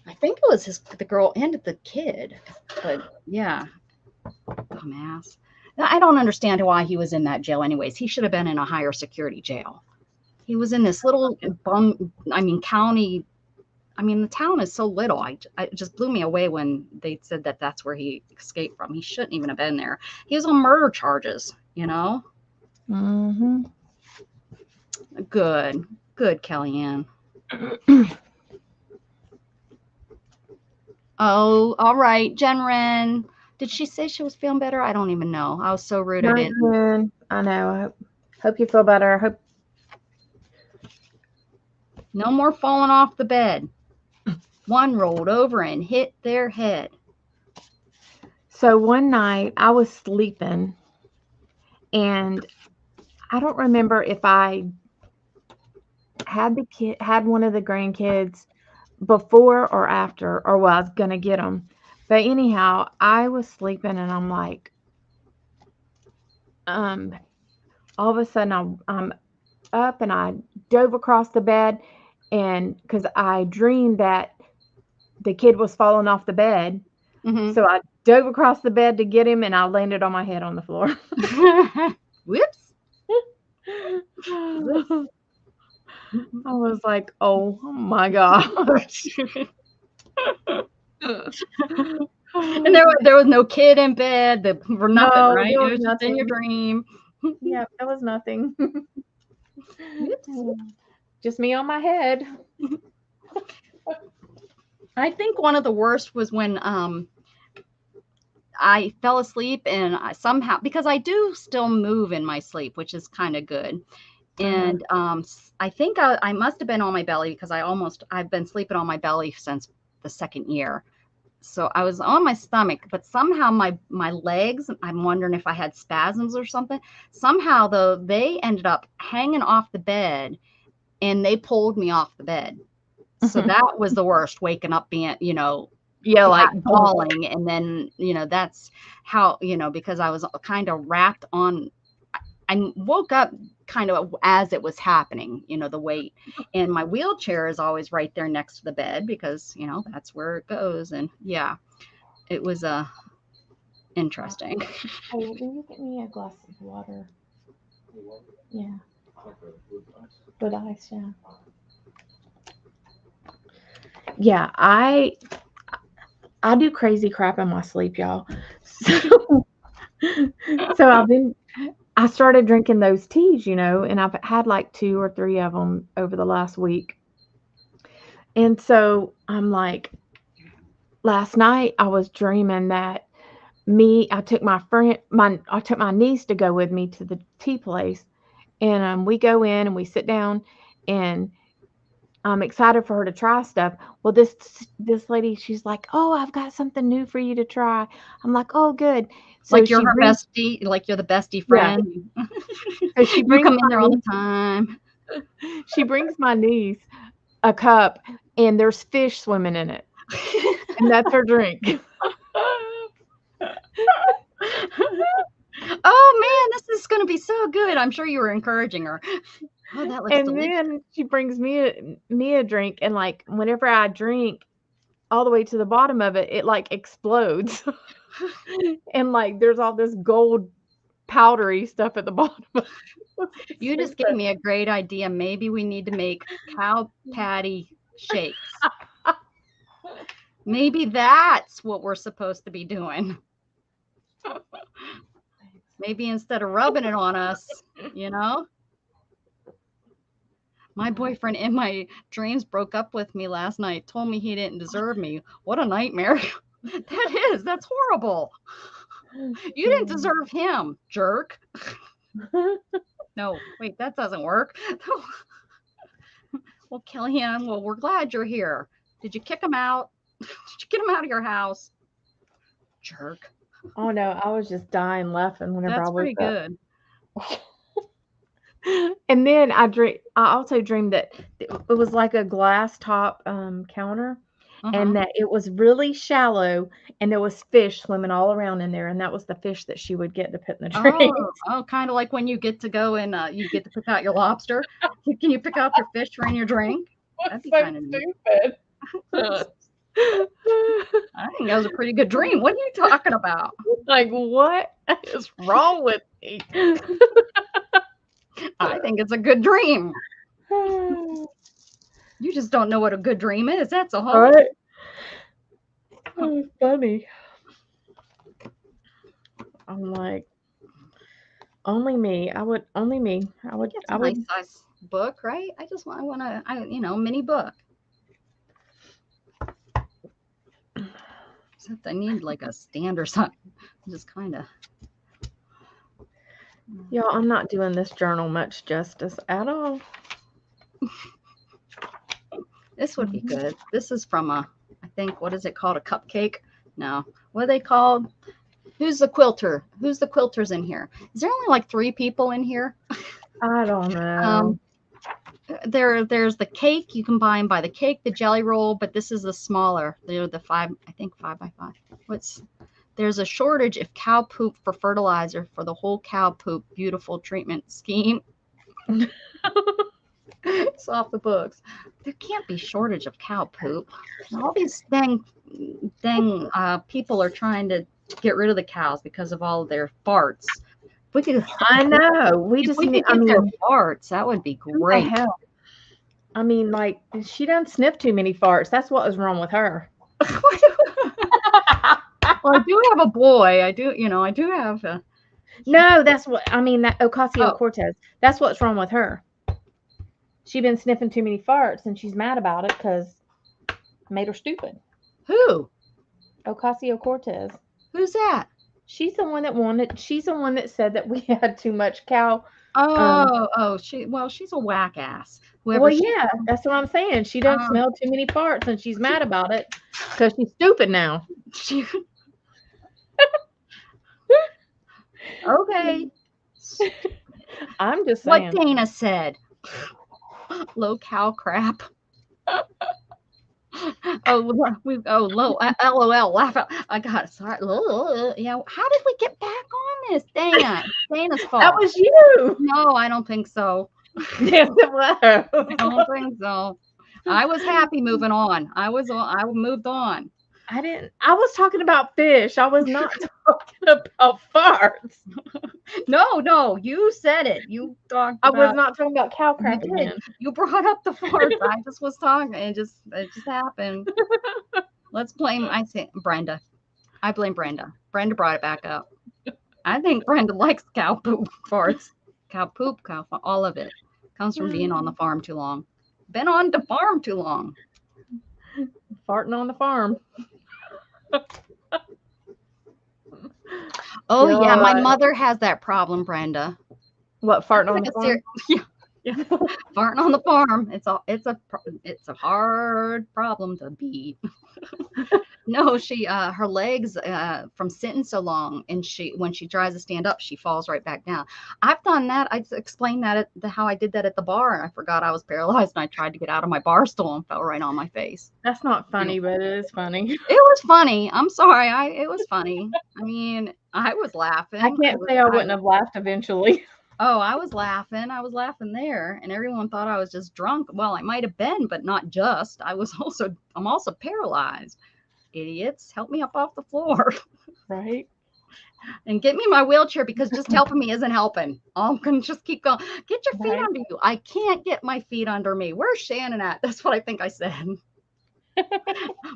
I think it was the girl and the kid. But yeah, dumbass. I don't understand why he was in that jail anyways. He should have been in a higher security jail. He was in this little county. I mean, the town is so little. It just blew me away when they said that that's where he escaped from. He shouldn't even have been there. He was on murder charges, Mm-hmm. Good, Kellyanne. Oh, all right, Jen Ren. Did she say she was feeling better? I don't even know. I was so rude. I didn't. I know. I hope you feel better. I hope. No more falling off the bed. One rolled over and hit their head. So one night I was sleeping, and I don't remember if I had one of the grandkids before or after, or was gonna get them. But anyhow, I was sleeping, and I'm like, all of a sudden I'm up, and I dove across the bed, and because I dreamed that the kid was falling off the bed, so I dove across the bed to get him, and I landed on my head on the floor. Whoops. I was like, oh my gosh. And there was no kid in bed. For nothing, No, right? it It was was just in nothing. your dream. Yeah, that was nothing. Just me on my head. I think one of the worst was when I fell asleep and I somehow, because I do still move in my sleep, which is kind of good. And I think I must have been on my belly because I've been sleeping on my belly since the second year. So I was on my stomach, but somehow my legs, I'm wondering if I had spasms or something. Somehow though, they ended up hanging off the bed and they pulled me off the bed. So that was the worst, waking up being, Yeah, like falling. And then, that's how, because I was kind of wrapped on, I woke up kind of as it was happening, the weight. And my wheelchair is always right there next to the bed because, that's where it goes. And yeah, it was interesting. Hey, will you get me a glass of water? Yeah. With ice, yeah. Yeah, I do crazy crap in my sleep, y'all. So, so I started drinking those teas, and I've had like two or three of them over the last week. And so I'm like, last night I was dreaming that I took I took my niece to go with me to the tea place, and we go in and we sit down, and I'm excited for her to try stuff. Well, this lady, she's like, "Oh, I've got something new for you to try." I'm like, "Oh, good." So Like you're she her brings, bestie, like you're the bestie yeah. friend. So she You brings come in my there all the time. she brings my niece a cup, and there's fish swimming in it, and that's her drink. Oh man, this is gonna be so good. I'm sure you were encouraging her. Oh, that looks And delicious. then she brings me a drink, and like whenever I drink all the way to the bottom of it, it like explodes, and like there's all this gold powdery stuff at the bottom. It's You just gave stupid. me a great idea. Maybe we need to make cow patty shakes. Maybe that's what we're supposed to be doing. Maybe instead of rubbing it on us, you know? My boyfriend in my dreams broke up with me last night, told me he didn't deserve me. What a nightmare. That's horrible. You didn't deserve him, jerk. No, wait, that doesn't work. Well, kill him. Well, we're glad you're here. Did you kick him out? Did you get him out of your house? Jerk. Oh no, I was just dying laughing whenever I That's woke pretty up. good. And then I also dreamed that it was like a glass top counter, and that it was really shallow, and there was fish swimming all around in there, and that was the fish that she would get to put in the drink. Kind of like when you get to go and you get to pick out your lobster. Can you pick out your fish for in your drink? That'd be So kind of neat. stupid. I think that was a pretty good dream. What are you talking about? Like, what is wrong with me? I think it's a good dream. You just don't know what a good dream is. That's a whole. Right? Oh, funny. I'm like, only me. Only me. It's a nice size book, right? I want a mini book. Except I need like a stand or something. Just kind of. Y'all, I'm not doing this journal much justice at all. This would be good. This is from I think, what is it called? A cupcake? No. What are they called? Who's the quilter? Who's the quilters in here? Is there only like 3 people in here? I don't know. There's the cake. You can buy the cake, the jelly roll, but this is the smaller. They're the 5 by 5. There's a shortage of cow poop for fertilizer for the whole cow poop beautiful treatment scheme. It's off the books. There can't be shortage of cow poop. All these dang people are trying to get rid of the cows because of all of their farts. I know. We If just we need. could get their farts, that would be Who the great. hell? I mean, like, she done sniffed too many farts. That's what was wrong with her. Well, I do have a boy. I do have a. No, that's what I mean. That Ocasio-Cortez. That's what's wrong with her. She been sniffing too many farts, and she's mad about it because I made her stupid. Who? Ocasio-Cortez. Who's that? She's the one that She's the one that said that we had too much cow. She's a whack ass. Yeah, that's what I'm saying. She doesn't smell too many farts, and she's mad about it because she's stupid now. Okay. I'm just saying. What Dana said. Low cow crap. LOL, laugh out. I got it. Sorry. Yeah. How did we get back on this? Dana. Dana's fault. That was you. No, I don't think so. Yes, it was. I don't think so. I was happy moving on. I moved on. I was talking about fish. I was not talking about farts. No, you said it. You talked I was about. not talking about cow You crap did. again. You brought up the farts. I just was talking. It just happened. Let's blame. I say Brenda. I blame Brenda. Brenda brought it back up. I think Brenda likes cow poop farts, cow poop, all of it comes from being on the farm too long. Been on the farm too long. Farting on the farm. Oh yeah, my God. mother has that problem, Brenda. What, farting on Like the a farm? yeah, farting on the farm. It's a hard problem to beat. No, she her legs from sitting so long, and she when she tries to stand up, she falls right back down. I've done that. I explained that how I did that at the bar, and I forgot I was paralyzed, and I tried to get out of my bar stool and fell right on my face. That's not funny, but it is funny. It was funny. I'm sorry. It was funny. I mean, I was laughing. I can't say I wouldn't have laughed eventually. Oh, I was laughing. I was laughing there, and everyone thought I was just drunk. Well, I might have been, but not just. I'm also paralyzed. Idiots, help me up off the floor Right? and get me my wheelchair because just helping me isn't helping. I'm gonna just keep going. Get your feet Right. under you. I can't get my feet under me. Where's Shannon at? That's what I think I said.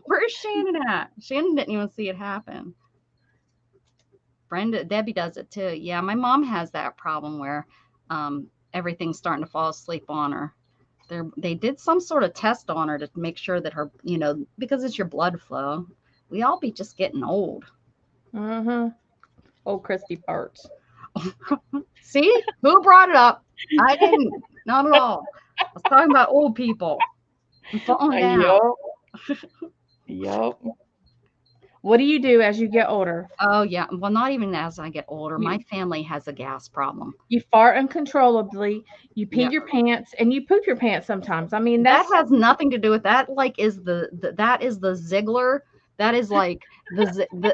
Where's Shannon at? Shannon didn't even see it happen. Debbie does it too. Yeah, my mom has that problem where everything's starting to fall asleep on her. They did some sort of test on her to make sure that her, because it's your blood flow. We all be just getting old. Mm-hmm. Old Christy parts. See, who brought it up? I didn't. Not at all. I was talking about old people and falling down. Yup. Yup. What do you do as you get older? Oh yeah. Well, not even as I get older. You- My family has a gas problem. You fart uncontrollably, you pee Yeah. your pants, and you poop your pants sometimes. I mean, That that's has nothing to do with that. Like, is that is the Ziegler. That is like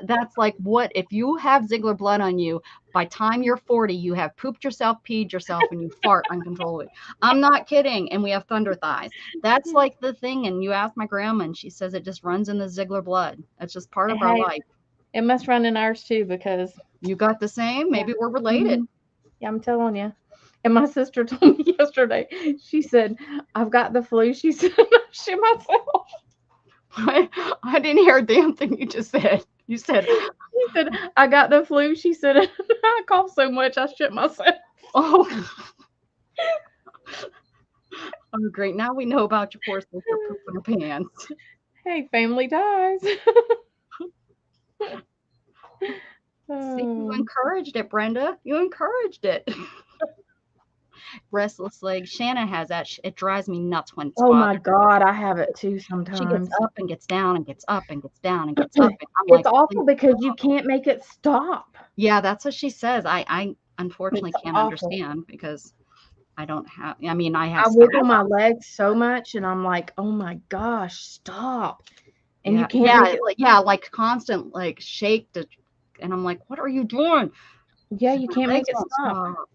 that's like what if you have Ziegler blood on you. By time you're 40, you have pooped yourself, peed yourself, and you fart uncontrollably. I'm not kidding. And we have thunder thighs. That's like the thing. And you ask my grandma, and she says it just runs in the Ziegler blood. That's just part of our hey, life. it must run in ours too because You got the same? Maybe we're related. Mhm. Yeah, I'm telling you. And my sister told me yesterday, she said, I've got the flu. She said, I shit myself. I didn't hear a damn thing you just said. You said, She said, I got the flu. She said, I coughed so much, I shit myself. oh. Oh, great. Now we know about your poor sister pooping her pants. Hey, family ties. See, you Oh. encouraged it, Brenda. You encouraged it. Restless legs. Shanna has that. It drives me nuts when it's Oh my bothered. God, I have it too She sometimes. gets up and gets down and gets up and gets down and gets up. And I'm like, It's awful because you can't make it stop. yeah, that's what she says. I unfortunately It's can't awful. understand because I don't have, I mean, I I have wiggle spasms. my legs so much, and I'm like, oh my gosh, stop. And you Yeah, can't yeah, make it. like constant like shake to, and I'm like, what are you doing? Yeah, you can't make Legs it won't stop. stop.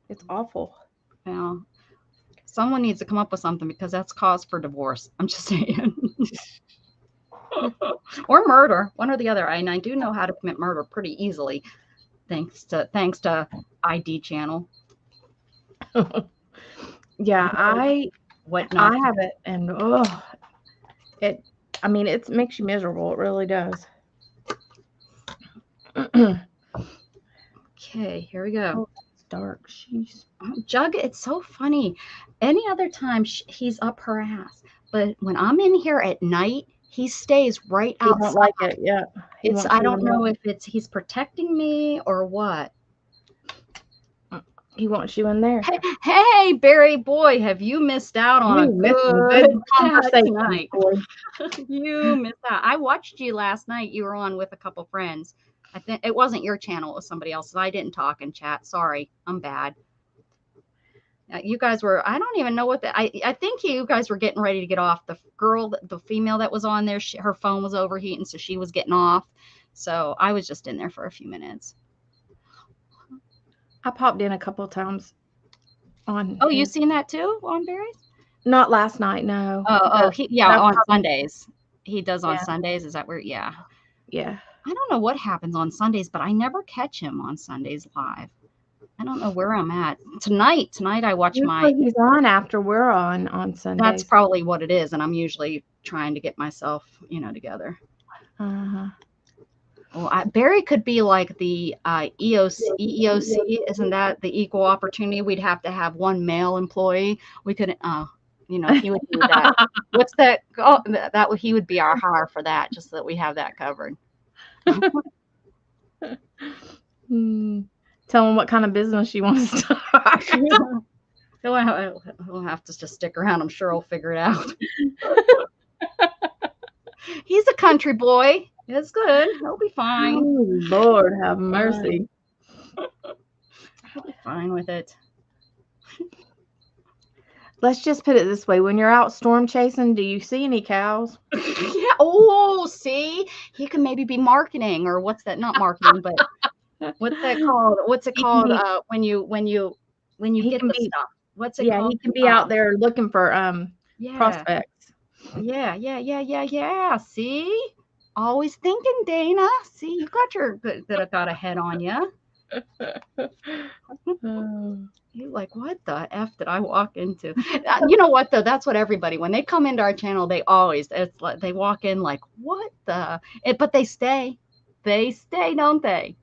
It's awful. Yeah. Someone needs to come up with something because that's cause for divorce. I'm just saying. Or murder, one or the other. And I do know how to commit murder pretty easily, thanks to ID channel. Yeah, What not? I have it, and it. I mean, it makes you miserable. It really does. Okay, here we go. Oh, it's dark. Jeez. Jug, it's so funny. Any other time he's up her ass, but when I'm in here at night, he stays right He don't outside. like it. Yeah, he It's wants I you don't in know there. if he's protecting me or what. He wants you in there. Hey, Barry boy, have you missed out on a You missed some good good chat conversation, tonight? boy. You missed out. I watched you last night. You were on with a couple friends. I think it wasn't your channel, it was somebody else's. I didn't talk in chat. Sorry, I'm bad. You guys were, I don't even know what I think you guys were getting ready to get off. The girl, the female that was on there, her phone was overheating, so she was getting off. So I was just in there for a few minutes. I popped in a couple of times on. Oh, you seen that too on Barry's? Not last night, no. Oh, But on Sundays. He does on Yeah. Sundays. Is that where? Yeah. Yeah. I don't know what happens on Sundays, but I never catch him on Sundays live. I don't know where I'm at tonight. Tonight I watch my. Usually he's on after we're on That's Sundays. probably what it is, and I'm usually trying to get myself, together. Uh-huh. Well, Barry could be like the EEOC, isn't that the equal opportunity? We'd have to have one male employee. We could, he would do that. What's that? Oh, he would be our hire for that, just so that we have that covered. Tell him what kind of business you want to start. He'll have to just stick around. I'm sure he'll figure it out. He's a country boy. It's good. He'll be fine. Oh, Lord, have mercy. He'll be fine with it. Let's just put it this way. When you're out storm chasing, do you see any cows? Yeah. Oh, see? He could maybe be marketing, or what's that? Not marketing, but what's that called? What's it called when you get the stuff? What's it called? Yeah, he can be out there looking for prospects. Yeah. See? Always thinking, Dana. See, you got got a head on you. You're like, what the F did I walk into? You know what, though? That's what everybody, when they come into our channel, they walk in like, what the? But they stay. They stay, don't they?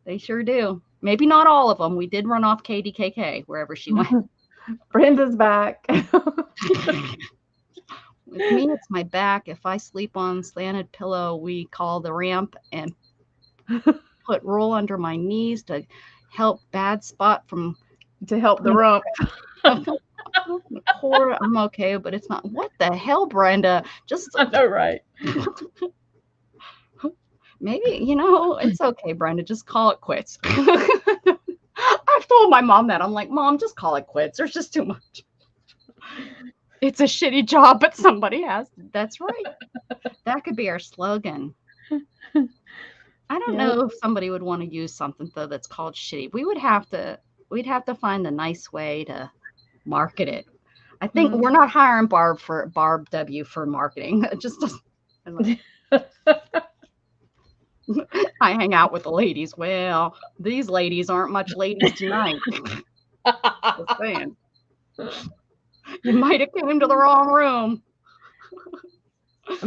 They sure do. Maybe not all of them. We did run off KDKK wherever she went. Brenda's back. With me, it's my back. If I sleep on slanted pillow, we call the ramp and put roll under my knees to help bad spot from to help the rump. I'm okay, but it's not. What the hell, Brenda? Just I know, right? Maybe, it's okay, Brenda. Just call it quits. I've told my mom that. I'm like, Mom, just call it quits. There's just too much. It's a shitty job, but somebody has. That's right. That could be our slogan. I don't know if somebody would want to use something though that's called shitty. We'd have to find a nice way to market it. I think we're not hiring Barb W for marketing. It just doesn't. I hang out with the ladies. Well, these ladies aren't much ladies tonight. Just saying. You might have came to the wrong room.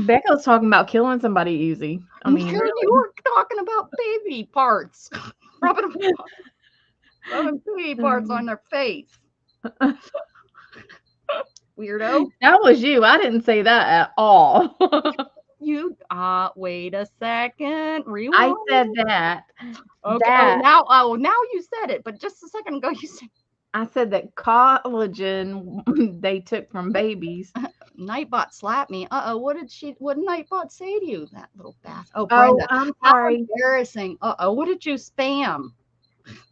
Becca was talking about killing somebody easy. I mean, really? You were talking about baby parts. Rubbing baby parts on their face. Weirdo. That was you. I didn't say that at all. You wait a second. Rewind. I said that. Okay. That. Now you said it, but just a second ago you said. I said that collagen they took from babies. Nightbot slapped me. What did Nightbot say to you? That little bastard. Oh, Brenda. I'm sorry. How embarrassing. What did you spam?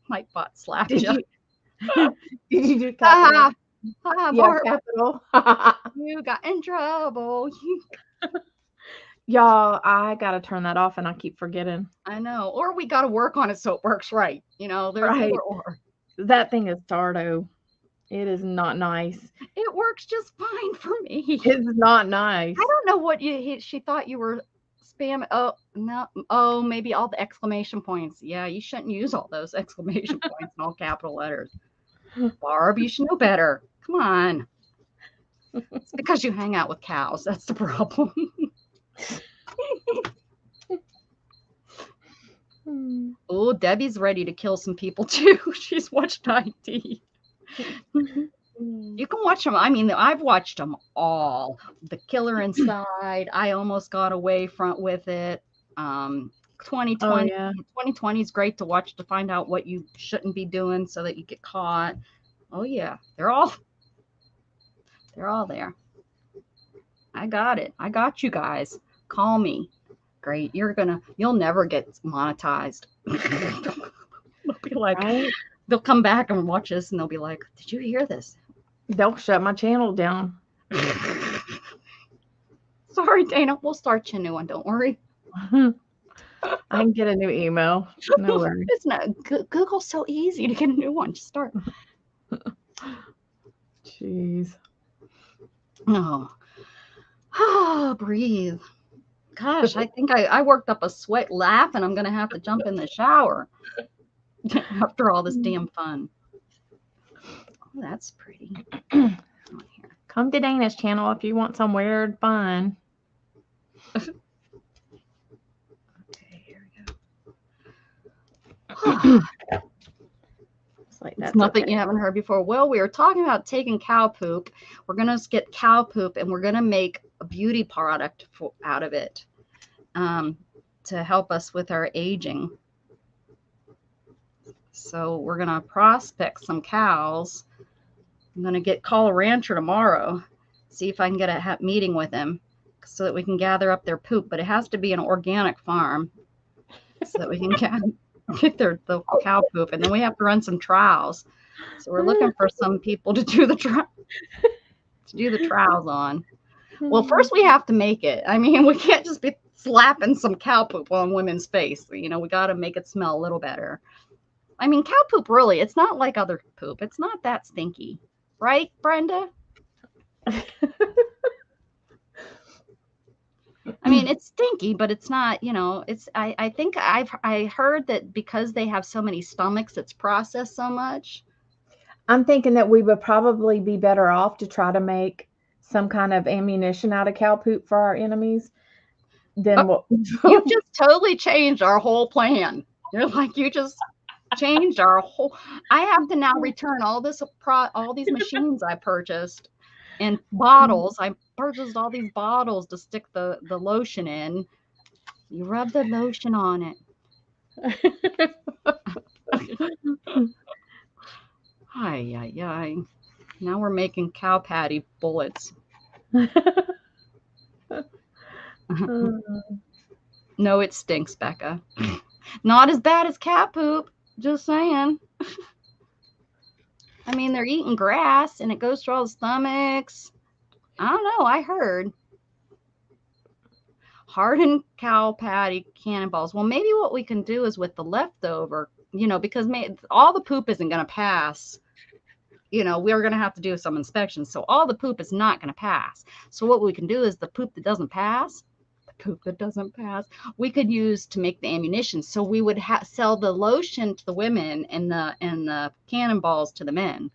Nightbot slapped you. Did you do capital? Yeah, capital. You got in trouble. Y'all, I gotta turn that off, and I keep forgetting. I know. Or we gotta work on it so it works right. There's right. Or. That thing is Sardo. It is not nice. It works just fine for me. It's not nice. I don't know what she thought you were spamming. Oh, no. Oh, maybe all the exclamation points. Yeah, you shouldn't use all those exclamation points in all capital letters. Barb, you should know better. Come on. It's because you hang out with cows. That's the problem. Oh, Debbie's ready to kill some people too. She's watched IT. You can watch them. I mean, I've watched them all. The Killer Inside. I almost got away with it. 2020. 2020 is great to watch to find out what you shouldn't be doing so that you get caught. Oh yeah, they're all there. I got it. I got you guys. Call me. Great. You'll never get monetized. They'll be like, right? They'll come back and watch this and they'll be like, did you hear this? They'll shut my channel down. Sorry, Dana. We'll start you a new one. Don't worry. I can get a new email. No worries. It's not Google's so easy to get a new one. Just start. Jeez. No. Breathe. Gosh, I think I worked up a sweat laughing. I'm going to have to jump in the shower. after all this damn fun. Oh, that's pretty. Come on here. Come to Dana's channel if you want some weird fun. Okay, here we go. It's like It's that's nothing okay. you haven't heard before. Well, we were talking about taking cow poop. We're going to get cow poop and we're going to make a beauty product out of it to help us with our aging. So we're going to prospect some cows. I'm going to call a rancher tomorrow, see if I can get a meeting with him so that we can gather up their poop. But it has to be an organic farm so that we can get the cow poop. And then we have to run some trials. So we're looking for some people to do the trials on. Well, first we have to make it. I mean, we can't just be slapping some cow poop on women's face. We got to make it smell a little better. I mean, cow poop really, it's not like other poop. It's not that stinky. Right, Brenda? I mean, it's stinky, but it's not, I think I heard that because they have so many stomachs, it's processed so much. I'm thinking that we would probably be better off to try to make some kind of ammunition out of cow poop for our enemies than what. You just totally changed our whole plan. You're like, you just changed our whole. I have to now return all these machines I purchased and bottles. I purchased all these bottles to stick the lotion in. You rub the lotion on it. Hi. Now we're making cow patty bullets. No, it stinks, Becca. Not as bad as cat poop. Just saying. I mean, they're eating grass and it goes through all the stomachs. I don't know. I heard. Hardened cow patty cannonballs. Well, maybe what we can do is with the leftover, because all the poop isn't going to pass. We're going to have to do some inspections. So all the poop is not going to pass. So what we can do is the poop that doesn't pass, we could use to make the ammunition. So we would sell the lotion to the women and the cannonballs to the men.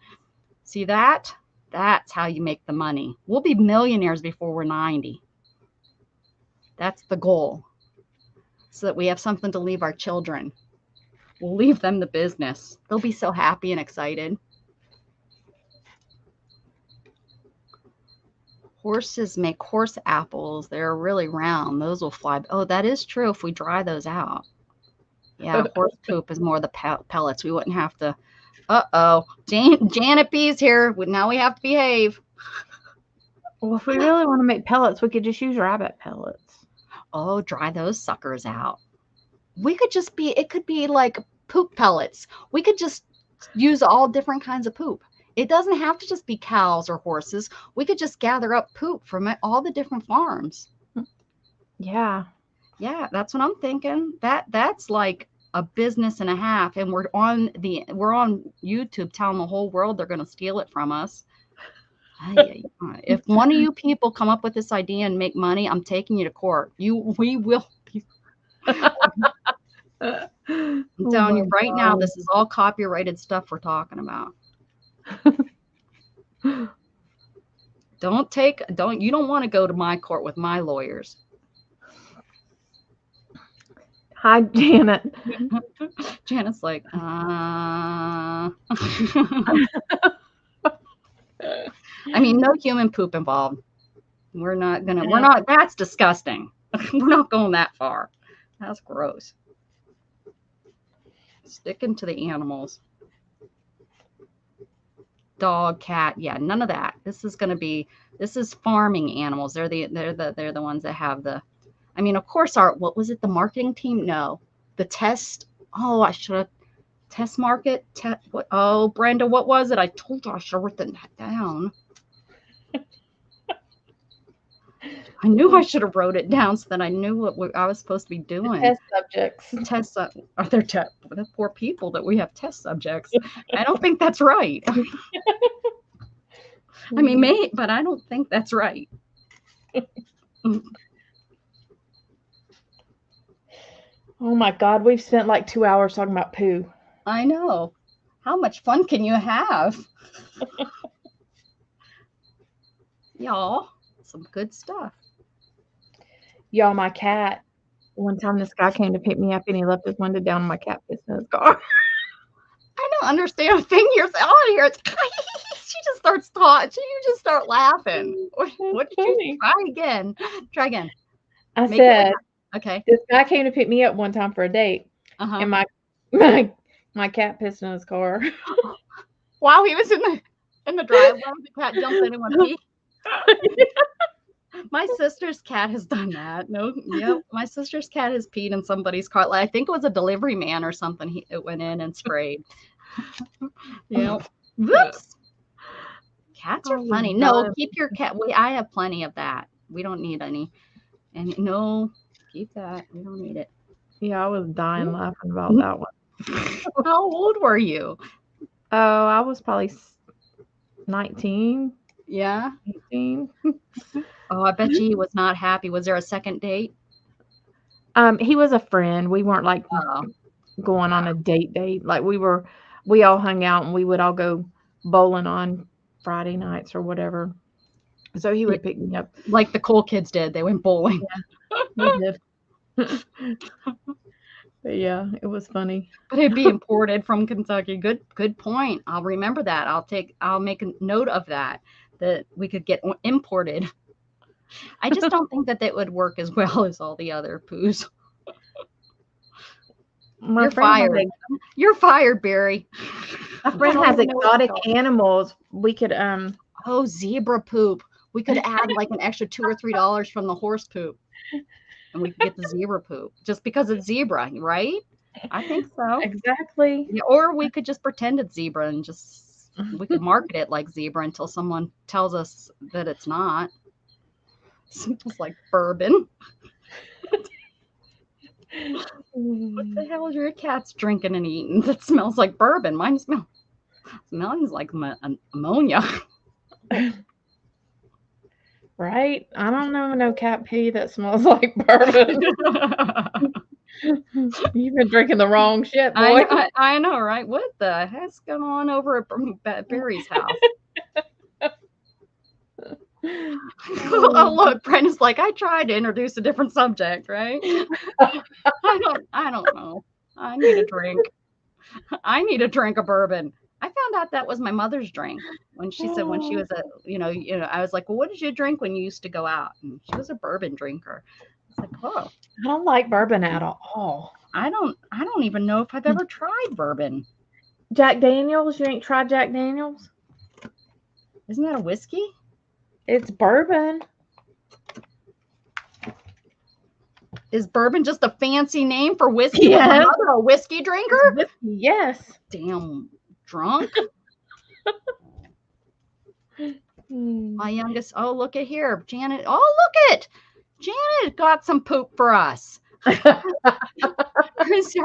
See that? That's how you make the money. We'll be millionaires before we're 90. That's the goal. So that we have something to leave our children. We'll leave them the business. They'll be so happy and excited. Horses make horse apples. They're really round. Those will fly. Oh, that is true if we dry those out. Yeah, horse poop is more the pellets. We wouldn't have to. Uh-oh. Janet B's here. Now we have to behave. Well, if we really want to make pellets, we could just use rabbit pellets. Oh, dry those suckers out. It could be like poop pellets. We could just use all different kinds of poop. It doesn't have to just be cows or horses. We could just gather up poop from all the different farms. Yeah. Yeah, that's what I'm thinking. That's like a business and a half, and we're on YouTube telling the whole world they're going to steal it from us. If one of you people come up with this idea and make money, I'm taking you to court. We will. I'm telling you right now, this is all copyrighted stuff we're talking about. You don't want to go to my court with my lawyers. Hi, Janet. Janet's like, I mean, no human poop involved. We're not, that's disgusting. We're not going that far. That's gross. Sticking to the animals. Dog, cat, yeah, none of that. This is farming animals. They're the ones that have the, I mean, of course, what was it, the marketing team? No, the test. Oh, I should have test market. Oh, Brenda, what was it? I told you I should have written that down. I knew I should have wrote it down so that I knew what I was supposed to be doing. Test subjects. Are there the poor people that we have test subjects? I don't think that's right. I mean, but I don't think that's right. Oh my God, we've spent like 2 hours talking about poo. I know. How much fun can you have? Y'all, some good stuff. Y'all, my cat. One time, this guy came to pick me up, and he left his window down, and my cat pissed in his car. I don't understand a thing you're saying. All I hear is she just starts talking. You just start laughing. What did you try again? Try again. I Make it said, okay. this guy came to pick me up one time for a date, Uh-huh. and my cat pissed in his car. While he was in the driveway, the cat jumped in and went pee. My sister's cat has done that. No, yep. My sister's cat has peed in somebody's car. Like, I think it was a delivery man or something. It went in and sprayed. Yeah. Whoops. Cats are funny. No, keep your cat. I have plenty of that. We don't need any. And no, keep that. We don't need it. Yeah, I was dying laughing about that one. How old were you? Oh, I was probably 19. Yeah. 18. Oh, I bet you he was not happy. Was there a second date? He was a friend. We weren't like going on a date. Like we all hung out and we would all go bowling on Friday nights or whatever. So he would pick me up. Like the cool kids did. They went bowling. Yeah, we did. But yeah, it was funny. But it'd be imported from Kentucky. Good point. I'll remember that. I'll make a note of that we could get imported. I just don't think that would work as well as all the other poos. You're fired. You're fired, Barry. My friend has exotic animals. We could Oh, zebra poop. We could add like an extra $2 or $3 from the horse poop. And we could get the zebra poop just because it's zebra, right? I think so. Exactly. Yeah, or we could just pretend it's zebra and we could market it like zebra until someone tells us that it's not. It smells like bourbon. What the hell is your cat's drinking and eating that smells like bourbon? Mine smells like ammonia. Right? I don't know no cat pee that smells like bourbon. You've been drinking the wrong shit, boy. I know, right? What the heck's going on over at Barry's house? Oh, look, Brenda's like, I tried to introduce a different subject, right? I don't know. I need a drink. I need a drink of bourbon. I found out that was my mother's drink when she said when she was I was like, well, what did you drink when you used to go out? And she was a bourbon drinker. It's like, oh, I don't like bourbon at all. I don't even know if I've ever tried bourbon. Jack Daniels? You ain't tried Jack Daniels? Isn't that a whiskey? It's bourbon. Is bourbon just a fancy name for whiskey? Yes. Was my mother a whiskey drinker? Whiskey, yes. Damn drunk. My youngest, oh, look at here. Janet, oh, look it. Janet got some poop for us. Our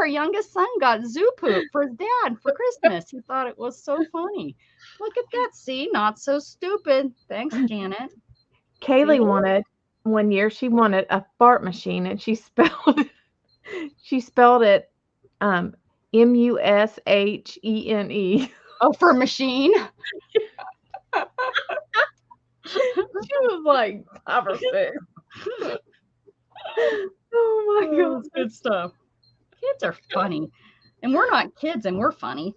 youngest son got zoo poop for his dad for Christmas. He thought it was so funny. Look at that. See, not so stupid. Thanks, Janet. Kaylee wanted one year. She wanted a fart machine, and she spelled it MUSHENE. Oh, for machine. She was like 5 or 6. Oh my God. Good stuff. Kids are funny. And we're not kids and we're funny.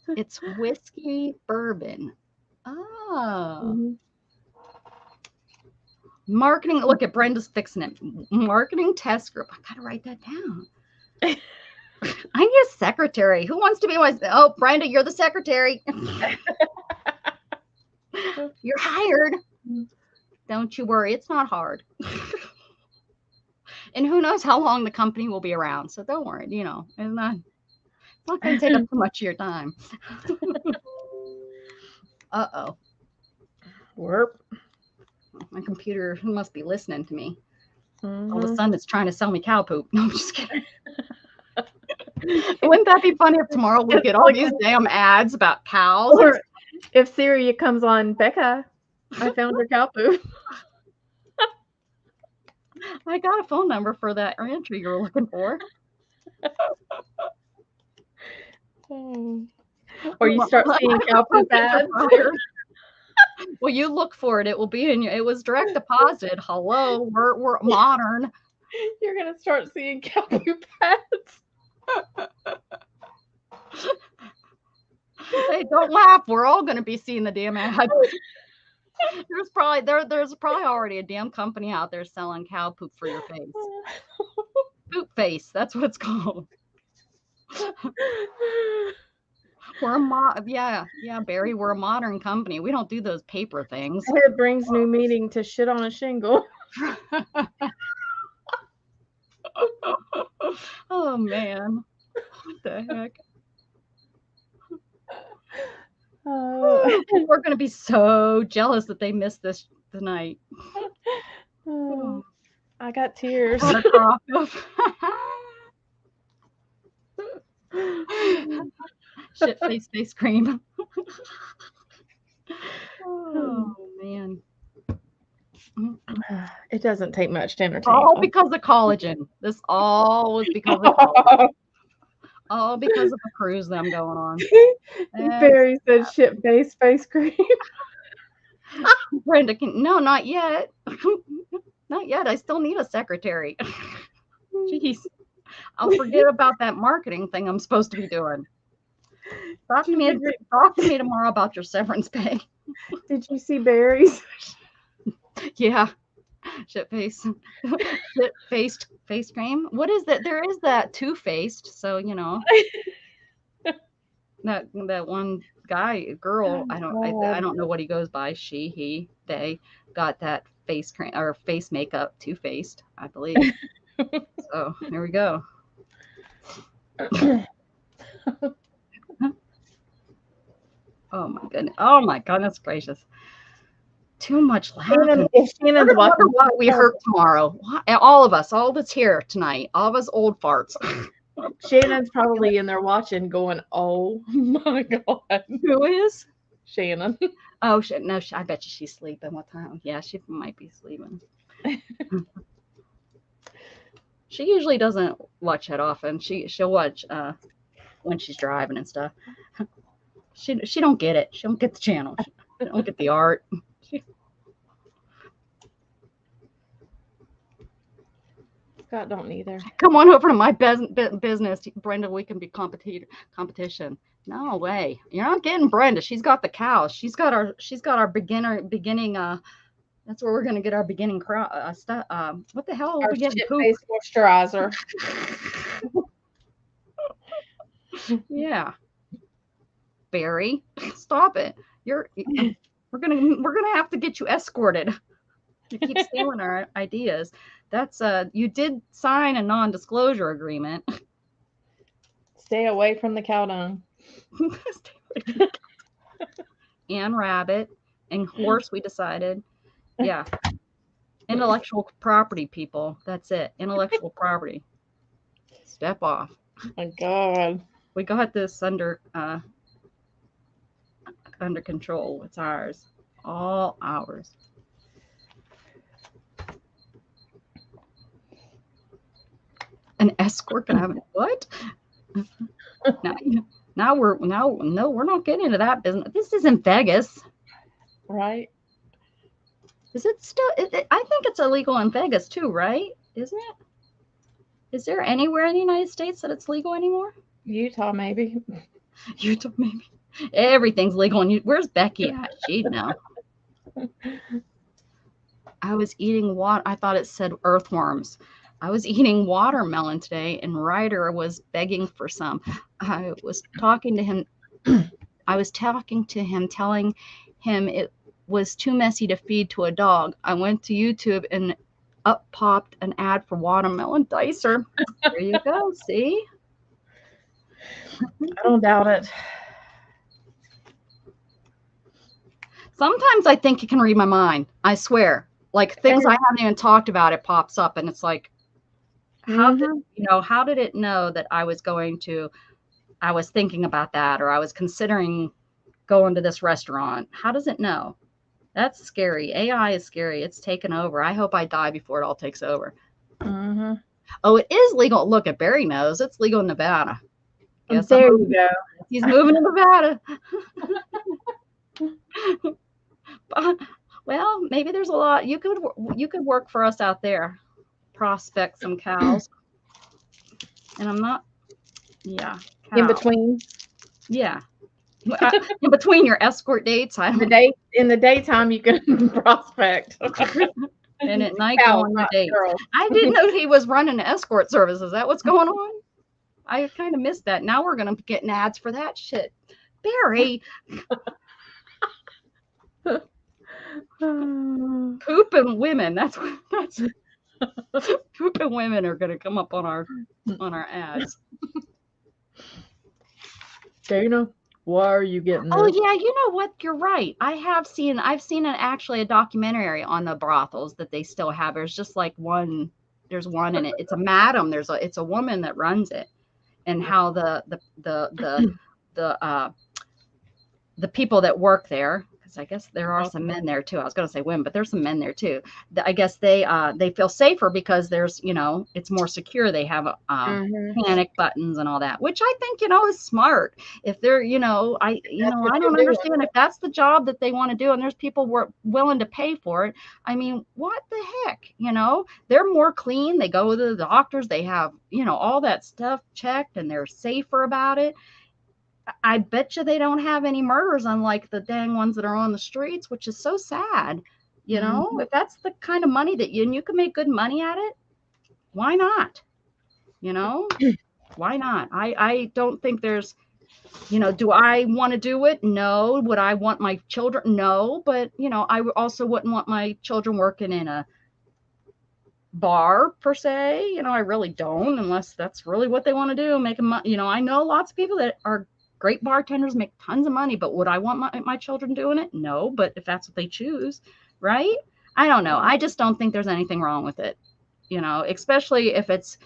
It's whiskey bourbon. Oh. Mm-hmm. Marketing. Look at Brenda's fixing it. Marketing test group. I gotta write that down. I need a secretary. Who wants to be my? Oh, Brenda, you're the secretary. You're hired. Don't you worry. It's not hard. And who knows how long the company will be around. So don't worry. It's not going to take up too much of your time. Uh-oh. Warp. My computer must be listening to me. Mm-hmm. All of a sudden, it's trying to sell me cow poop. No, I'm just kidding. Wouldn't that be funny if tomorrow we get all these damn ads about cows? Or if Siri comes on, Becca, I found your cow poop. I got a phone number for that rancher you were looking for. Oh. Or you start seeing cow poop ads. Well, you look for it. It will be in your. It was direct deposit. Hello, we're modern. You're gonna start seeing cow poop ads. Hey, don't laugh. We're all going to be seeing the damn ad. There's probably already a damn company out there selling cow poop for your face. Poop face. That's what it's called. Yeah, Barry. We're a modern company. We don't do those paper things. It brings new meaning to shit on a shingle. Oh man, what the heck? People are going to be so jealous that they missed this tonight. I got tears. Shit face cream. Oh man. It doesn't take much to entertain. All because of collagen. This all was because of collagen. All because of the cruise that I'm going on. Barry said shit face cream. Brenda no, not yet. Not yet. I still need a secretary. Jeez. I'll forget about that marketing thing I'm supposed to be doing. Talk to me tomorrow about your severance pay. Did you see Barry's? Yeah. Shit faced face cream. What is that? There is that two-faced, so you know. that one girl, I don't know what he goes by. She, he, they got that face cream or face makeup two-faced, I believe. So here we go. Oh my goodness gracious. Too much laughing. If Shannon's watching, why we hurt tomorrow. All of us, all that's here tonight, all of us old farts. Shannon's probably in there watching, going, "Oh my god." Who is Shannon? Oh shit! No, I bet you she's sleeping. What time? Yeah, she might be sleeping. She usually doesn't watch that often. She'll watch when she's driving and stuff. She don't get it. She don't get the channel. She don't get the art. Scott don't either. Come on over to my business, Brenda. We can be competition. No way. You're not getting Brenda. She's got the cows. She's got our beginning. That's where we're gonna get our beginning stuff. What the hell are we getting? Face moisturizer. Yeah. Barry, stop it. We're gonna have to get you escorted. You keep stealing our ideas. That's you did sign a non-disclosure agreement. Stay away from the cow dung. And rabbit and horse, we decided. Yeah. Intellectual property, people. That's it. Intellectual property. Step off. Oh my god. We got this under control. It's ours. All ours. An escort can have what? Now we're not getting into that business. This isn't Vegas. Right? Is it still I think it's illegal in Vegas too, right? Isn't it? Is there anywhere in the United States that it's legal anymore? Utah, maybe. Utah, maybe. Everything's legal. And where's Becky at? She'd know. I was eating I thought it said earthworms. I was eating watermelon today, and Ryder was begging for some. I was talking to him. Telling him it was too messy to feed to a dog. I went to YouTube and up popped an ad for watermelon dicer. There you go. See? I don't doubt it. Sometimes I think you can read my mind. I swear. Like things I haven't even talked about, it pops up, and it's like, how did it know that I was thinking about that, or I was considering going to this restaurant? How does it know? That's scary. AI is scary. It's taken over. I hope I die before it all takes over. Mm-hmm. Oh, it is legal. Look at Barry knows it's legal in Nevada. Guess There you go. he's moving to Nevada. Well, maybe there's a lot you could work for us out there, prospect some cows. And I'm not, yeah, In cows. between Yeah. In between your escort dates, I don't. in the daytime, you can prospect. And at night go Cows, on your not dates. girls. I didn't know he was running an escort service. Is that what's going on? I kind of missed that. Now we're gonna be getting ads for that shit. Barry, pooping women. That's pooping women are gonna come up on our ads. Dana, why are you getting this? Oh yeah, you know what? You're right. I've seen actually a documentary on the brothels that they still have. There's just like one. There's one in it. It's a madam. It's a woman that runs it, and how the people that work there, because I guess there are some men there too. I was going to say women, but there's some men there too. I guess they feel safer because there's, it's more secure. They have panic buttons and all that, which I think, is smart. If they're, I don't understand if that's the job that they want to do and there's people willing to pay for it. I mean, what the heck, they're more clean. They go to the doctors. They have, all that stuff checked and they're safer about it. I bet you they don't have any murders, unlike the dang ones that are on the streets, which is so sad. If that's the kind of money that you can make good money at it, why not? Why not? I don't think there's, do I want to do it? No. Would I want my children? No. But, I also wouldn't want my children working in a bar per se. I really don't, unless that's really what they want to do, making money. I know lots of people that are great bartenders, make tons of money, but would I want my children doing it? No, but if that's what they choose, right? I don't know. I just don't think there's anything wrong with it, especially if it's,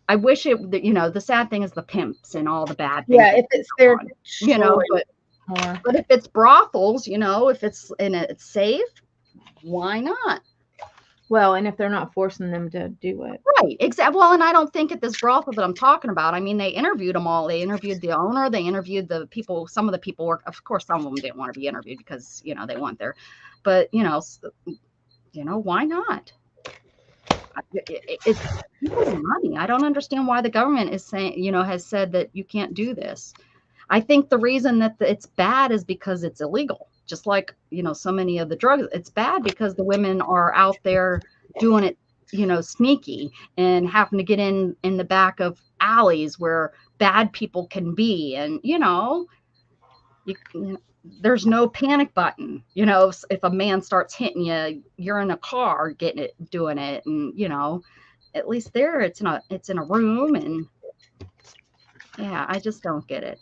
I wish it, the sad thing is the pimps and all the bad things. Yeah, if it's their, but if it's brothels, if it's it's safe, why not? Well, and if they're not forcing them to do it. Right, exactly. Well, and I don't think at this brothel that I'm talking about, I mean, they interviewed them all. They interviewed the owner. They interviewed the people. Some of the people work. Of course, some of them didn't want to be interviewed because, they want their, but, why not? It's people's money. I don't understand why the government is saying, has said that you can't do this. I think the reason that it's bad is because it's illegal. Just like, so many of the drugs, it's bad because the women are out there doing it, sneaky and having to get in the back of alleys where bad people can be. And, there's no panic button. If a man starts hitting you, you're in a car doing it. And, at least there it's in a room. And yeah, I just don't get it.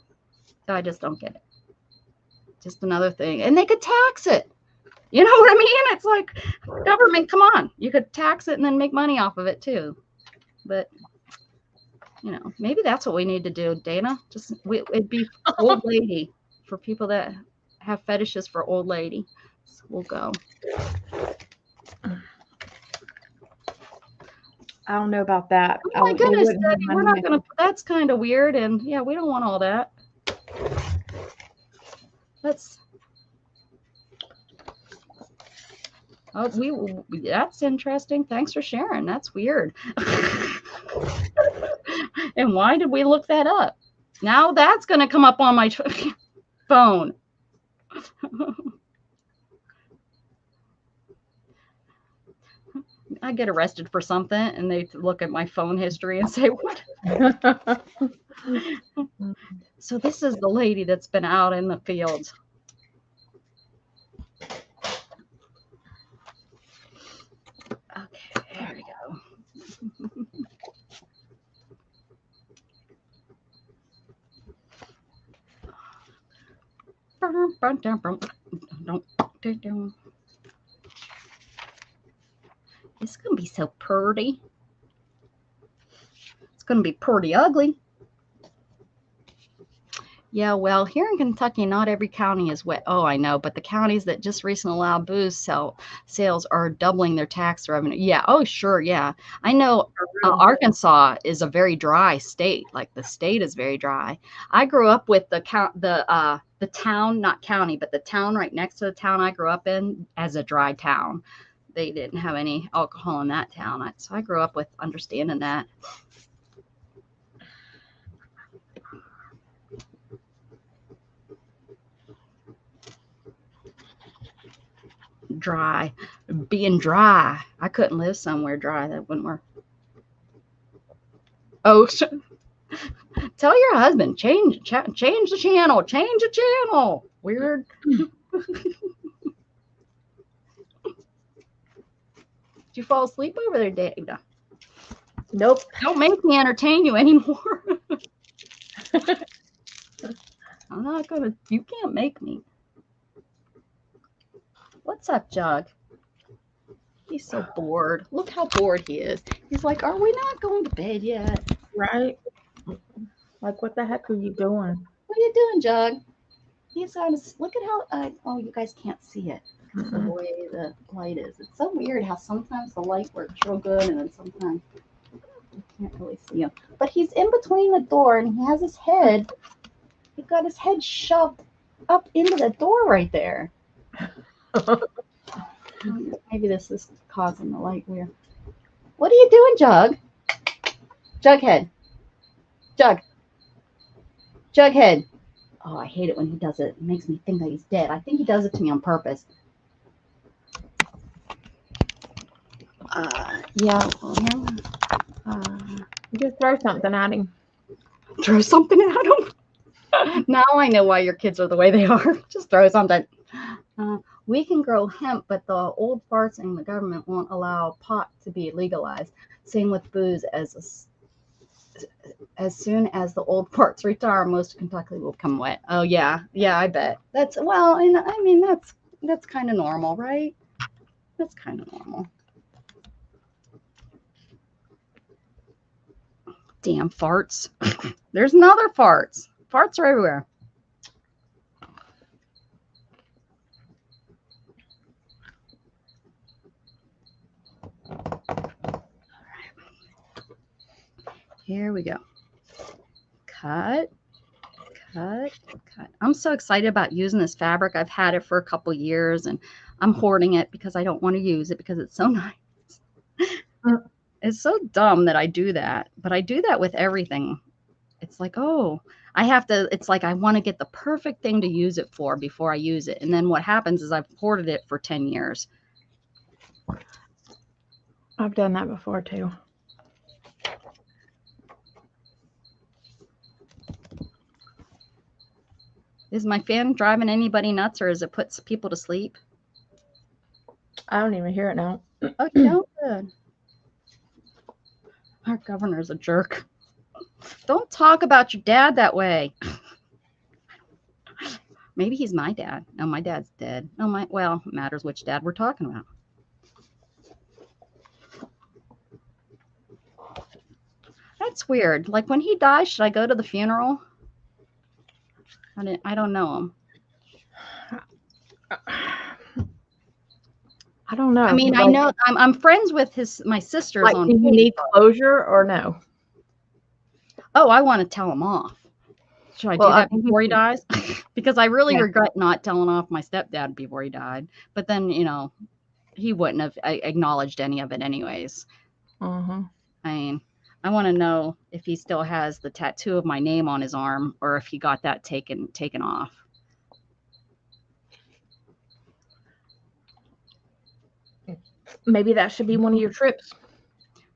Just another thing. And they could tax it. You know what I mean? It's like, government, come on. You could tax it and then make money off of it too. But, maybe that's what we need to do, Dana. It'd be old lady for people that have fetishes for old lady. So we'll go. I don't know about that. Oh my goodness, Debbie, we're not going to, that's kind of weird. And yeah, we don't want all that. That's interesting. Thanks for sharing. That's weird. And why did we look that up? Now that's going to come up on my phone. I get arrested for something and they look at my phone history and say, what? So this is the lady that's been out in the fields. Okay, there we go. It's going to be so pretty. It's going to be pretty ugly. Yeah, well, here in Kentucky, not every county is wet. Oh, I know, but the counties that just recently allowed sales are doubling their tax revenue. Yeah. Oh, sure. Yeah, I know. Arkansas is a very dry state. Like the state is very dry. I grew up with the town, not county, but the town right next to the town I grew up in as a dry town. They didn't have any alcohol in that town, so I grew up with understanding that. Dry, being dry. I couldn't live somewhere dry. That wouldn't work. Oh, tell your husband, change the channel. Change the channel. Weird. Did you fall asleep over there, Dana? Nope. Don't make me entertain you anymore. I'm not gonna. You can't make me. What's up, Jug? He's so bored. Look how bored he is. He's like, are we not going to bed yet? Right? Like, what the heck are you doing? What are you doing, Jug? He's on. Look at how. Oh, you guys can't see it because of the way the light is. It's so weird how sometimes the light works real good and then sometimes you can't really see him. But he's in between the door and he has his head. He got his head shoved up into the door right there. Maybe this is causing the light weird. What are you doing, Jug? Jughead. Jughead. Oh, I hate it when he does it. It makes me think that he's dead. I think he does it to me on purpose. Yeah. You just throw something at him. Throw something at him? Now I know why your kids are the way they are. Just throw something. We can grow hemp, but the old farts in the government won't allow pot to be legalized. Same with booze. As soon as the old farts retire, most of Kentucky will become wet. Oh yeah, I bet. That's well, and I mean that's kind of normal, right? That's kind of normal. Damn farts. There's another farts. Farts are everywhere. Here we go. Cut. I'm so excited about using this fabric. I've had it for a couple years and I'm hoarding it because I don't want to use it because it's so nice. It's so dumb that I do that, but I do that with everything. It's like, oh, it's like I want to get the perfect thing to use it for before I use it. And then what happens is I've hoarded it for 10 years. I've done that before too. Is my fan driving anybody nuts or is it puts people to sleep? I don't even hear it now. Oh, you don't? Good. Our governor's a jerk. Don't talk about your dad that way. Maybe he's my dad. No, my dad's dead. No, well, it matters which dad we're talking about. That's weird. Like when he dies, should I go to the funeral? I don't know him. I don't know. I mean, I know I'm friends with my sisters like, on. Do you need closure or no? Oh, I want to tell him off. Should I do that before he dies? Because I really regret not telling off my stepdad before he died. But then, he wouldn't have acknowledged any of it anyways. Uh-huh. I mean, I want to know if he still has the tattoo of my name on his arm or if he got that taken off. Maybe that should be one of your trips.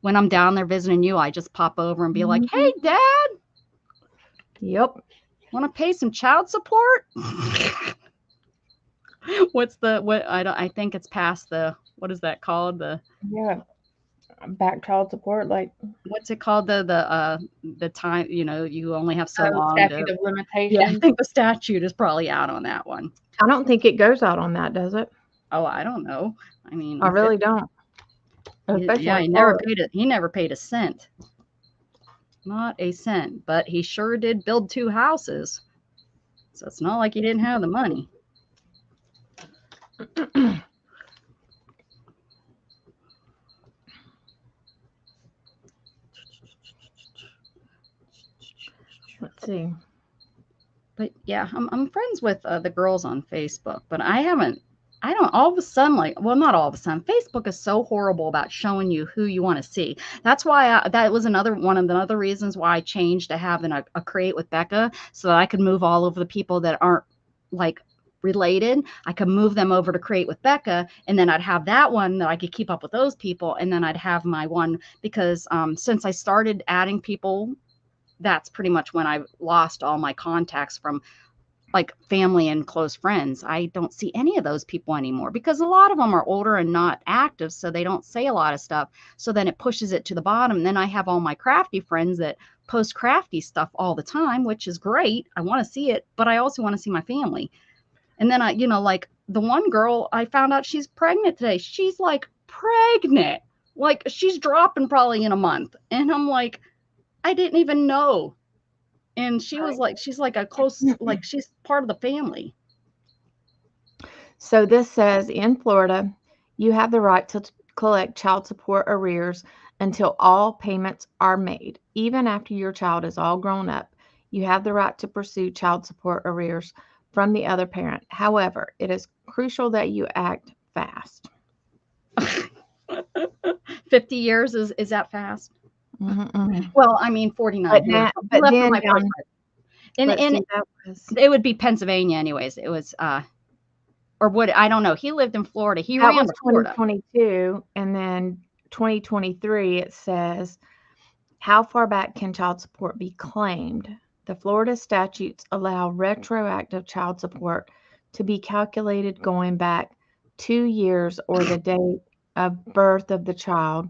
When I'm down there visiting you, I just pop over and be like, hey, Dad. Yep. Want to pay some child support? I think it's past what is that called? Back child support, like what's it called? The time, you only have so long. Statute of limitations. Yeah, I think the statute is probably out on that one. I don't think it goes out on that, does it? Oh, I don't know. I mean, I really don't. He never paid a cent. Not a cent, but he sure did build 2 houses. So it's not like he didn't have the money. Let's see. But yeah, I'm friends with the girls on Facebook, but I don't all of a sudden, like, well, not all of a sudden. Facebook is so horrible about showing you who you want to see. That's why that was another one of the other reasons why I changed to having a create with Becca, so that I could move all of the people that aren't like related. I could move them over to create with Becca, and then I'd have that one that I could keep up with those people, and then I'd have my one, because since I started adding people, that's pretty much when I lost all my contacts from like family and close friends. I don't see any of those people anymore because a lot of them are older and not active, so they don't say a lot of stuff. So then it pushes it to the bottom. And then I have all my crafty friends that post crafty stuff all the time, which is great. I want to see it, but I also want to see my family. And then like the one girl, I found out she's pregnant today. She's like pregnant, like she's dropping probably in a month. And I'm like, I didn't even know. And she was like, she's like a close, like she's part of the family. So this says, in Florida, you have the right to collect child support arrears until all payments are made. Even after your child is all grown up, you have the right to pursue child support arrears from the other parent. However, it is crucial that you act fast. 50 years, is that fast? Mm-hmm. Well, I mean, 49. But then my down, and that was, it would be Pennsylvania anyways. It was or would, I don't know. He lived in Florida. He that ran was to Florida. 2022, and then 2023 it says, how far back can child support be claimed? The Florida statutes allow retroactive child support to be calculated going back 2 years or the date of birth of the child.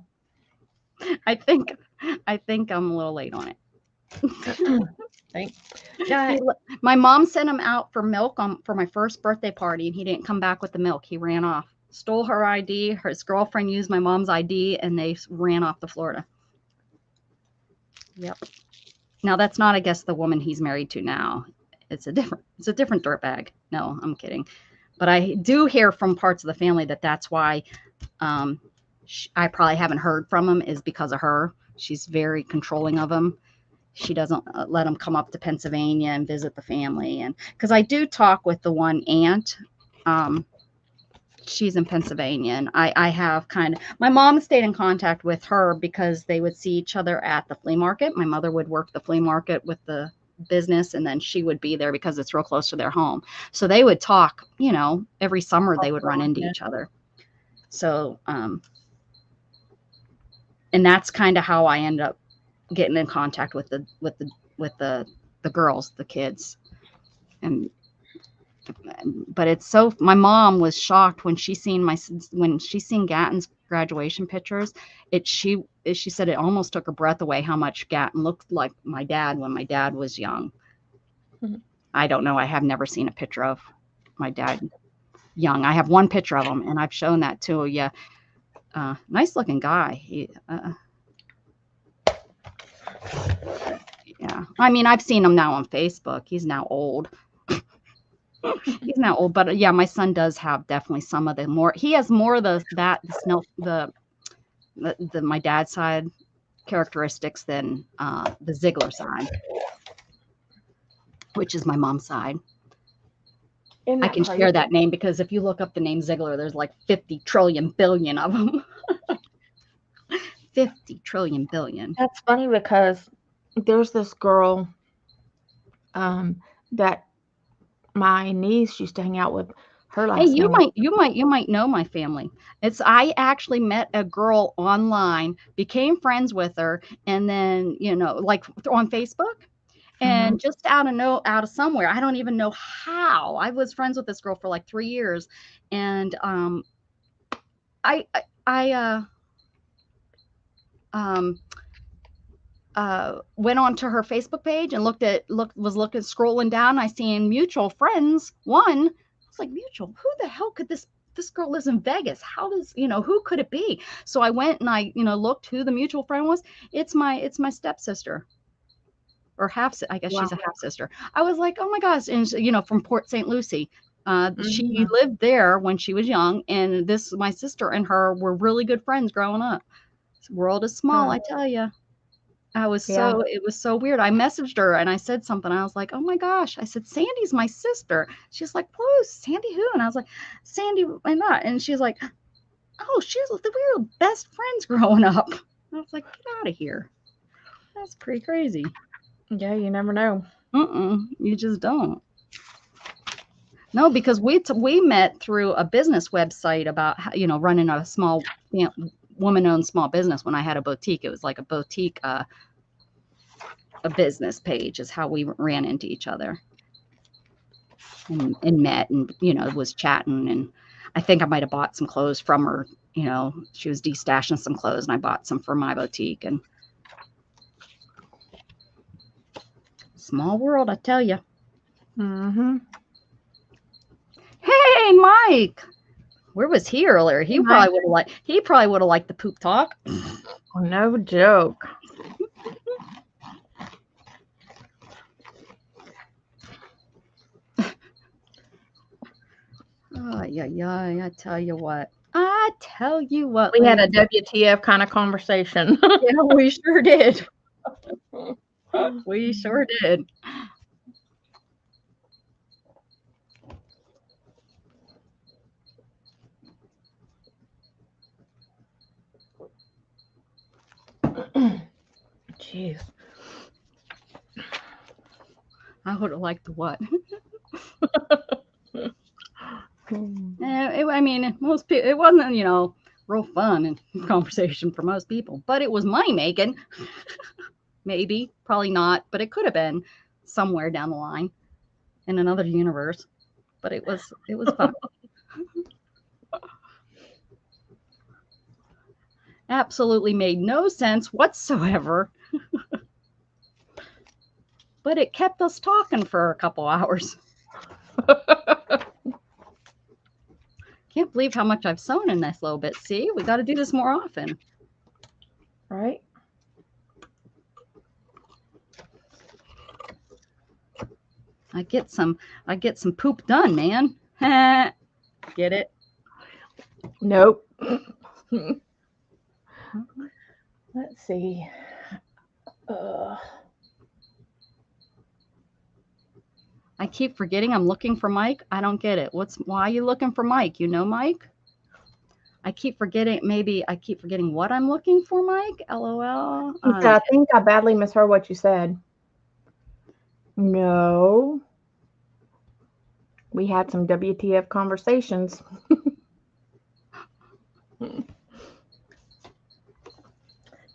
I think I'm a little late on it. Yeah. My mom sent him out for milk for my first birthday party, and he didn't come back with the milk. He ran off, stole her ID. His girlfriend used my mom's ID, and they ran off to Florida. Yep. Now that's not, I guess, the woman he's married to now. It's a different dirtbag. No, I'm kidding. But I do hear from parts of the family that that's why I probably haven't heard from him, is because of her. She's very controlling of him. She doesn't let him come up to Pennsylvania and visit the family. And because I do talk with the one aunt, she's in Pennsylvania, and I have kind of, my mom stayed in contact with her because they would see each other at the flea market. My mother would work the flea market with the business, and then she would be there because it's real close to their home. So they would talk, every summer they would run into each other. So, and that's kind of how I end up getting in contact with the girls, the kids. But it's so, my mom was shocked when she seen Gatton's graduation pictures. She said it almost took her breath away how much Gatton looked like my dad when my dad was young. Mm-hmm. I don't know. I have never seen a picture of my dad young. I have one picture of him, and I've shown that to you. Nice looking guy. Yeah. I mean, I've seen him now on Facebook. He's now old. He's now old, but yeah, my son does have definitely some of the more. He has more of the my dad's side characteristics than the Ziegler side, which is my mom's side. I can share that name because if you look up the name Ziegler, there's like 50 trillion billion of them. 50 trillion billion. That's funny because there's this girl that my niece used to hang out with. Her last name. You might know my family. I actually met a girl online, became friends with her, and then like on Facebook, and just out of somewhere, I don't even know how. I was friends with this girl for like 3 years, and I went onto her Facebook page and was scrolling down. I seen mutual friends. One, I was like, mutual, who the hell could this girl lives in Vegas? How does, who could it be? So I went and I, looked who the mutual friend was. It's my stepsister. or I guess she's a Wow. half sister. I was like, oh my gosh. And, from Port St. Lucie. She Mhm. lived there when she was young. And my sister and her were really good friends growing up. The world is small, I tell you. Yeah. It was so weird. I messaged her and I said something. I was like, oh my gosh. I said, Sandy's my sister. She's like, whoa, Sandy who? And I was like, Sandy and that. And she's like, oh, we were best friends growing up. I was like, get out of here. That's pretty crazy. Yeah, you never know. You just don't. No, because we met through a business website about running a small woman-owned small business. When I had a boutique, it was like a boutique, a business page is how we ran into each other and met and was chatting. And I think I might have bought some clothes from her. She was destashing some clothes and I bought some for my boutique. And small world, I tell you. Mm-hmm. Hey, Mike. Where was he earlier? He probably would have liked the poop talk. Oh, no joke. Oh, yeah. I tell you what. We had a WTF kind of conversation. Yeah, we sure did. We sure did. Jeez. I would have liked the what? Hmm. I mean, most people, it wasn't, real fun and conversation for most people, but it was money making. Maybe, probably not, but it could have been somewhere down the line in another universe. But it was fun. Absolutely made no sense whatsoever. But it kept us talking for a couple hours. Can't believe how much I've sewn in this little bit. See, we got to do this more often. Right? I get some poop done, man. Get it? Nope. Let's see. I keep forgetting I'm looking for Mike. I don't get it. Why are you looking for Mike? You know Mike? I keep forgetting what I'm looking for, Mike. LOL. I think I badly misheard what you said. No. We had some WTF conversations.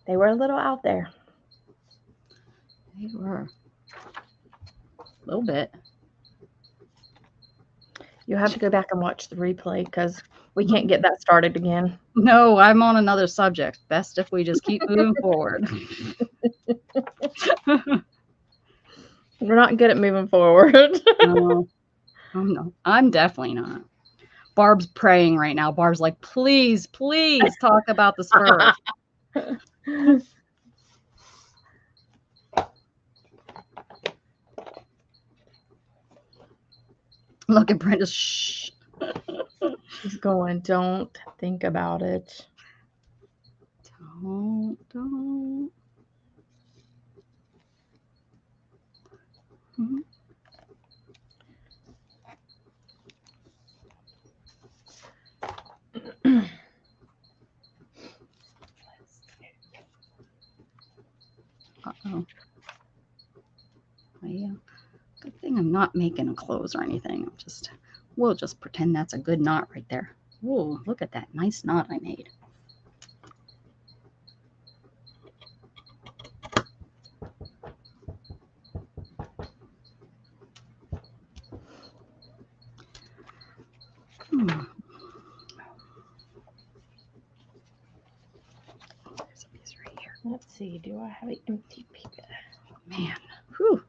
They were a little out there. They were. A little bit. You'll have to go back and watch the replay because we can't get that started again. No, I'm on another subject. Best if we just keep moving forward. We're not good at moving forward. No, I'm definitely not. Barb's praying right now. Barb's like, please talk about the spurs. Look at Brenda. Shh. She's going, don't think about it. Don't. Mm-hmm. Uh-oh. Yeah. Good thing I'm not making clothes or anything. We'll just pretend that's a good knot right there. Whoa, look at that nice knot I made. There's a piece right here. Let's see. Do I have an empty paper? Oh, man. Whew.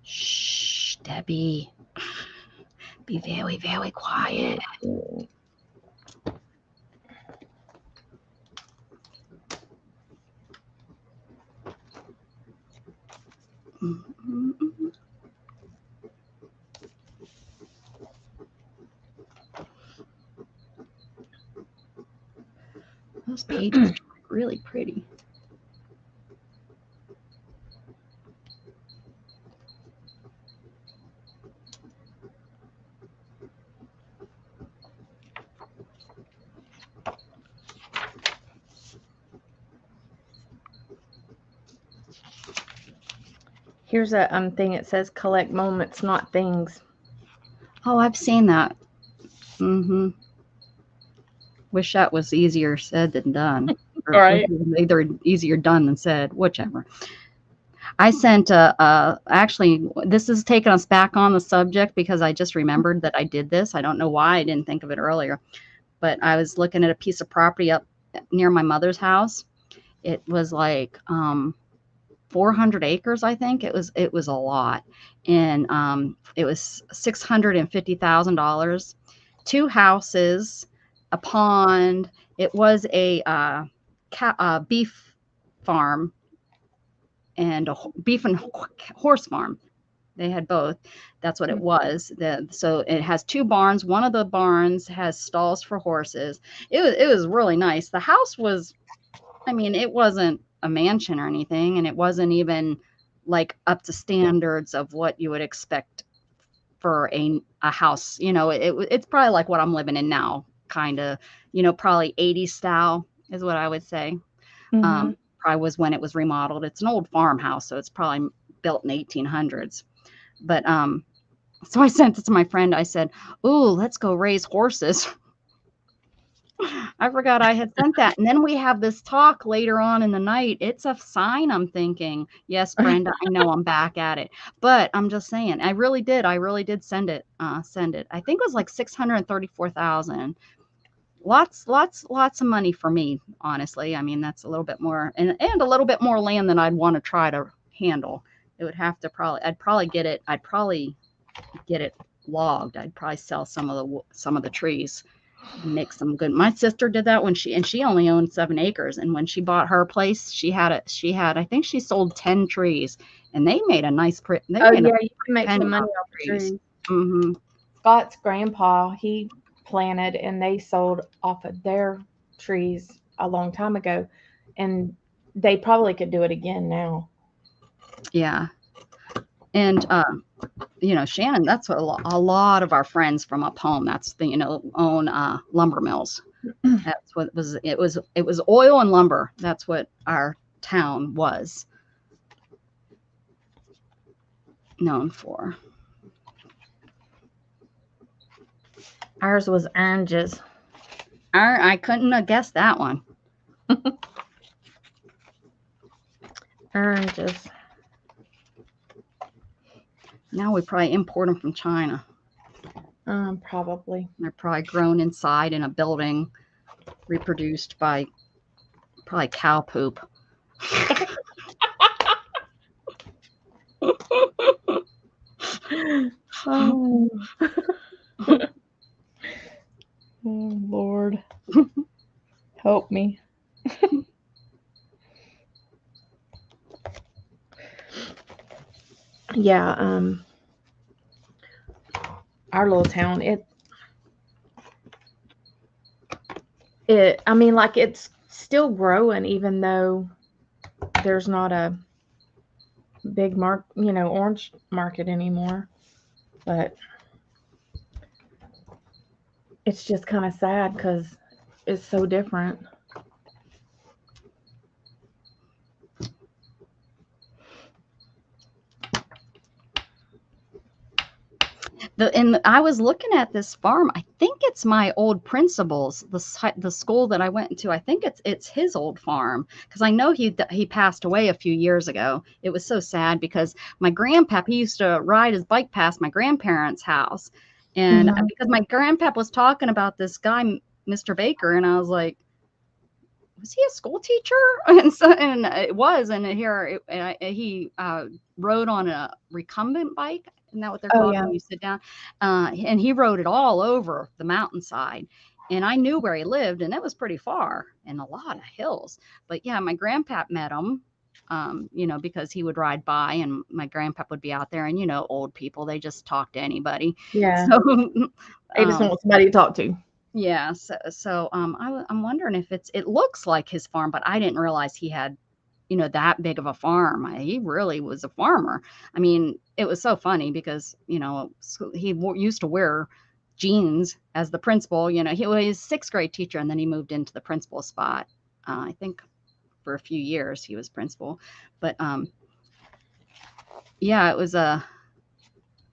Shh, Debbie. Be very, very quiet. Those pages are really pretty. Here's a thing. It says collect moments, not things. Oh, I've seen that. Mm-hmm. Wish that was easier said than done. Or Right. either easier done than said, whichever. I sent actually, this is taking us back on the subject because I just remembered that I did this. I don't know why I didn't think of it earlier, but I was looking at a piece of property up near my mother's house. It was like 400 acres, I think. It was a lot. And it was $650,000, 2 houses, a pond. It was a beef farm and a beef and horse farm. They had both. That's what it was. So it has 2 barns. One of the barns has stalls for horses. It was really nice. The house was, I mean, it wasn't a mansion or anything, and it wasn't even like up to standards of what you would expect for a house. You know, it's probably like what I'm living in now, kind of. You know, probably 80s style is what I would say. Mm-hmm. Probably was when it was remodeled. It's an old farmhouse, so it's probably built in 1800s. But so I sent it to my friend. I said, "Ooh, let's go raise horses." I forgot I had sent that. And then we have this talk later on in the night. It's a sign, I'm thinking. Yes, Brenda, I know I'm back at it. But I'm just saying, I really did send it. Send it. I think it was like 634,000. Lots of money for me, honestly. I mean, that's a little bit more and a little bit more land than I'd want to try to handle. It would have to I'd probably get it logged. I'd probably sell some of the trees and make some good. My sister did that when she only owned 7 acres, and when she bought her place, she had I think she sold 10 trees, and they made a nice they Oh made yeah, a you can make penny some money off off the trees. Mm-hmm. Scott's grandpa, he planted and they sold off of their trees a long time ago, and they probably could do it again now. Yeah. And you know, Shannon, that's what a lot of our friends from up home, that's the, you know, own lumber mills. That's what it was oil and lumber. That's what our town was known for. Ours was oranges. I couldn't have guessed that one. Oranges. Now we probably import them from China. Probably. They're probably grown inside in a building, reproduced by probably cow poop. Oh. Oh Lord. Help me. Yeah, our little town, I mean, like, it's still growing even though there's not a big orange market anymore. But it's just kind of sad because it's so different. And I was looking at this farm. I think it's my old principal's, the school that I went to. I think it's his old farm, because I know he passed away a few years ago. It was so sad because my grandpap, he used to ride his bike past my grandparents' house, and Mhm. because my grandpap was talking about this guy, Mr. Baker, and I was like, was he a school teacher? And it was, and here he rode on a recumbent bike. Isn't that what they're Oh called yeah. when you sit down? And he rode it all over the mountainside. And I knew where he lived, and it was pretty far and a lot of hills. But yeah, my grandpap met him, because he would ride by and my grandpa would be out there, and old people, they just talk to anybody. Yeah. So They just um, want somebody to talk to. yeah, I'm wondering if it looks like his farm, but I didn't realize he had that big of a farm. He really was a farmer. I mean, it was so funny because he used to wear jeans as the principal. He was sixth grade teacher, and then he moved into the principal spot. I think for a few years he was principal, but yeah, it was a.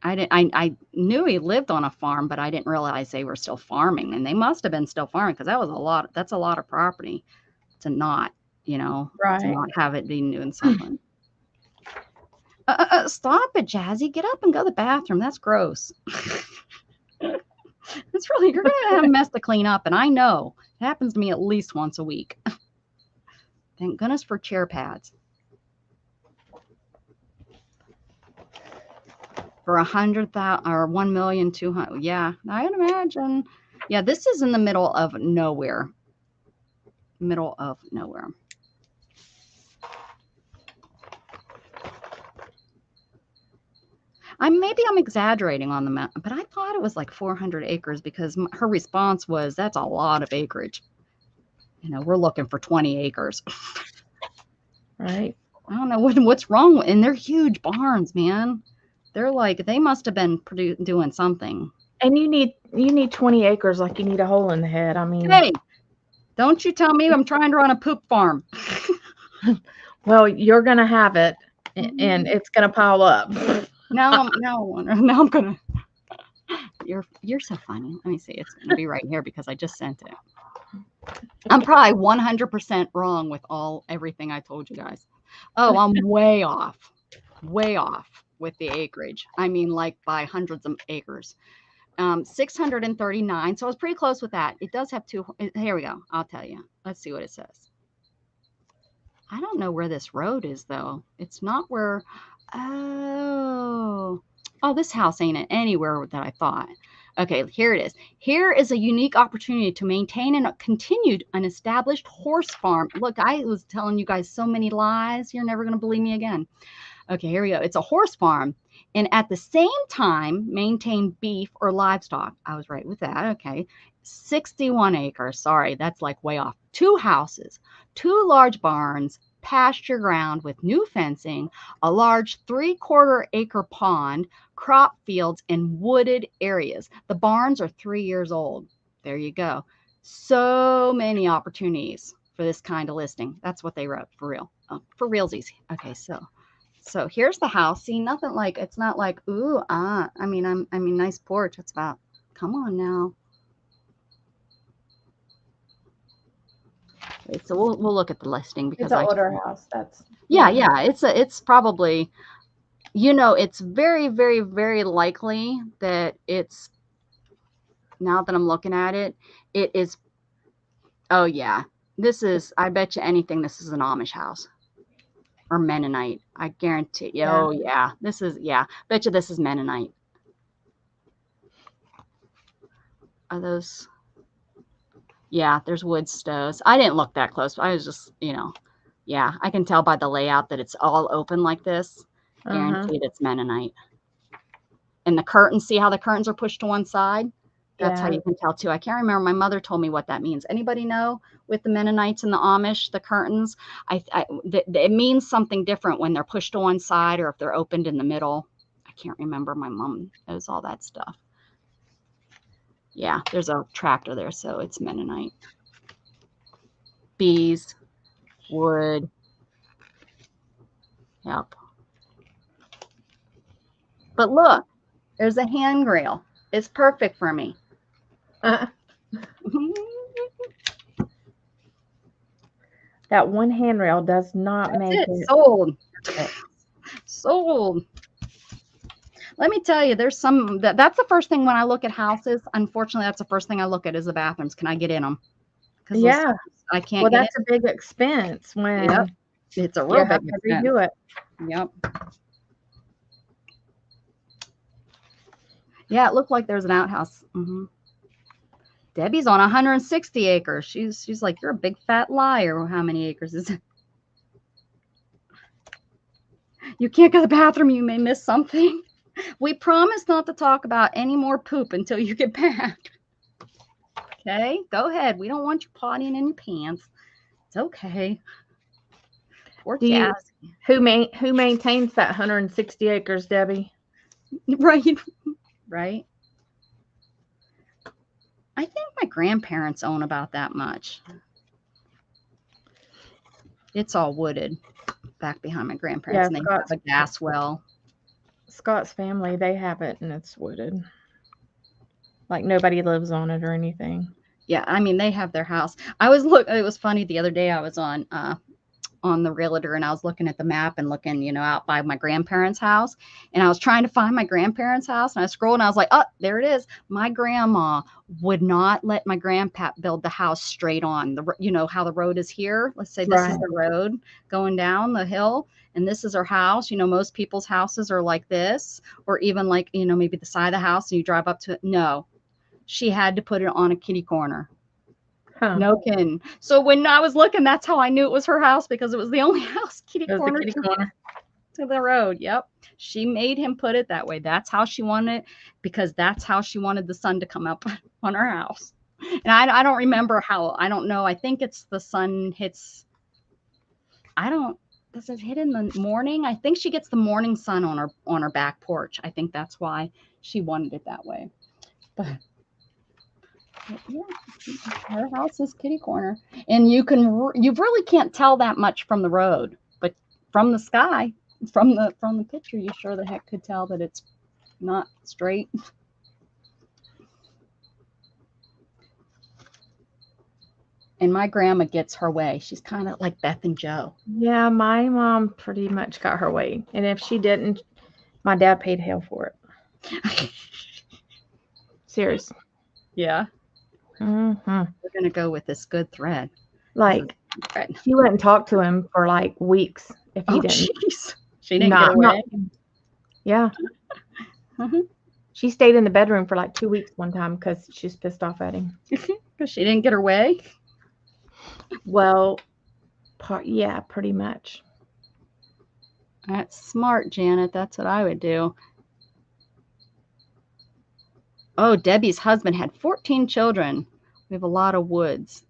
I knew he lived on a farm, but I didn't realize they were still farming, and they must have been still farming because that was a lot. That's a lot of property to not, to Right. not have it being doing something. Stop it, Jazzy! Get up and go to the bathroom. That's gross. It's really, you're gonna have a mess to clean up, and I know it happens to me at least once a week. Thank goodness for chair pads. For 100,000 or 1,200,000. Yeah, I can imagine. Yeah, this is in the middle of nowhere. Middle of nowhere. Maybe I'm exaggerating on the map, but I thought it was like 400 acres because her response was, "That's a lot of acreage. We're looking for 20 acres." Right. I don't know what's wrong, and they're huge barns, man. They're like, they must have been doing something. And you need 20 acres like you need a hole in the head. I mean, Hey, don't you tell me I'm trying to run a poop farm. well, you're gonna have it, and it's gonna pile up. Now I'm gonna. You're so funny. Let me see. It's gonna be right here because I just sent it. I'm probably 100% wrong with everything I told you guys. Oh, I'm way off with the acreage. I mean, like by hundreds of acres. 639. So I was pretty close with that. It does have two. Here we go. I'll tell you. Let's see what it says. I don't know where this road is though. It's not where. Oh, this house ain't anywhere that I thought. Okay, here it is. Here is a unique opportunity to maintain and continued an established horse farm. Look, I was telling you guys so many lies. You're never going to believe me again. Okay, here we go. It's a horse farm, and at the same time maintain beef or livestock. I was right with that. Okay. 61 acres. Sorry, that's like way off. 2 houses, 2 large barns, pasture ground with new fencing, a large 3/4 acre pond, crop fields, and wooded areas. The barns are 3 years old. There you go. So many opportunities for this kind of listing. That's what they wrote for real. For realsies. Okay, so here's the house. See, nothing like, it's not like, ooh, I mean, nice porch. It's about, come on now. Wait, so we'll look at the listing because It's an older house. That's yeah. It's probably, it's very, very, very likely that it's, now that I'm looking at it, it is, oh yeah, I bet you anything this is an Amish house. Or Mennonite. I guarantee. Yeah. Oh yeah, bet you this is Mennonite. Are those? Yeah, there's wood stoves. I didn't look that close. I was just, yeah, I can tell by the layout that it's all open like this. Guaranteed it's Mennonite. And the curtains, see how the curtains are pushed to one side? That's how you can tell too. I can't remember. My mother told me what that means. Anybody know with the Mennonites and the Amish, the curtains? It means something different when they're pushed to one side or if they're opened in the middle. I can't remember. My mom knows all that stuff. Yeah, there's a tractor there, so it's Mennonite. Bees, wood. Yep. But look, there's a handrail. It's perfect for me. That one handrail does not make it. Sold. Sold. Let me tell you, there's some that's the first thing when I look at houses. Unfortunately, that's the first thing I look at is the bathrooms. Can I get in them? Yeah, I can't. Well, that's a big expense when Yep. It's a real you have big to expense. redo it. Yep. Yeah, it looked like there's an outhouse. Debbie's on 160 acres. She's like, you're a big fat liar. How many acres is it? You can't go to the bathroom. You may miss something. We promise not to talk about any more poop until you get back. Okay, go ahead. We don't want you pottying in your pants. It's okay. Poor Do you, Jazz. who maintains that 160 acres, Debbie? Right. Right. I think my grandparents own about that much. It's all wooded back behind my grandparents, Yeah, and they have a gas well. Scott's family, they have it, and it's wooded. Like nobody lives on it or anything. Yeah, I mean they have their house. It was funny the other day I was on the realtor and I was looking at the map and looking, out by my grandparents' house. And I was trying to find my grandparents' house and I scrolled and I was like, oh, there it is. My grandma would not let my grandpa build the house straight on how the road is here. Let's say this is the road going down the hill and this is her house. Most people's houses are like this, or even like, maybe the side of the house and you drive up to it. No, she had to put it on a kitty corner. Huh. No kidding. So when I was looking, that's how I knew it was her house, because it was the only house kitty corner to the road. Yep. She made him put it that way. That's how she wanted it, because that's how she wanted the sun to come up on her house. And I don't remember how. I don't know. I think it's the sun hits. Does it hit in the morning? I think she gets the morning sun on her back porch. I think that's why she wanted it that way. But yeah, her house is kitty corner, and you really can't tell that much from the road, but from the sky, from the picture, you sure the heck could tell that it's not straight. And my grandma gets her way. She's kind of like Beth and Joe. Yeah, my mom pretty much got her way, and if she didn't, my dad paid hell for it. Serious. Yeah. Mm-hmm. We're gonna go with this good thread. Like, she wouldn't talk to him for like weeks if he didn't. Geez. She didn't get away. Yeah. She stayed in the bedroom for like 2 weeks one time because she's pissed off at him. Because she didn't get her way? Well, yeah, pretty much. That's smart, Janet. That's what I would do. Oh, Debbie's husband had 14 children. We have a lot of woods.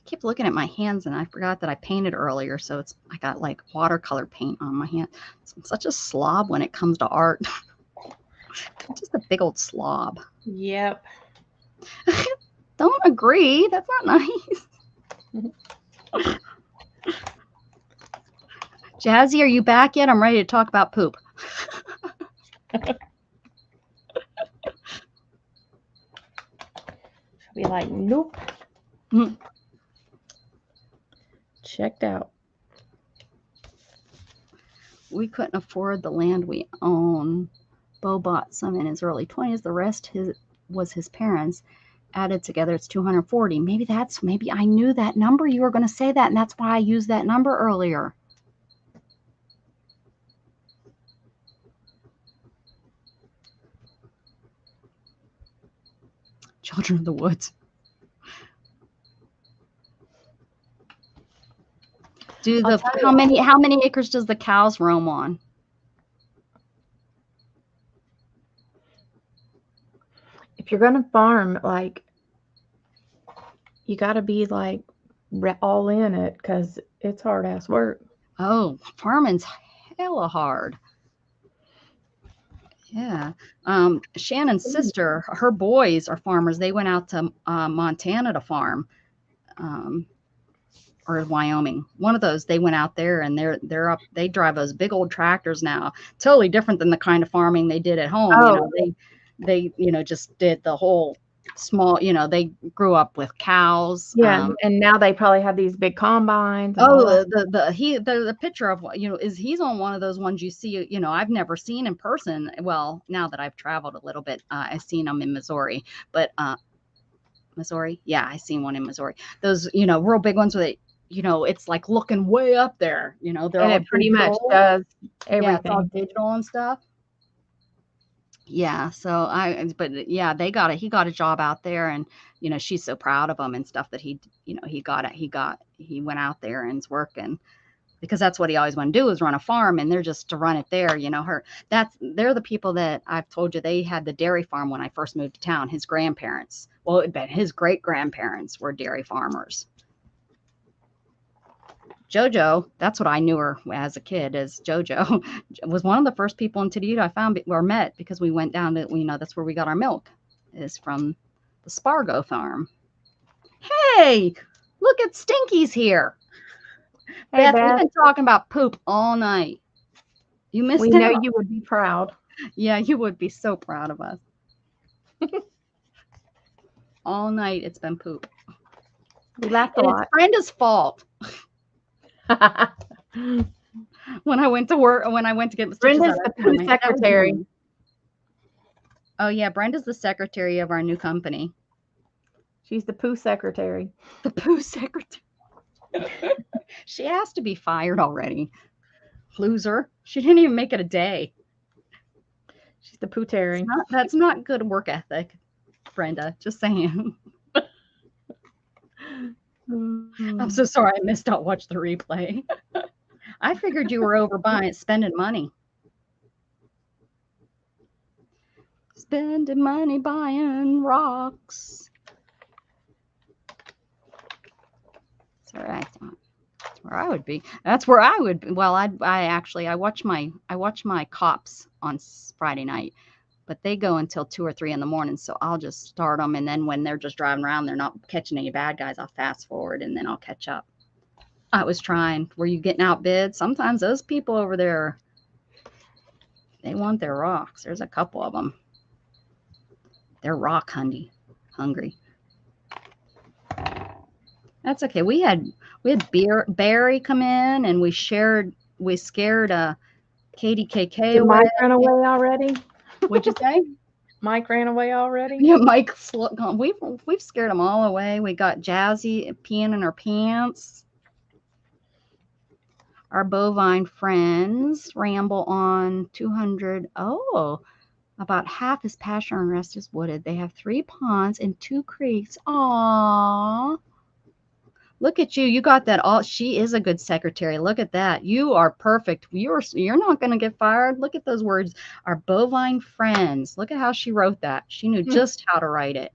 Keep looking at my hands and I forgot that I painted earlier, so I got like watercolor paint on my hand. I'm such a slob when it comes to art. Just a big old slob. Yep. Don't agree. That's not nice. Jazzy, are you back yet? I'm ready to talk about poop. She'll be like, nope. Checked out. We couldn't afford the land we own. Bo bought some in his early 20s. The rest was his parents. Added together, it's 240. Maybe I knew that number. You were going to say that, and that's why I used that number earlier. Children of the Woods. How many acres does the cows roam on? If you're gonna farm, like, you got to be like all in it, because it's hard ass work. Oh, farming's hella hard. Yeah. Shannon's sister, her boys are farmers. They went out to Montana to farm, or Wyoming. One of those. They went out there, and they're up. They drive those big old tractors now. Totally different than the kind of farming they did at home. Oh. They just did the whole small. They grew up with cows. Yeah, and now they probably have these big combines. The picture of he's on one of those ones you see. I've never seen in person. Well, now that I've traveled a little bit, I've seen them in Missouri, but Missouri, yeah, I seen one in Missouri. Those real big ones where it's like looking way up there. They're And all it pretty much digital. does Yeah, it's all everything. digital and stuff. Yeah, so but yeah, he got a job out there, and she's so proud of him and stuff that he went out there and is working because that's what he always wanted to do is run a farm, and they're just to run it there. They're the people that I've told you they had the dairy farm when I first moved to town. His grandparents, well, but his great grandparents were dairy farmers. JoJo, that's what I knew her as a kid as JoJo, was one of the first people in Toledo I found or met because we went down to, that's where we got our milk, is from the Spargo farm. Hey, look at Stinky's here. Hey, Beth, we've Beth, been talking about poop all night. You we missed know out. you would be proud. Yeah, you would be so proud of us. All night it's been poop. We laughed a And lot. it's Brenda's fault. When I went to work, when I went to get the stitches Brenda's out, the I poo mean, that was secretary. me. Oh yeah, Brenda's the secretary of our new company. She's the poo secretary. The poo secretary. She has to be fired already. Loser. She didn't even make it a day. She's the poo terry. That's not good work ethic, Brenda. Just saying. I'm so sorry I missed out. Watch the replay. I figured you were over spending money. Spending money buying rocks. That's where I thought. That's where I would be. That's where I would be. Well, I watch my cops on Friday night, but they go until 2 or 3 in the morning. So I'll just start them, and then when they're just driving around, they're not catching any bad guys. I'll fast forward, and then I'll catch up. I was trying. Were you getting outbid? Sometimes those people over there, they want their rocks. There's a couple of them. They're rock hungry. That's okay. We had Barry come in, and we scared KDKK Did away. Mike run away already? What'd you say? Mike ran away already? Yeah, Mike's gone. We've scared them all away. We got Jazzy peeing in her pants. Our bovine friends ramble on 200. Oh, about half is pasture and rest is wooded. They have 3 ponds and 2 creeks. Aww. Look at you. You got that all. She is a good secretary. Look at that. You are perfect. You're not going to get fired. Look at those words. Our bovine friends. Look at how she wrote that. She knew just how to write it.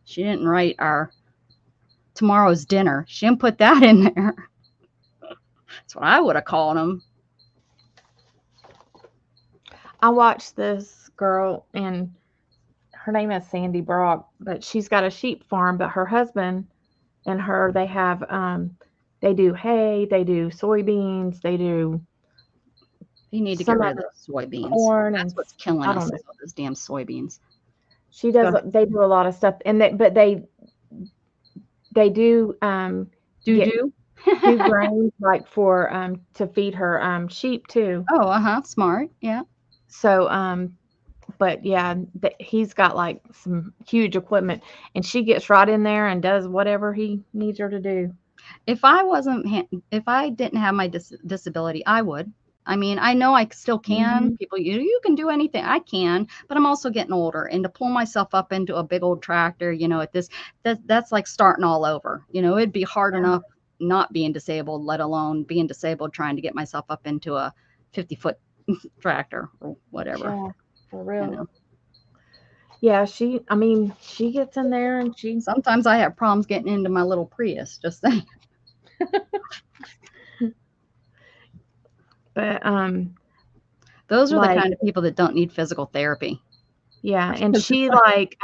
She didn't write our tomorrow's dinner. She didn't put that in there. That's what I would have called them. I watched this girl, and her name is Sandy Brock, but she's got a sheep farm, but her husband and her, they have they do hay, they do soybeans, they do You need to get some rid of other those soybeans. corn, That's and what's killing I don't us, know. is all those damn soybeans. She does. Go ahead. They do a lot of stuff, and they do Do. do grains like for to feed her sheep too. Oh, smart. Yeah. So but yeah, he's got like some huge equipment, and she gets right in there and does whatever he needs her to do. If I didn't have my disability, I would. I mean, I know I still can. People, you can do anything. I can, but I'm also getting older, and to pull myself up into a big old tractor, at that's like starting all over. It'd be hard enough not being disabled, let alone being disabled trying to get myself up into a 50-foot tractor or whatever. Yeah, for real. Yeah, she gets in there, and Sometimes I have problems getting into my little Prius, just saying. But those are the kind of people that don't need physical therapy. Yeah, and she like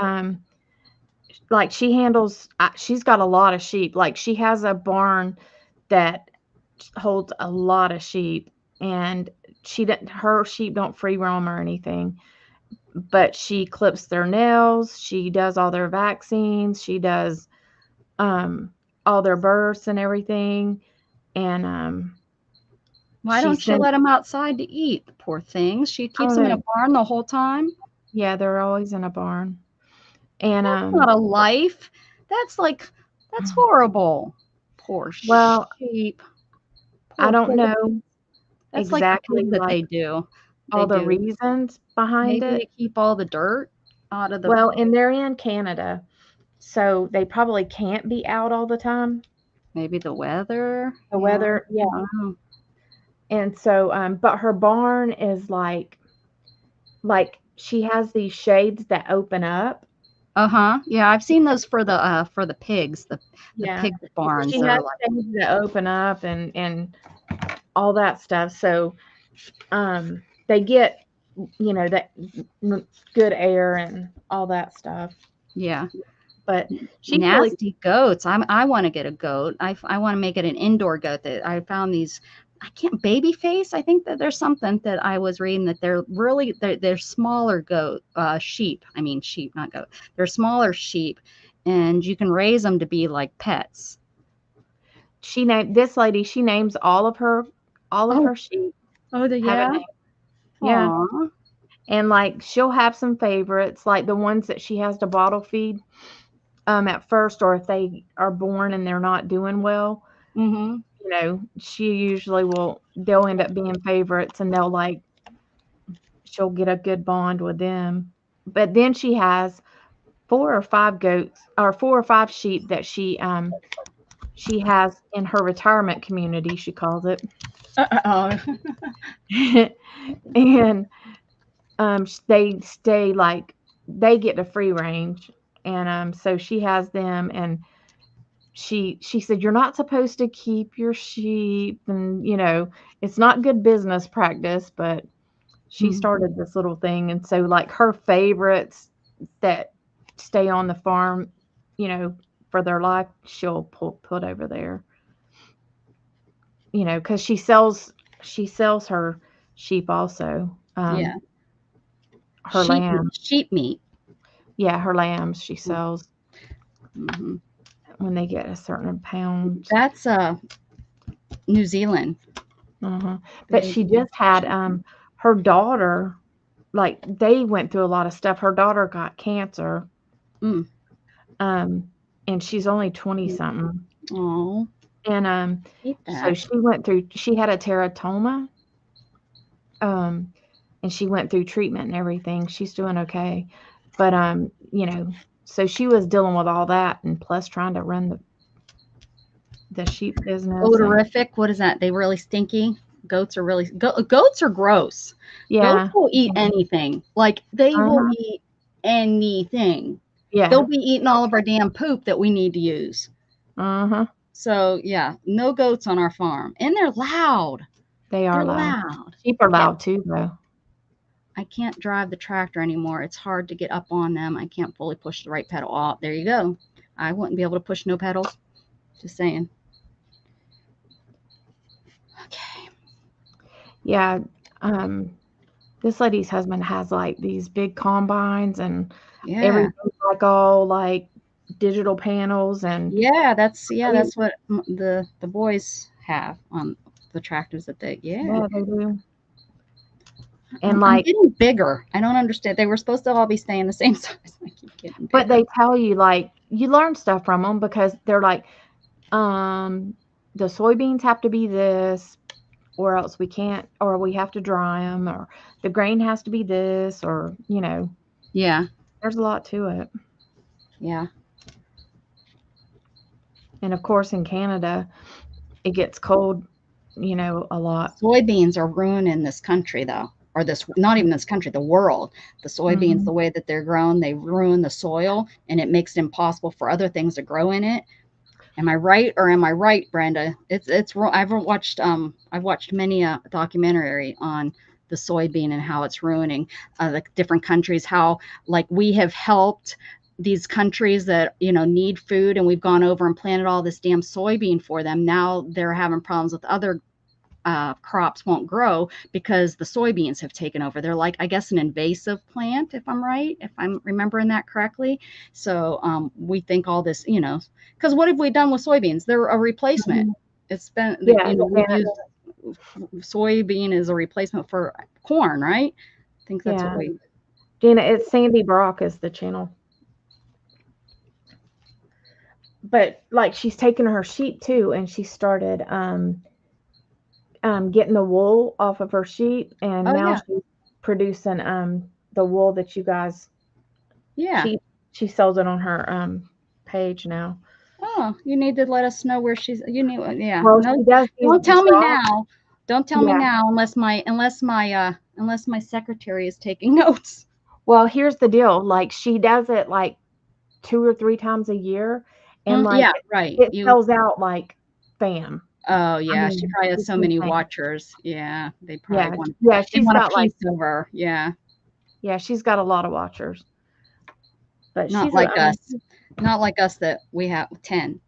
she handles she's got a lot of sheep. Like she has a barn that holds a lot of sheep, and her sheep don't free roam or anything, but she clips their nails, she does all their vaccines, she does all their births and everything. And why don't you let them outside to eat? The poor things. She keeps them in a barn the whole time. Yeah, they're always in a barn. And that's not a life. That's horrible. Poor Well, sheep. I Poor don't pig. know That's like the exactly thing that like they do. They all the do. reasons behind Maybe it. to keep all the dirt out of the Well, and they're in Canada, so they probably can't be out all the time. maybe the weather. The Yeah. weather, yeah. I don't know. And so, but her barn is like she has these shades that open up. Uh-huh. Yeah, I've seen those for the pigs, the Yeah. pig barns. She They're has like, shades that open up and all that stuff. So, they get, that good air and all that stuff. yeah. But she's really, Nasty goats. I want to get a goat. I want to make it an indoor goat. That I found these. I can't baby face. I think that there's something that I was reading that they're smaller goat sheep. I mean sheep, not goat. They're smaller sheep, and you can raise them to be like pets. she named this lady, she names all of Oh, her sheep have a yeah. name. Yeah. Aw. And like she'll have some favorites, like the ones that she has to bottle feed at first, or if they are born and they're not doing well, Mm-hmm. she usually they'll end up being favorites and she'll get a good bond with them. But then she has 4 or 5 sheep that she has in her retirement community, she calls it. Oh. And they stay like they get to free range, and so she has them, and she said you're not supposed to keep your sheep, and it's not good business practice, but she Mhm. started this little thing, and so like her favorites that stay on the farm, you know for their life, she'll put over there, because she sells her sheep also, Yeah. her lamb. Sheep meat. Yeah, her lambs she sells Hmm. when they get a certain pound. That's New Zealand. Uh-huh. But They she just had her daughter, like they went through a lot of stuff. Her daughter got cancer, Mm. um, and she's only 20 something. Oh, And eat so that. she had a teratoma, um, and she went through treatment and everything. She's doing okay. But so she was dealing with all that, and plus trying to run the sheep business, and Odorific. What is that? They really stinky. Goats are really goats are gross. Goats yeah. will eat anything. Like they will Uh-huh. eat anything. Yeah. They'll be eating all of our damn poop that we need to use. Uh-huh. So yeah, no goats on our farm, and they're loud. They are They're loud. loud. Sheep are loud too, though. I can't drive the tractor anymore. It's hard to get up on them. I can't fully push the right pedal. Oh, there you go. I wouldn't be able to push no pedals. Just saying. Okay. Yeah. Um, this lady's husband has like these big combines, and Yeah. everything's like all like digital panels, and they, That's what the boys have on the tractors that they. Yeah. yeah, they do. And I'm like, getting bigger. I don't understand. They were supposed to all be staying the same size. I keep getting but bigger. they tell you like you learn stuff from them, because they're like, um, the soybeans have to be this, or else we can't, or we have to dry them, or the grain has to be this, or Yeah. there's a lot to it. Yeah. And of course, in Canada, it gets cold, a lot. Soybeans are ruining this country, though, or this, not even this country, the world. The soybeans, Mhm. the way that they're grown, they ruin the soil, and it makes it impossible for other things to grow in it. Am I right, or am I right, Brenda? It's wrong. I've watched many a documentary on the soybean and how it's ruining the different countries. How like we have helped these countries that need food, and we've gone over and planted all this damn soybean for them. Now they're having problems with other crops won't grow because the soybeans have taken over. They're like, I guess, an invasive plant, if I'm right, if I'm remembering that correctly. So we think all this, because what have we done with soybeans? They're a replacement. Mhm. It's been, Yeah, we've used soybean as a replacement for corn, right? I think that's what yeah. we. Gina, it's Sandy Brock is the channel. but like she's taken her sheep too, and she started getting the wool off of her sheep, and Oh now yeah, she's producing the wool that you guys yeah. she sells it on her page now. Oh, you need to let us know where she's. You need, yeah. Well, No, she does these don't tell me drops. now. Don't tell me Yeah. now unless my secretary is taking notes. Well, here's the deal. Like she does it like 2 or 3 times a year, and like Yeah, right. it You. sells out like bam. Oh I yeah, she mean, probably has it's so many insane. watchers. Yeah, they probably Yeah, want. yeah, They she's want a got like piece of her. Yeah, she's got a lot of watchers. But not she's a like us. Not like us that we have 10.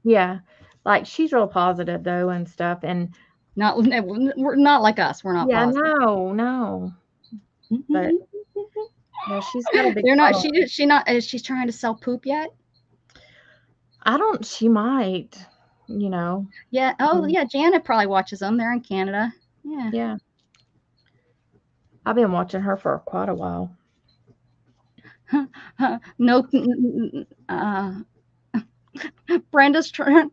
yeah. Like she's real positive though and stuff. And Not we're not like us. We're not yeah, positive. no. But yeah, she's got a big They're not. following. She not. Is she trying to sell poop yet? I don't she might, you know. Yeah. Oh yeah. Janet probably watches them. They're in Canada. Yeah. Yeah. I've been watching her for quite a while. No. Brenda's trying.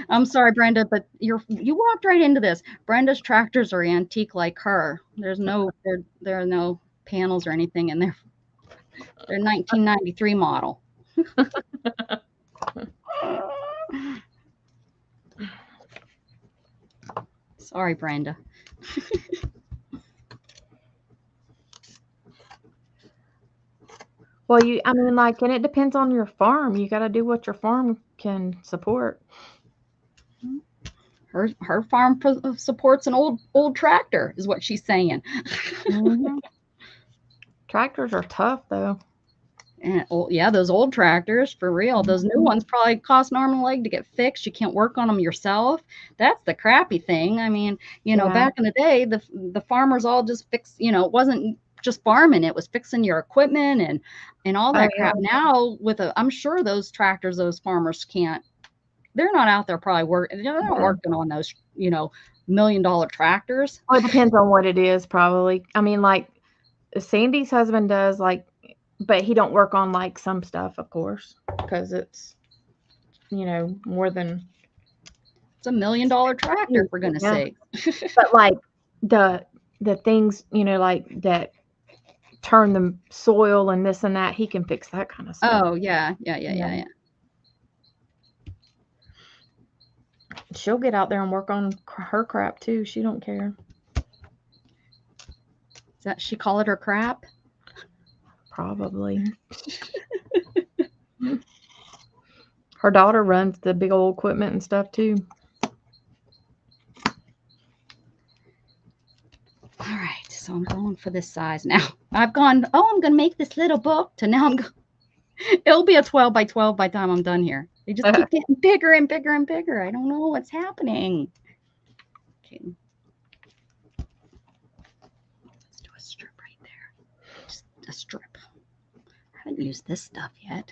I'm sorry, Brenda, but you walked right into this. Brenda's tractors are antique like her. There are no panels or anything in there. They're 1993 model. Sorry, Brenda. Well, I mean, like, and it depends on your farm. You got to do what your farm can support. Her farm supports an old tractor, is what she's saying. Hmm. Tractors are tough, though. And yeah, those old tractors for real. Those new ones probably cost an arm and a leg to get fixed. You can't work on them yourself. That's the crappy thing. I mean, Yeah. back in the day, the farmers all just fixed. It wasn't just farming; it was fixing your equipment and all Oh, that yeah. crap. Now I'm sure those tractors, those farmers can't. They're not out there probably working. They're not working on those $1 million tractors. Well, it depends on what it is, probably. I mean, like, Sandy's husband does, like, but he don't work on, like, some stuff, of course, because it's, more than. It's $1 million tractor, for goodness Yeah. sake. But, like, the things, like, that turn the soil and this and that, he can fix that kind of stuff. Oh yeah. She'll get out there and work on her crap, too. She don't care. Does that she call it her crap? Probably. Her daughter runs the big old equipment and stuff, too. All right, so I'm going for this size now. I'm going to make this little book to now it'll be a 12 by 12 by the time I'm done here. They just keep getting bigger and bigger and bigger. I don't know what's happening. Okay. Let's do a strip right there. Just a strip. I haven't used this stuff yet.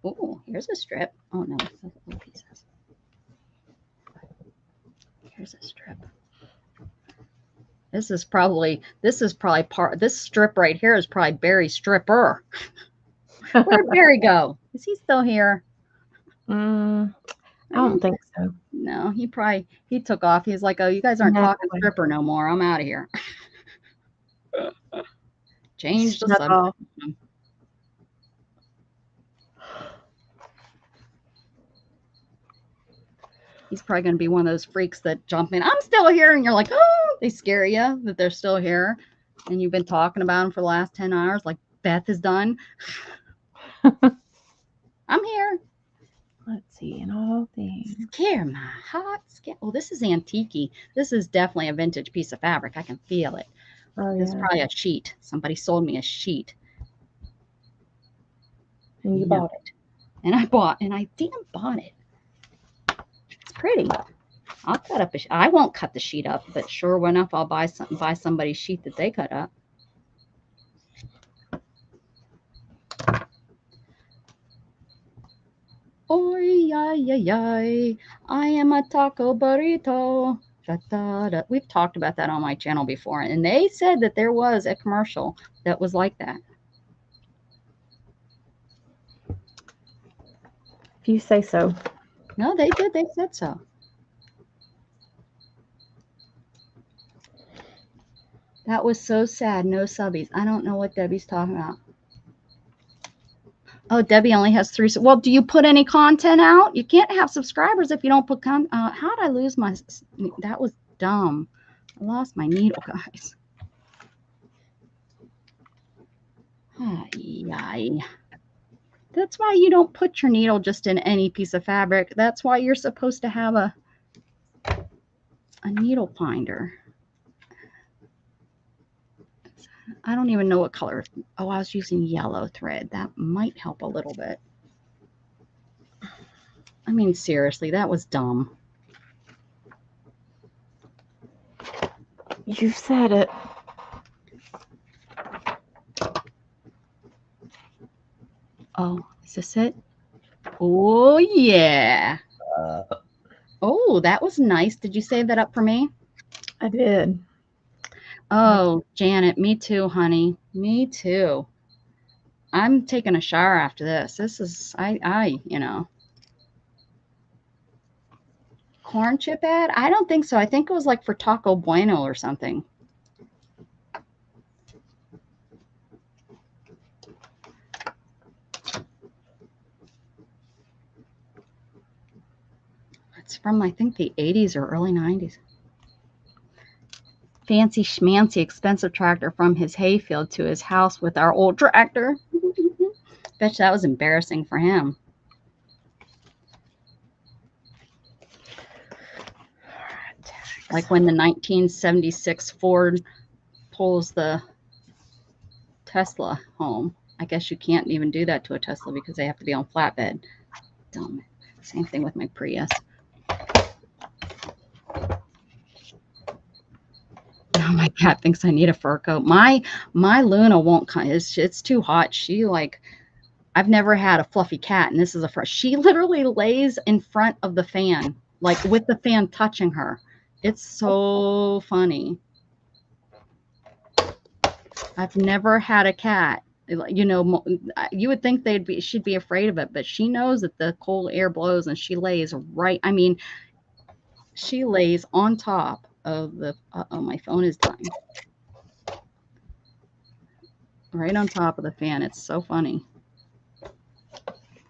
Oh, here's a strip. Oh no, it's little pieces. Here's a strip. This is probably this strip right here is probably Barry's stripper. Where'd Barry go? Is he still here? I don't think so. No, he took off. He's like, oh, you guys aren't talking stripper no more. I'm out of here. Change the subject. He's probably going to be one of those freaks that jump in. I'm still here. And you're like, oh, they scare you that they're still here. And you've been talking about them for the last 10 hours like Beth is done. I'm here. Let's see, in all things. Scare my heart. Oh, this is antique. This is definitely a vintage piece of fabric. I can feel it. Oh, This is probably a sheet. Somebody sold me a sheet. And you bought it. And I damn bought it. It's pretty. I'll cut up I won't cut the sheet up, but sure enough, I'll buy somebody's sheet that they cut up. Oy, ay, ay, ay. I am a taco burrito. Da, da, da. We've talked about that on my channel before, and they said that there was a commercial that was like that. If you say so. No, they did. They said so. That was so sad. No subbies. I don't know what Debbie's talking about. Oh, Debbie only has 3. Well, do you put any content out? You can't have subscribers if you don't put content. How did I lose my? That was dumb. I lost my needle, guys. Ay. That's why you don't put your needle just in any piece of fabric. That's why you're supposed to have a needle finder. I don't even know what color. Oh, I was using yellow thread. That might help a little bit. I mean, seriously, that was dumb. You said it. Oh, is this it? Oh, yeah. Oh, that was nice. Did you save that up for me? I did. Oh, Janet, me too, honey. Me too. I'm taking a shower after this. This is, you know. Corn chip ad? I don't think so. I think it was like for Taco Bueno or something. It's from, I think, the 80s or early 90s. Fancy schmancy expensive tractor from his hayfield to his house with our old tractor. Bet that was embarrassing for him. Like when the 1976 Ford pulls the Tesla home. I guess you can't even do that to a Tesla because they have to be on flatbed. Dumb. Same thing with my Prius. Oh, my cat thinks I need a fur coat. My Luna won't come. It's too hot. She like, I've never had a fluffy cat, and this is a first. She literally lays in front of the fan, like with the fan touching her. It's so funny. I've never had a cat. You know, you would think she'd be afraid of it, but she knows that the cold air blows, and she lays right. I mean, she lays on top of the. Oh, my phone is dying. Right on top of the fan. It's so funny.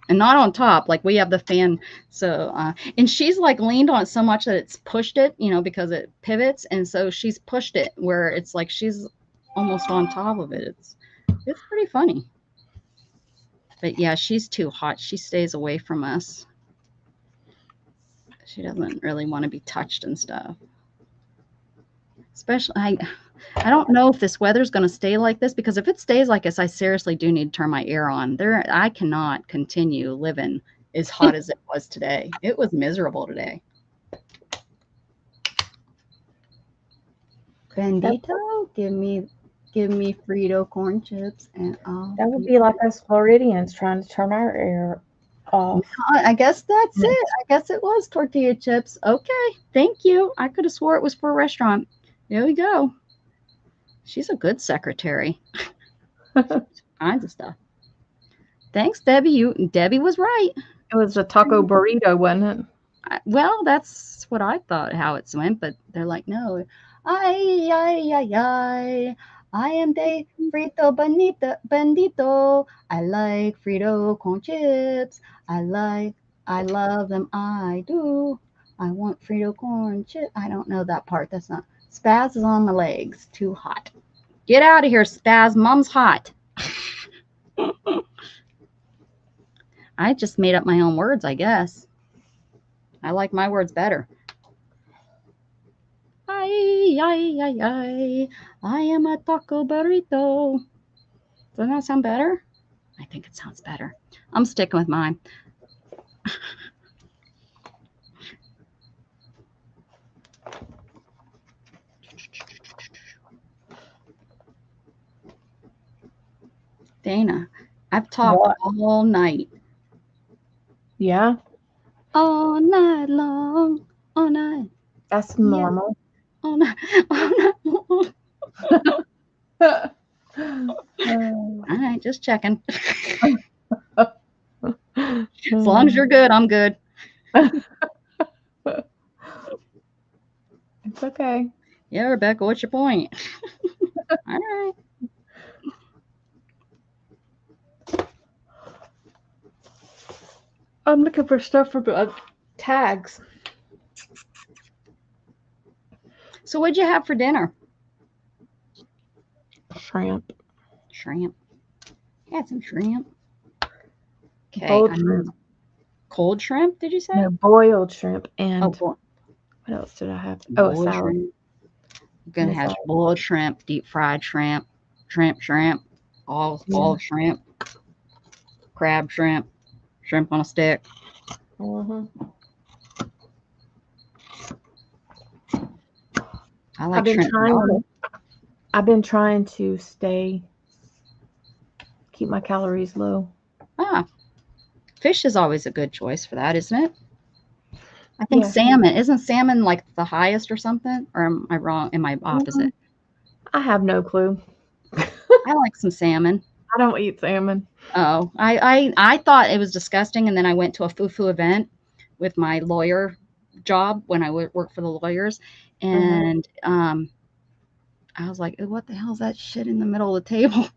And not on top, like we have the fan. So, and she's like leaned on it so much that it's pushed it, you know, because it pivots. And so she's pushed it where it's like she's almost on top of it. It's pretty funny. But yeah, she's too hot. She stays away from us. She doesn't really want to be touched and stuff. Especially, I don't know if this weather's going to stay like this, because if it stays like this, I seriously do need to turn my air on. I cannot continue living as hot as it was today. It was miserable today. Bendito, give me Frito corn chips, and that would be like us Floridians trying to turn our air off. I guess that's it. I guess it was tortilla chips. Okay, thank you. I could have swore it was for a restaurant. There we go. She's a good secretary. Kinds of stuff. Thanks, Debbie. Debbie was right. It was a taco burrito, wasn't it? Well, that's what I thought how it went, but they're like, no. Ay, ay, ay, ay. I am de frito bendito. I like Frito corn chips. I love them. I do. I want Frito corn chips. I don't know that part. That's not. Spaz is on my legs. Too hot. Get out of here, Spaz. Mom's hot. I just made up my own words, I guess. I like my words better. Ay, ay, ay, ay. I am a taco burrito. Doesn't that sound better? I think it sounds better. I'm sticking with mine. Dana, I've talked all night. Yeah. All night long. All night. That's normal. Yeah. All night long. All right, just checking. As long as you're good, I'm good. It's okay. Yeah, Rebecca, what's your point? All right. I'm looking for stuff for tags. So what'd you have for dinner? Shrimp. Shrimp. Had some shrimp. Okay. Boiled shrimp. Cold shrimp, did you say? No, boiled shrimp. Oh, And what else did I have? Oh, a boiled salad. shrimp. You're gonna And a have salad. boiled shrimp, deep fried shrimp, shrimp, all shrimp, crab shrimp, shrimp on a stick. Mhm. I like shrimp salad. I've been trying to keep my calories low. Ah, fish is always a good choice for that, isn't it? I think Yeah. salmon, isn't salmon like the highest or something? Or am I wrong? Am I opposite? I have no clue. I like some salmon. I don't eat salmon. Oh, I thought it was disgusting, and then I went to a foo event with my lawyer job when I worked for the lawyers, and I was like, "What the hell is that shit in the middle of the table?"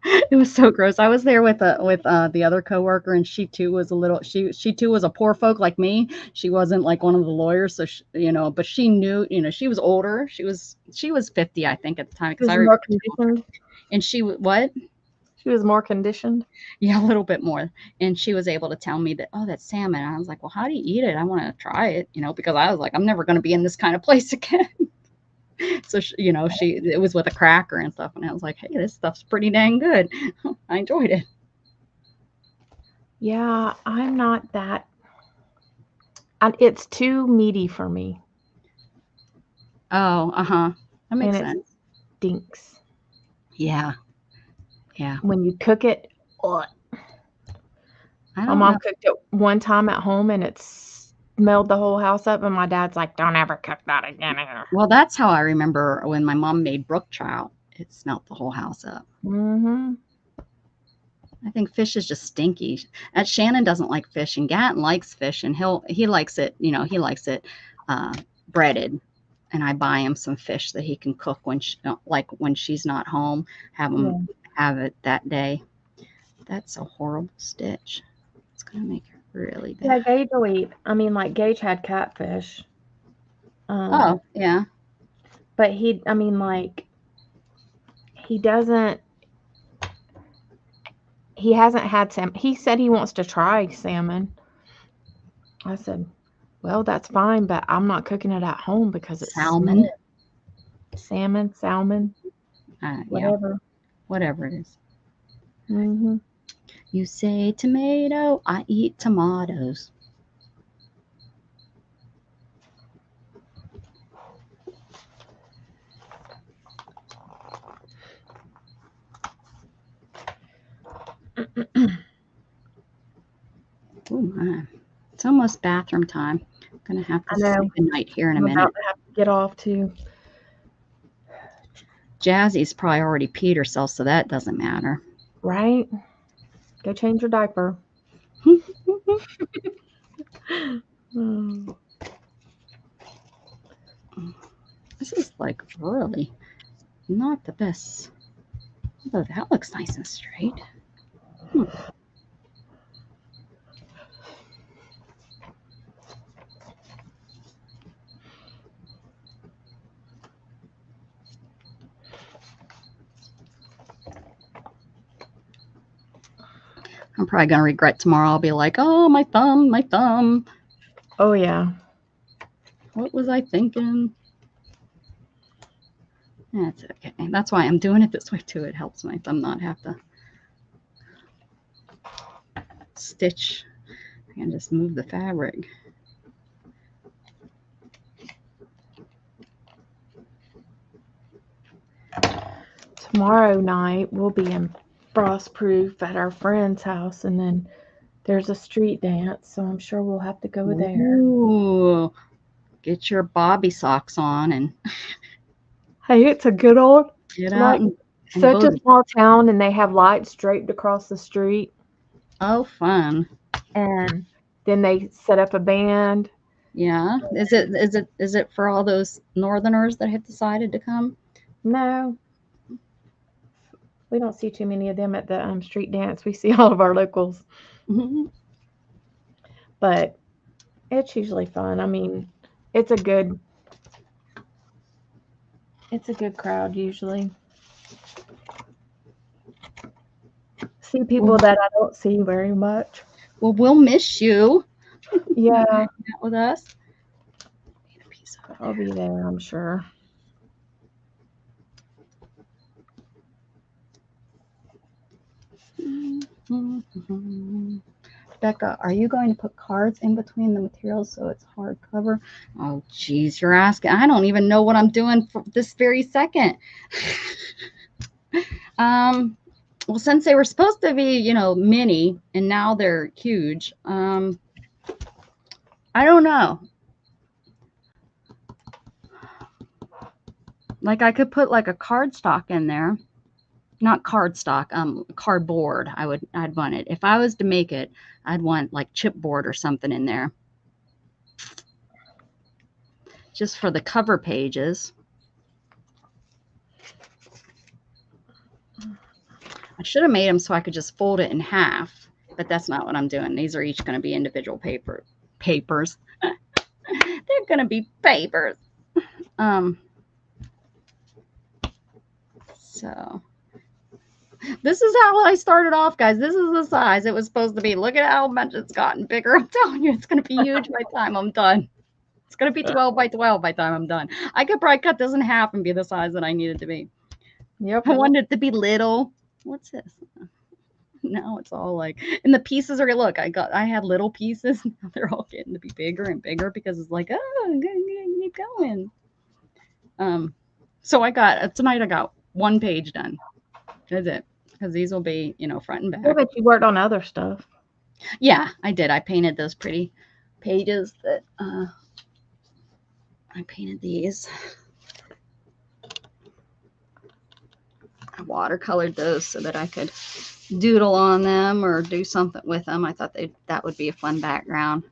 It was so gross. I was there with the other coworker, and she too was a little. She too was a poor folk like me. She wasn't like one of the lawyers, so but she knew. She was older. She was 50, I think, at the time She because was I more remember. conditioned. And she was what? She was more conditioned. Yeah, a little bit more. And she was able to tell me that, oh, that's salmon. And I was like, well, how do you eat it? I want to try it, because I was like, I'm never going to be in this kind of place again. So, it was with a cracker and stuff. And I was like, hey, this stuff's pretty dang good. I enjoyed it. Yeah, I'm not that. It's too meaty for me. Oh, that makes And it sense. stinks. Yeah. Yeah. When you cook it, ugh. I My don't mom know. cooked it one time at home and it smelled the whole house up. And my dad's like, don't ever cook that again. Well, that's how I remember when my mom made brook trout. It smelled the whole house up. Mm-hmm. I think fish is just stinky. Shannon doesn't like fish, and Gatton likes fish, and he likes it. He likes it breaded. And I buy him some fish that he can cook when when she's not home. Have it that day. That's a horrible stitch. It's gonna make it really Yeah, bad. Gage will eat. I mean, like Gage had catfish. Oh yeah. But he doesn't. He hasn't had salmon. He said he wants to try salmon. I said, well, that's fine, but I'm not cooking it at home because it's Salmon. Salmon, whatever. Yeah, whatever it is. Mm-hmm. You say tomato, I eat tomatoes. Oh my. It's almost bathroom time. I'm gonna have to say goodnight here in a minute. About to have to get off too. Jazzy's probably already peed herself, so that doesn't matter. Right? Go change your diaper. This is like really not the best. Oh, that looks nice and straight. I'm probably gonna regret tomorrow. I'll be like, oh, my thumb, my thumb. Oh yeah. What was I thinking? That's okay. That's why I'm doing it this way too. It helps my thumb not have to stitch. I can just move the fabric. Tomorrow night we'll be in Frostproof at our friend's house, and then there's a street dance, so I'm sure we'll have to go there. Ooh, get your bobby socks on and Hey, it's a good old get out and such a boogie. small town, and they have lights draped across the street. Oh, fun. And then they set up a band. Yeah. Is it for all those northerners that have decided to come? No, we don't see too many of them at the street dance. We see all of our locals, Mhm. but it's usually fun. I mean, it's a good crowd usually. See people Well, that I don't see very much. well, we'll miss you. Yeah, Hang out with us. Need a piece but of I'll be there, I'm sure. there. Becca, are you going to put cards in between the materials so it's hardcover? Oh, geez, you're asking. I don't even know what I'm doing for this very second. Well, since they were supposed to be, mini and now they're huge, I don't know. Like I could put like a cardstock in there. Not cardstock, cardboard. I'd want it. If I was to make it, I'd want like chipboard or something in there. Just for the cover pages. I should have made them so I could just fold it in half, but that's not what I'm doing. These are each going to be individual papers. They're going to be papers. So this is how I started off, guys. This is the size it was supposed to be. Look at how much it's gotten bigger. I'm telling you, it's going to be huge by the time I'm done. It's going to be 12 by 12 by the time I'm done. I could probably cut this in half and be the size that I need it to be. Yep. I wanted it to be little. What's this? Now it's all like, and the pieces are, look, I had little pieces. Now they're all getting to be bigger and bigger because it's like, oh, I'm gonna keep going. So tonight I got one page done. That's it. Because these will be, front and back. I bet you worked on other stuff. Yeah, I did. I painted those pretty pages that I painted these. I watercolored those so that I could doodle on them or do something with them. I thought that would be a fun background.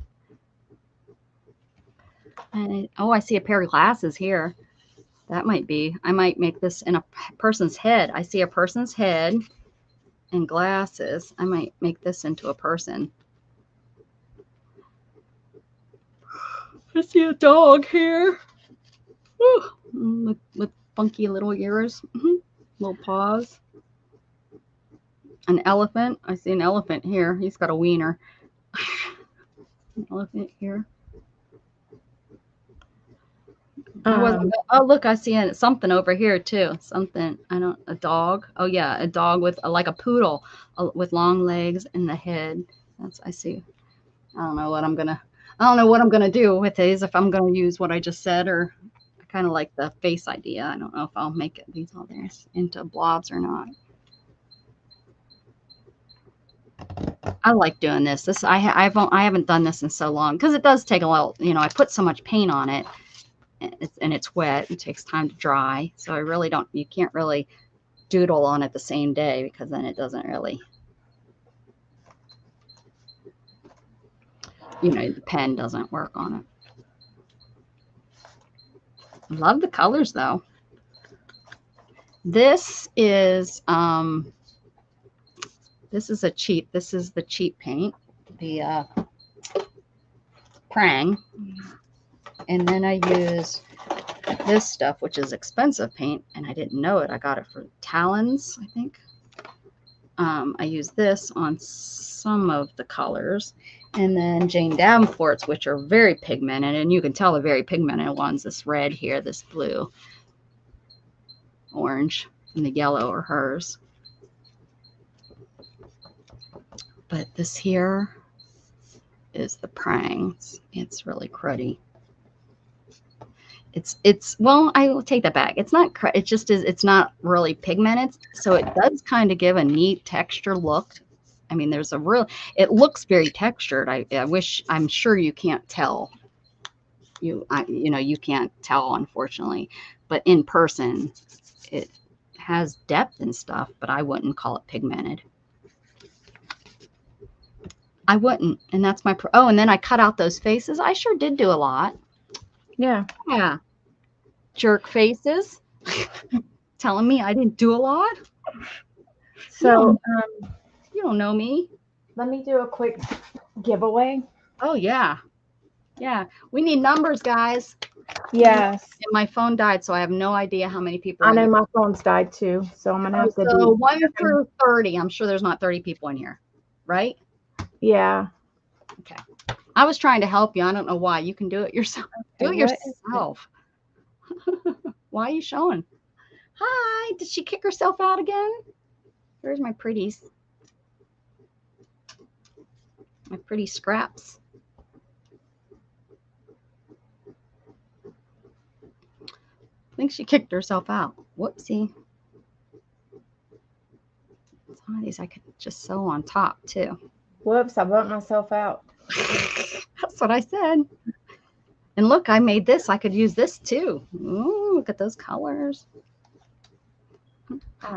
And I see a pair of glasses here. That might be. I might make this in a person's head. I see a person's head and glasses. I might make this into a person. I see a dog here. With funky little ears, little paws. An elephant. I see an elephant here. He's got a wiener. An elephant here. Oh, look, I see something over here too. Something. A dog. Oh yeah, a dog with like a poodle with long legs and the head. I see. I don't know what I'm gonna do with these. If I'm gonna use what I just said, or I kind of like the face idea. I don't know if I'll make these all these into blobs or not. I like doing this. I haven't done this in so long because it does take a while. I put so much paint on it. And it's wet. It takes time to dry. So you can't really doodle on it the same day because then it doesn't really, the pen doesn't work on it. I love the colors though. This is the cheap paint, the Prang. And then I use this stuff, which is expensive paint, and I didn't know it. I got it for Talons, I think. I use this on some of the colors. And then Jane Davenport's, which are very pigmented, and you can tell the very pigmented ones. This red here, this blue, orange, and the yellow are hers. But this here is the Prangs. It's really cruddy. Well, I will take that back. It's not, it just is, it's not really pigmented. So it does kind of give a neat texture look. I mean, it looks very textured. I'm sure you can't tell. You can't tell, unfortunately, but in person it has depth and stuff, but I wouldn't call it pigmented. I wouldn't. And that's my, oh, and then I cut out those faces. I sure did do a lot. Yeah. Yeah. Jerk faces. Telling me I didn't do a lot. So You don't know me. let me do a quick giveaway. Oh, yeah. Yeah. We need numbers, guys. Yes. And my phone died, so I have no idea how many people I are know in my phone's died too, so I'm gonna here. have to So do 1 through 30. I'm sure there's not 30 people in here, right? yeah. Okay. I was trying to help you. I don't know why. You can do it yourself. Do Okay, it what is yourself. Why are you showing? Hi. Did she kick herself out again? Where's my pretties? My pretty scraps. I think she kicked herself out. Whoopsie. Some of these I could just sew on top too. Whoops, I burnt myself out. That's what I said. And look, I made this. I could use this too. Ooh, look at those colors.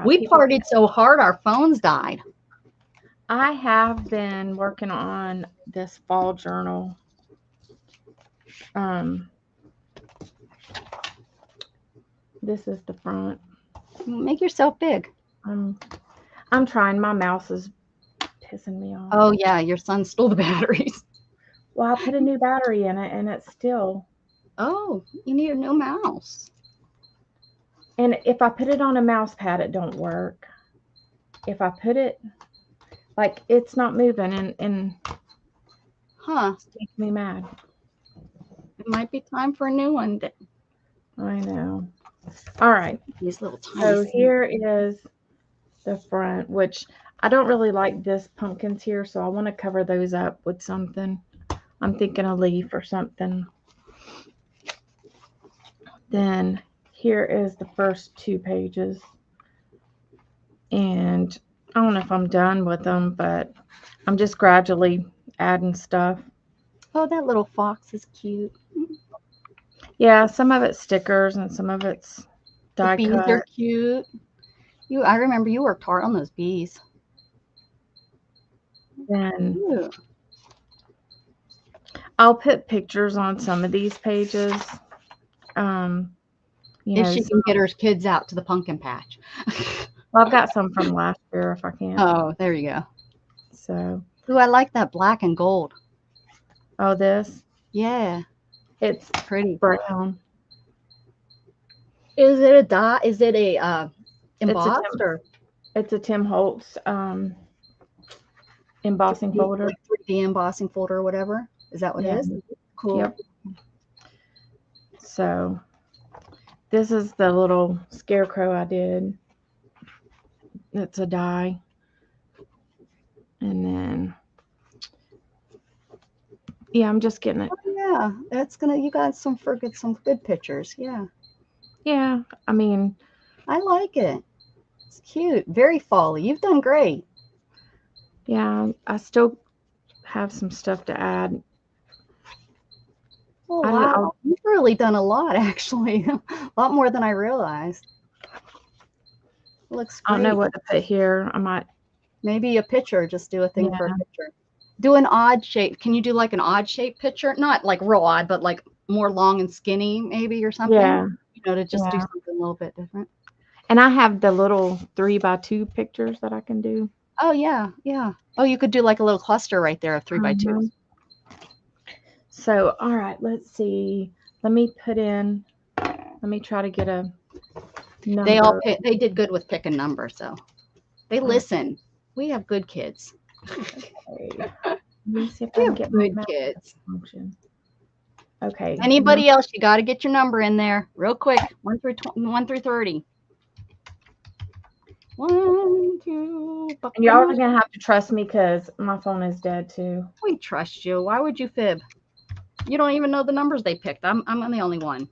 We partied so hard our phones died. I have been working on this fall journal. This is the front. Make yourself big. I'm trying. My mouse is pissing me off. Oh yeah, your son stole the batteries. Well, I put a new battery in it, and it's still. Oh, you need a new mouse. And if I put it on a mouse pad, it don't work. If I put it, like, it's not moving, and Huh. it makes me mad. It might be time for a new one. I know. All right. These little tiny. So here is the front, which I don't really like this pumpkins here, so I want to cover those up with something. I'm thinking a leaf or something. Then here is the first 2 pages. And I don't know if I'm done with them, but I'm just gradually adding stuff. Oh, that little fox is cute. Yeah, some of it's stickers and some of it's die The bees cut. are cute. I remember you worked hard on those bees. Then Ew. I'll put pictures on some of these pages. You If know, she can get her kids out to the pumpkin patch. well, I've got some from last year if I can. Oh, there you go. So, Ooh, I like that black and gold. oh, this, Yeah, it's pretty. brown. Is it a dot? Is it a embossed or It's a Tim Holtz embossing folder. like 3D embossing folder or whatever? Is that what Yeah. it is? Cool. Yep. So this is the little scarecrow I did. It's a die. And then, yeah, I'm just getting it. Oh, yeah, that's gonna. You got some good pictures. Yeah, Yeah, I mean, I like it. It's cute. Very fall-y. You've done great. yeah, I still have some stuff to add. Oh, I don't know. wow. You've really done a lot, actually. A lot more than I realized. Looks I great. don't know what to put here. I might. Maybe a picture. Just do a thing for a Yeah. picture. Do an odd shape. Can you do like an odd shape picture? Not like real odd, but like more long and skinny, maybe, or something. Yeah. You know, to just do Yeah. something a little bit different. And I have the little 3x2 pictures that I can do. Oh yeah, yeah. Oh, you could do like a little cluster right there of 3x2. Mhm. So, all right, let's see. Let me try to get a number. They did good with picking numbers, though. They listen. We have good kids. Okay. Let me see if I We can have get my good mouse kids. function. Okay. Anybody else? You got to get your number in there real quick. 1 through 30. 1, 2. And y'all are gonna have to trust me because my phone is dead too. We trust you. Why would you fib? You don't even know the numbers they picked. I'm the only one.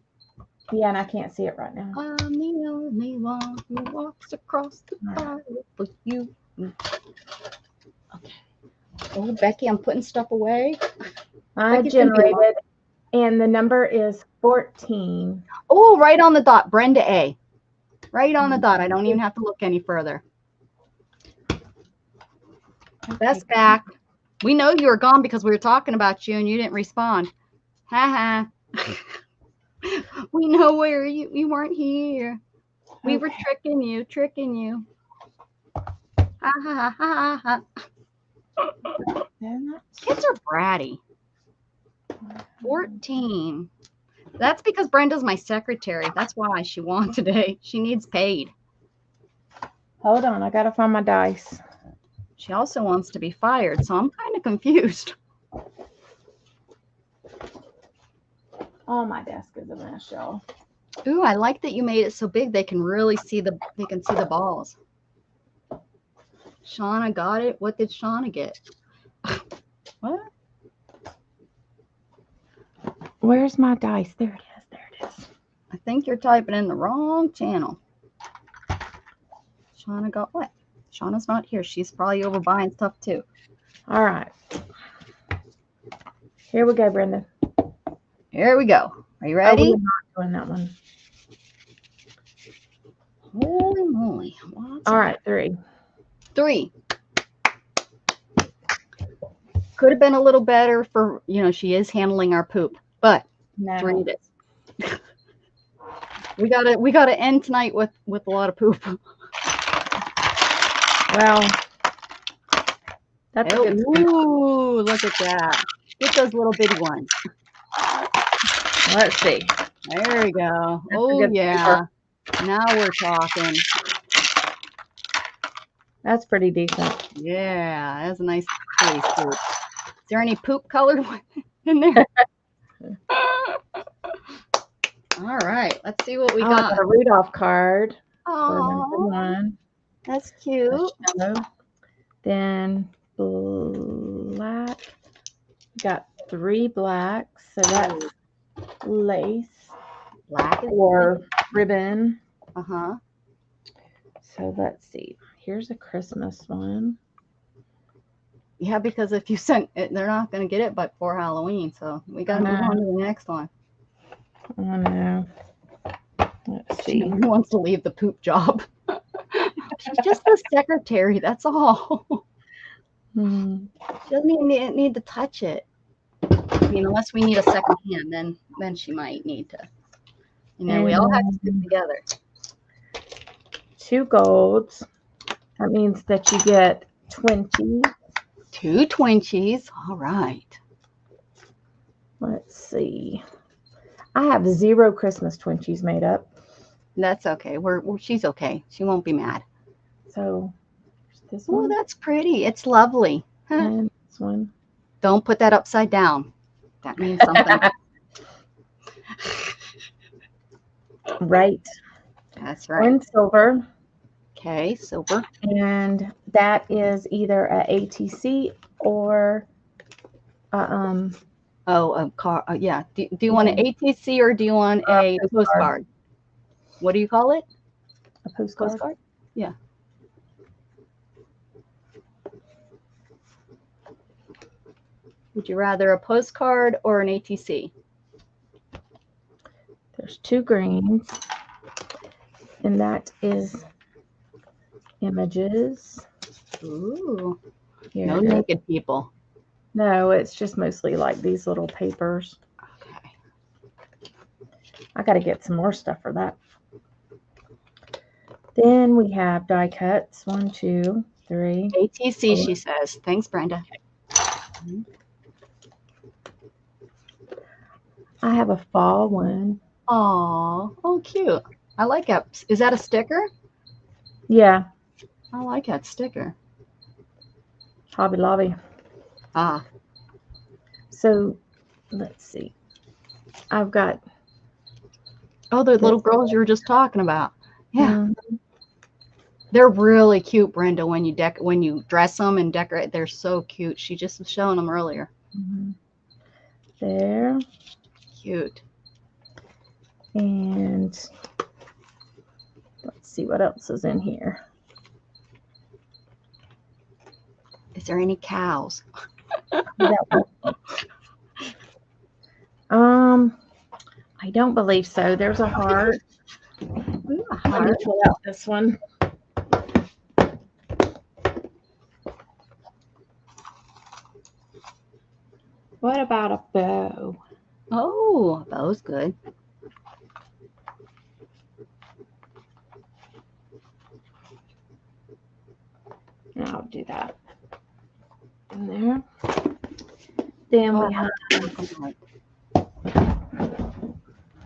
Yeah, and I can't see it right now. I'm the only one who walks across the fire for you. Okay. Oh, Becky, I'm putting stuff away. I Becky's gonna be generated, and the number is 14. Oh, right on the dot. Brenda A. Right on the dot. I don't even have to look any further. That's back. We know you were gone because we were talking about you and you didn't respond. Ha ha. We know where you weren't here. We were tricking you. Ha ha ha ha ha. Kids are bratty. 14. That's because Brenda's my secretary. That's why she won today. She needs paid. Hold on, I gotta find my dice. She also wants to be fired, so I'm kind of confused. Oh, my desk is a mess, y'all. Ooh, I like that you made it so big they can really see the balls. Shauna got it. What did Shauna get? What? Where's my dice? There it is. There it is. I think you're typing in the wrong channel. Shauna got what? Shauna's not here. She's probably over buying stuff too. All right. Here we go, Brenda. Here we go. Are you Oh, ready? we're not doing that one. Holy moly. What's All right, 3. 3. Could have been a little better for, she is handling our poop, but No. 3 it is. We gotta end tonight with a lot of poop. Well, that's a good scoop. Ooh, look at that. Get those little bitty ones. Let's see. There we go. That's a Oh, good yeah. Now we're talking. That's pretty decent. Yeah, that's a nice pretty scoop. Is there any poop colored one in there? All right, let's see what we I got. got a Rudolph card for number Oh, 1. that's cute. Yellow. Then black. Got 3 blacks, so that's lace Black is or ribbon. Uh-huh. So let's see. Here's a Christmas one. Yeah, because if you sent it, they're not going to get it but for Halloween. So we got to move on to the next one. Oh no. Let's see. Who wants to leave the poop job? She's just the secretary. That's all. Hmm. She doesn't even need to touch it. I mean, unless we need a second hand, then she might need to. We all have to stick together. 2 golds. That means that you get 20. 2 20s. All right. Let's see. I have 0 Christmas 20s made up. That's okay. She's okay. She won't be mad. So this Oh, one. that's pretty. It's lovely. Huh. And this one. Don't put that upside down. That means something. Right. That's right. One silver. Okay, silver. And that is either a ATC or Oh, a car. Yeah. Do you want an ATC or do you want a postcard? What do you call it? a postcard. Postcard? Yeah. Would you rather a postcard or an ATC? There's 2 greens. And that is images. Ooh. Here No it is. naked people. No, it's just mostly like these little papers. Okay. I got to get some more stuff for that. Then we have die cuts. 1, 2, 3. ATC, 4. she says. Thanks, Brenda. I have a fall one. Aw, oh, cute. I like it. Is that a sticker? Yeah, I like that sticker. Hobby Lobby. Ah, So let's see. I've got oh, the little girls you were just talking about. Yeah, mhm. they're really cute, Brenda. When you dress them and decorate, they're so cute. She just was showing them earlier. There. Cute. And let's see what else is in here. Is there any cows? I don't believe so. There's a heart. Ooh, a Let me heart. pull out this one. What about a bow? Oh, that was good. I'll do that in there. Then we have.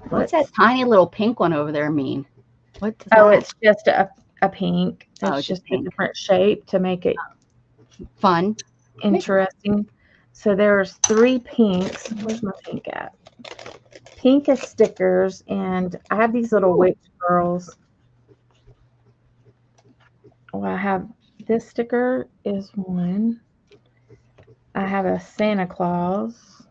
What's that tiny little pink one over there mean? What does Oh, that? it's just a pink. Oh, It's just just a pink. different shape to make it Fun. interesting. So there's 3 pinks. Where's my pink at? Pink is stickers, and I have these little witch girls. Well, I have this sticker is one. I have a Santa Claus.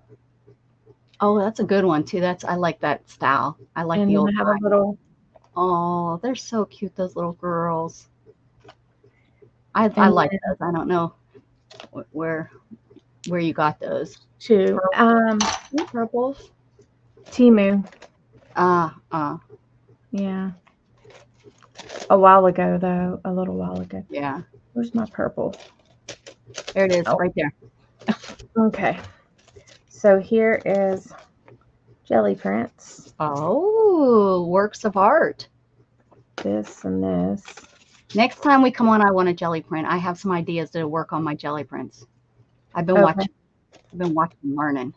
Oh, that's a good one too. I like that style. I like And the then old. I have a little. Oh, they're so cute, those little girls. I And like those. I don't know where you got those. 2. Purples. Timu. Yeah. Yeah. A while ago, though. A little while ago. Yeah. Where's my purple? There it is, Oh. right there. Okay. So here is jelly prints. Oh, works of art. This and this. Next time we come on, I want a jelly print. I have some ideas to work on my jelly prints. I've been watching and learning.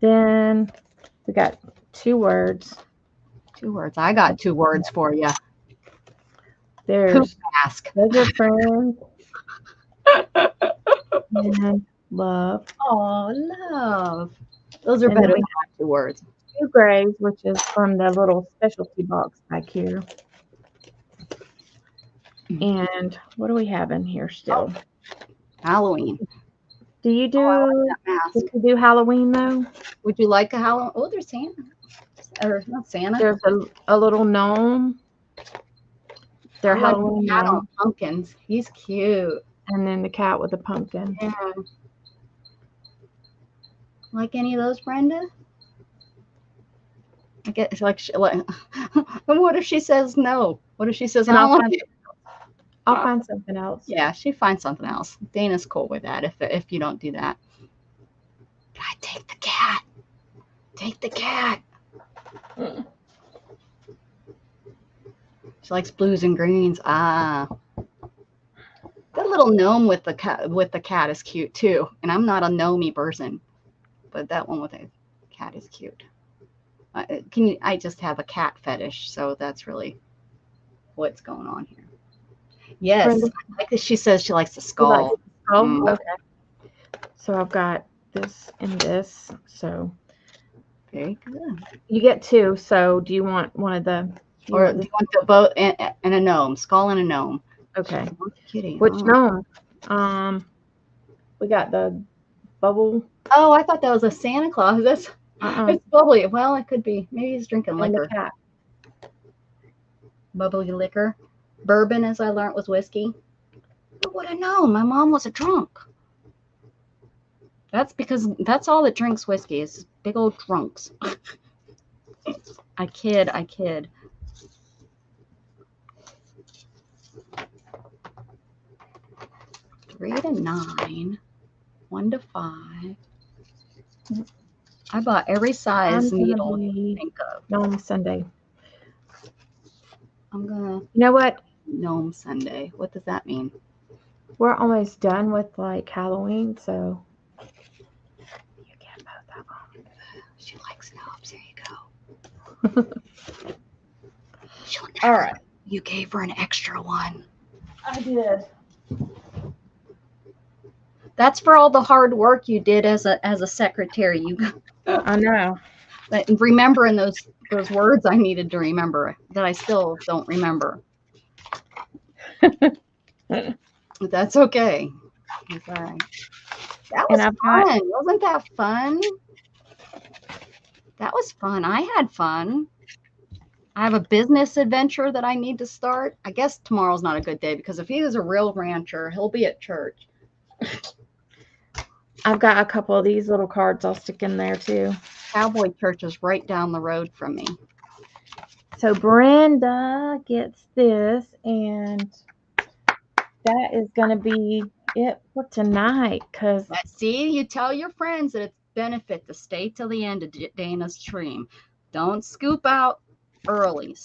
Then we got 2 words. 2 words. I got 2 words for you. There's Poop mask. Treasure friends and love. Oh, love. Those are And then better we than 2 words. 2 grays, which is from the little specialty box back here. And what do we have in here still? Halloween. Do you do? I like that mask. Did you do Halloween though? Would you like a Halloween? Oh, there's Santa. Or not Santa. There's a little gnome. They're I like Halloween the cat gnome. on pumpkins. He's cute. And then the cat with the pumpkin. Yeah. Like any of those, Brenda? I get like, what if she says no? What if she says, And I don't want to? I'll find something else. Yeah, she finds something else. Dana's cool with that if you don't do that. God, take the cat. Take the cat. She likes blues and greens. Ah. That little gnome with the cat is cute too. And I'm not a gnomey person, but that one with the cat is cute. I just have a cat fetish, so that's really what's going on here. Yes, Brenda? like she says she likes the skull. Okay. So I've got this and this. So Very good. you get 2. So do you want one of the? Or do you want the boat and a gnome? Skull and a gnome. Okay. Kitty. Which gnome? We got the bubble. Oh, I thought that was a Santa Claus. That's it's bubbly. Well, it could be. Maybe he's drinking liquor. And the cat. Bubbly liquor. Bourbon, as I learned, was whiskey. I would have known. My mom was a drunk. That's because that's all that drinks whiskey is big old drunks. I kid. 3 to 9, 1 to 5. I bought every size needle you can think of. Gnome Sunday. I'm gonna. You know what? Gnome Sunday. What does that mean? We're almost done with like Halloween, so you get both of them. She likes gnomes. There you go. All right. You gave her an extra one. I did. That's for all the hard work you did as a secretary. I know. Remembering those words I needed to remember that I still don't remember. That's okay. That's all right. That was fun. Wasn't that fun? That was fun. I had fun. I have a business adventure that I need to start. I guess tomorrow's not a good day because if he is a real rancher, he'll be at church. I've got a couple of these little cards I'll stick in there too. Cowboy Church is right down the road from me. So Brenda gets this, and that is going to be it for tonight. Cause see, you tell your friends that benefit to stay till the end of Dana's stream. Don't scoop out early.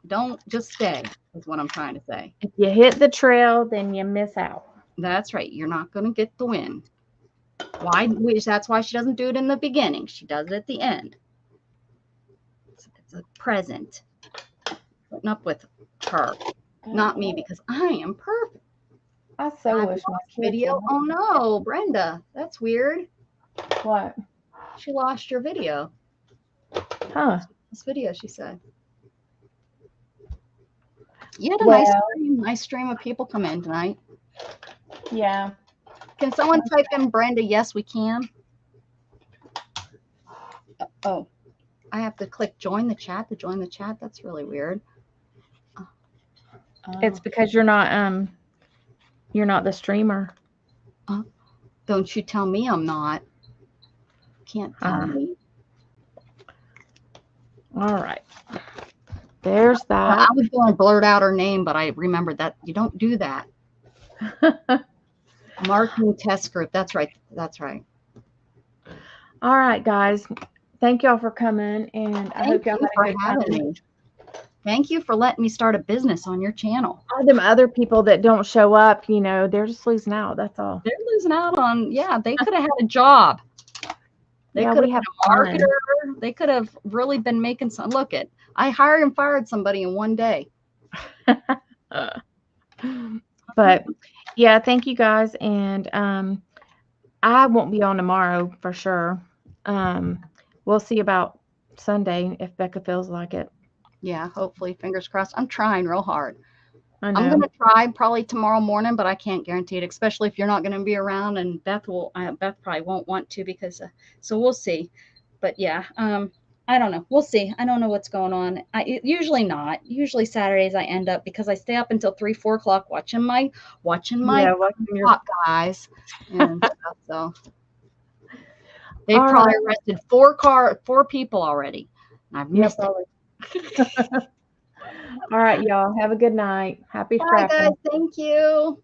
Don't just stay, is what I'm trying to say. If you hit the trail, then you miss out. That's right. You're not going to get the win. That's why she doesn't do it in the beginning. She does it at the end. It's a present. Putting up with her, not me, because I am perfect. I so wish my kids Video. would- Oh no, Brenda, that's weird. What? She lost your video. Huh? This video, she said. You had a Well- nice stream of people come in tonight. Yeah. Can someone type in Brenda? Yes, we can. Oh, I have to click join the chat to join the chat. That's really weird. It's because you're not the streamer. Don't you tell me I'm not. Can't tell me. All right. There's I that. was going to blurt out her name, but I remembered that you don't do that. Marketing test group. That's right. That's right. All right, guys. Thank y'all for coming, and I hope y'all Thank you had for a good having time. me. Thank you for letting me start a business on your channel. All them other people that don't show up, you know, they're just losing out. That's all. They're losing out on, they could have had a job. They Yeah, could we have have been a marketer. They could have really been making some. Look at, I hired and fired somebody in one day. But yeah, thank you guys, and I won't be on tomorrow for sure. We'll see about Sunday if Becca feels like it. Yeah, hopefully, fingers crossed. I'm trying real hard. I know. I'm going to try probably tomorrow morning, but I can't guarantee it, especially if you're not going to be around, and Beth probably won't want to, because so we'll see. But yeah, I don't know. We'll see. I don't know what's going on. Usually not. Usually Saturdays I end up, because I stay up until 3, 4 o'clock watching my watching your hot guys and stuff. So they All probably right. arrested 4 people already. And I've Yeah, missed probably. All right, y'all. Have a good night. Happy it. Bye, scrapping. guys. Thank you.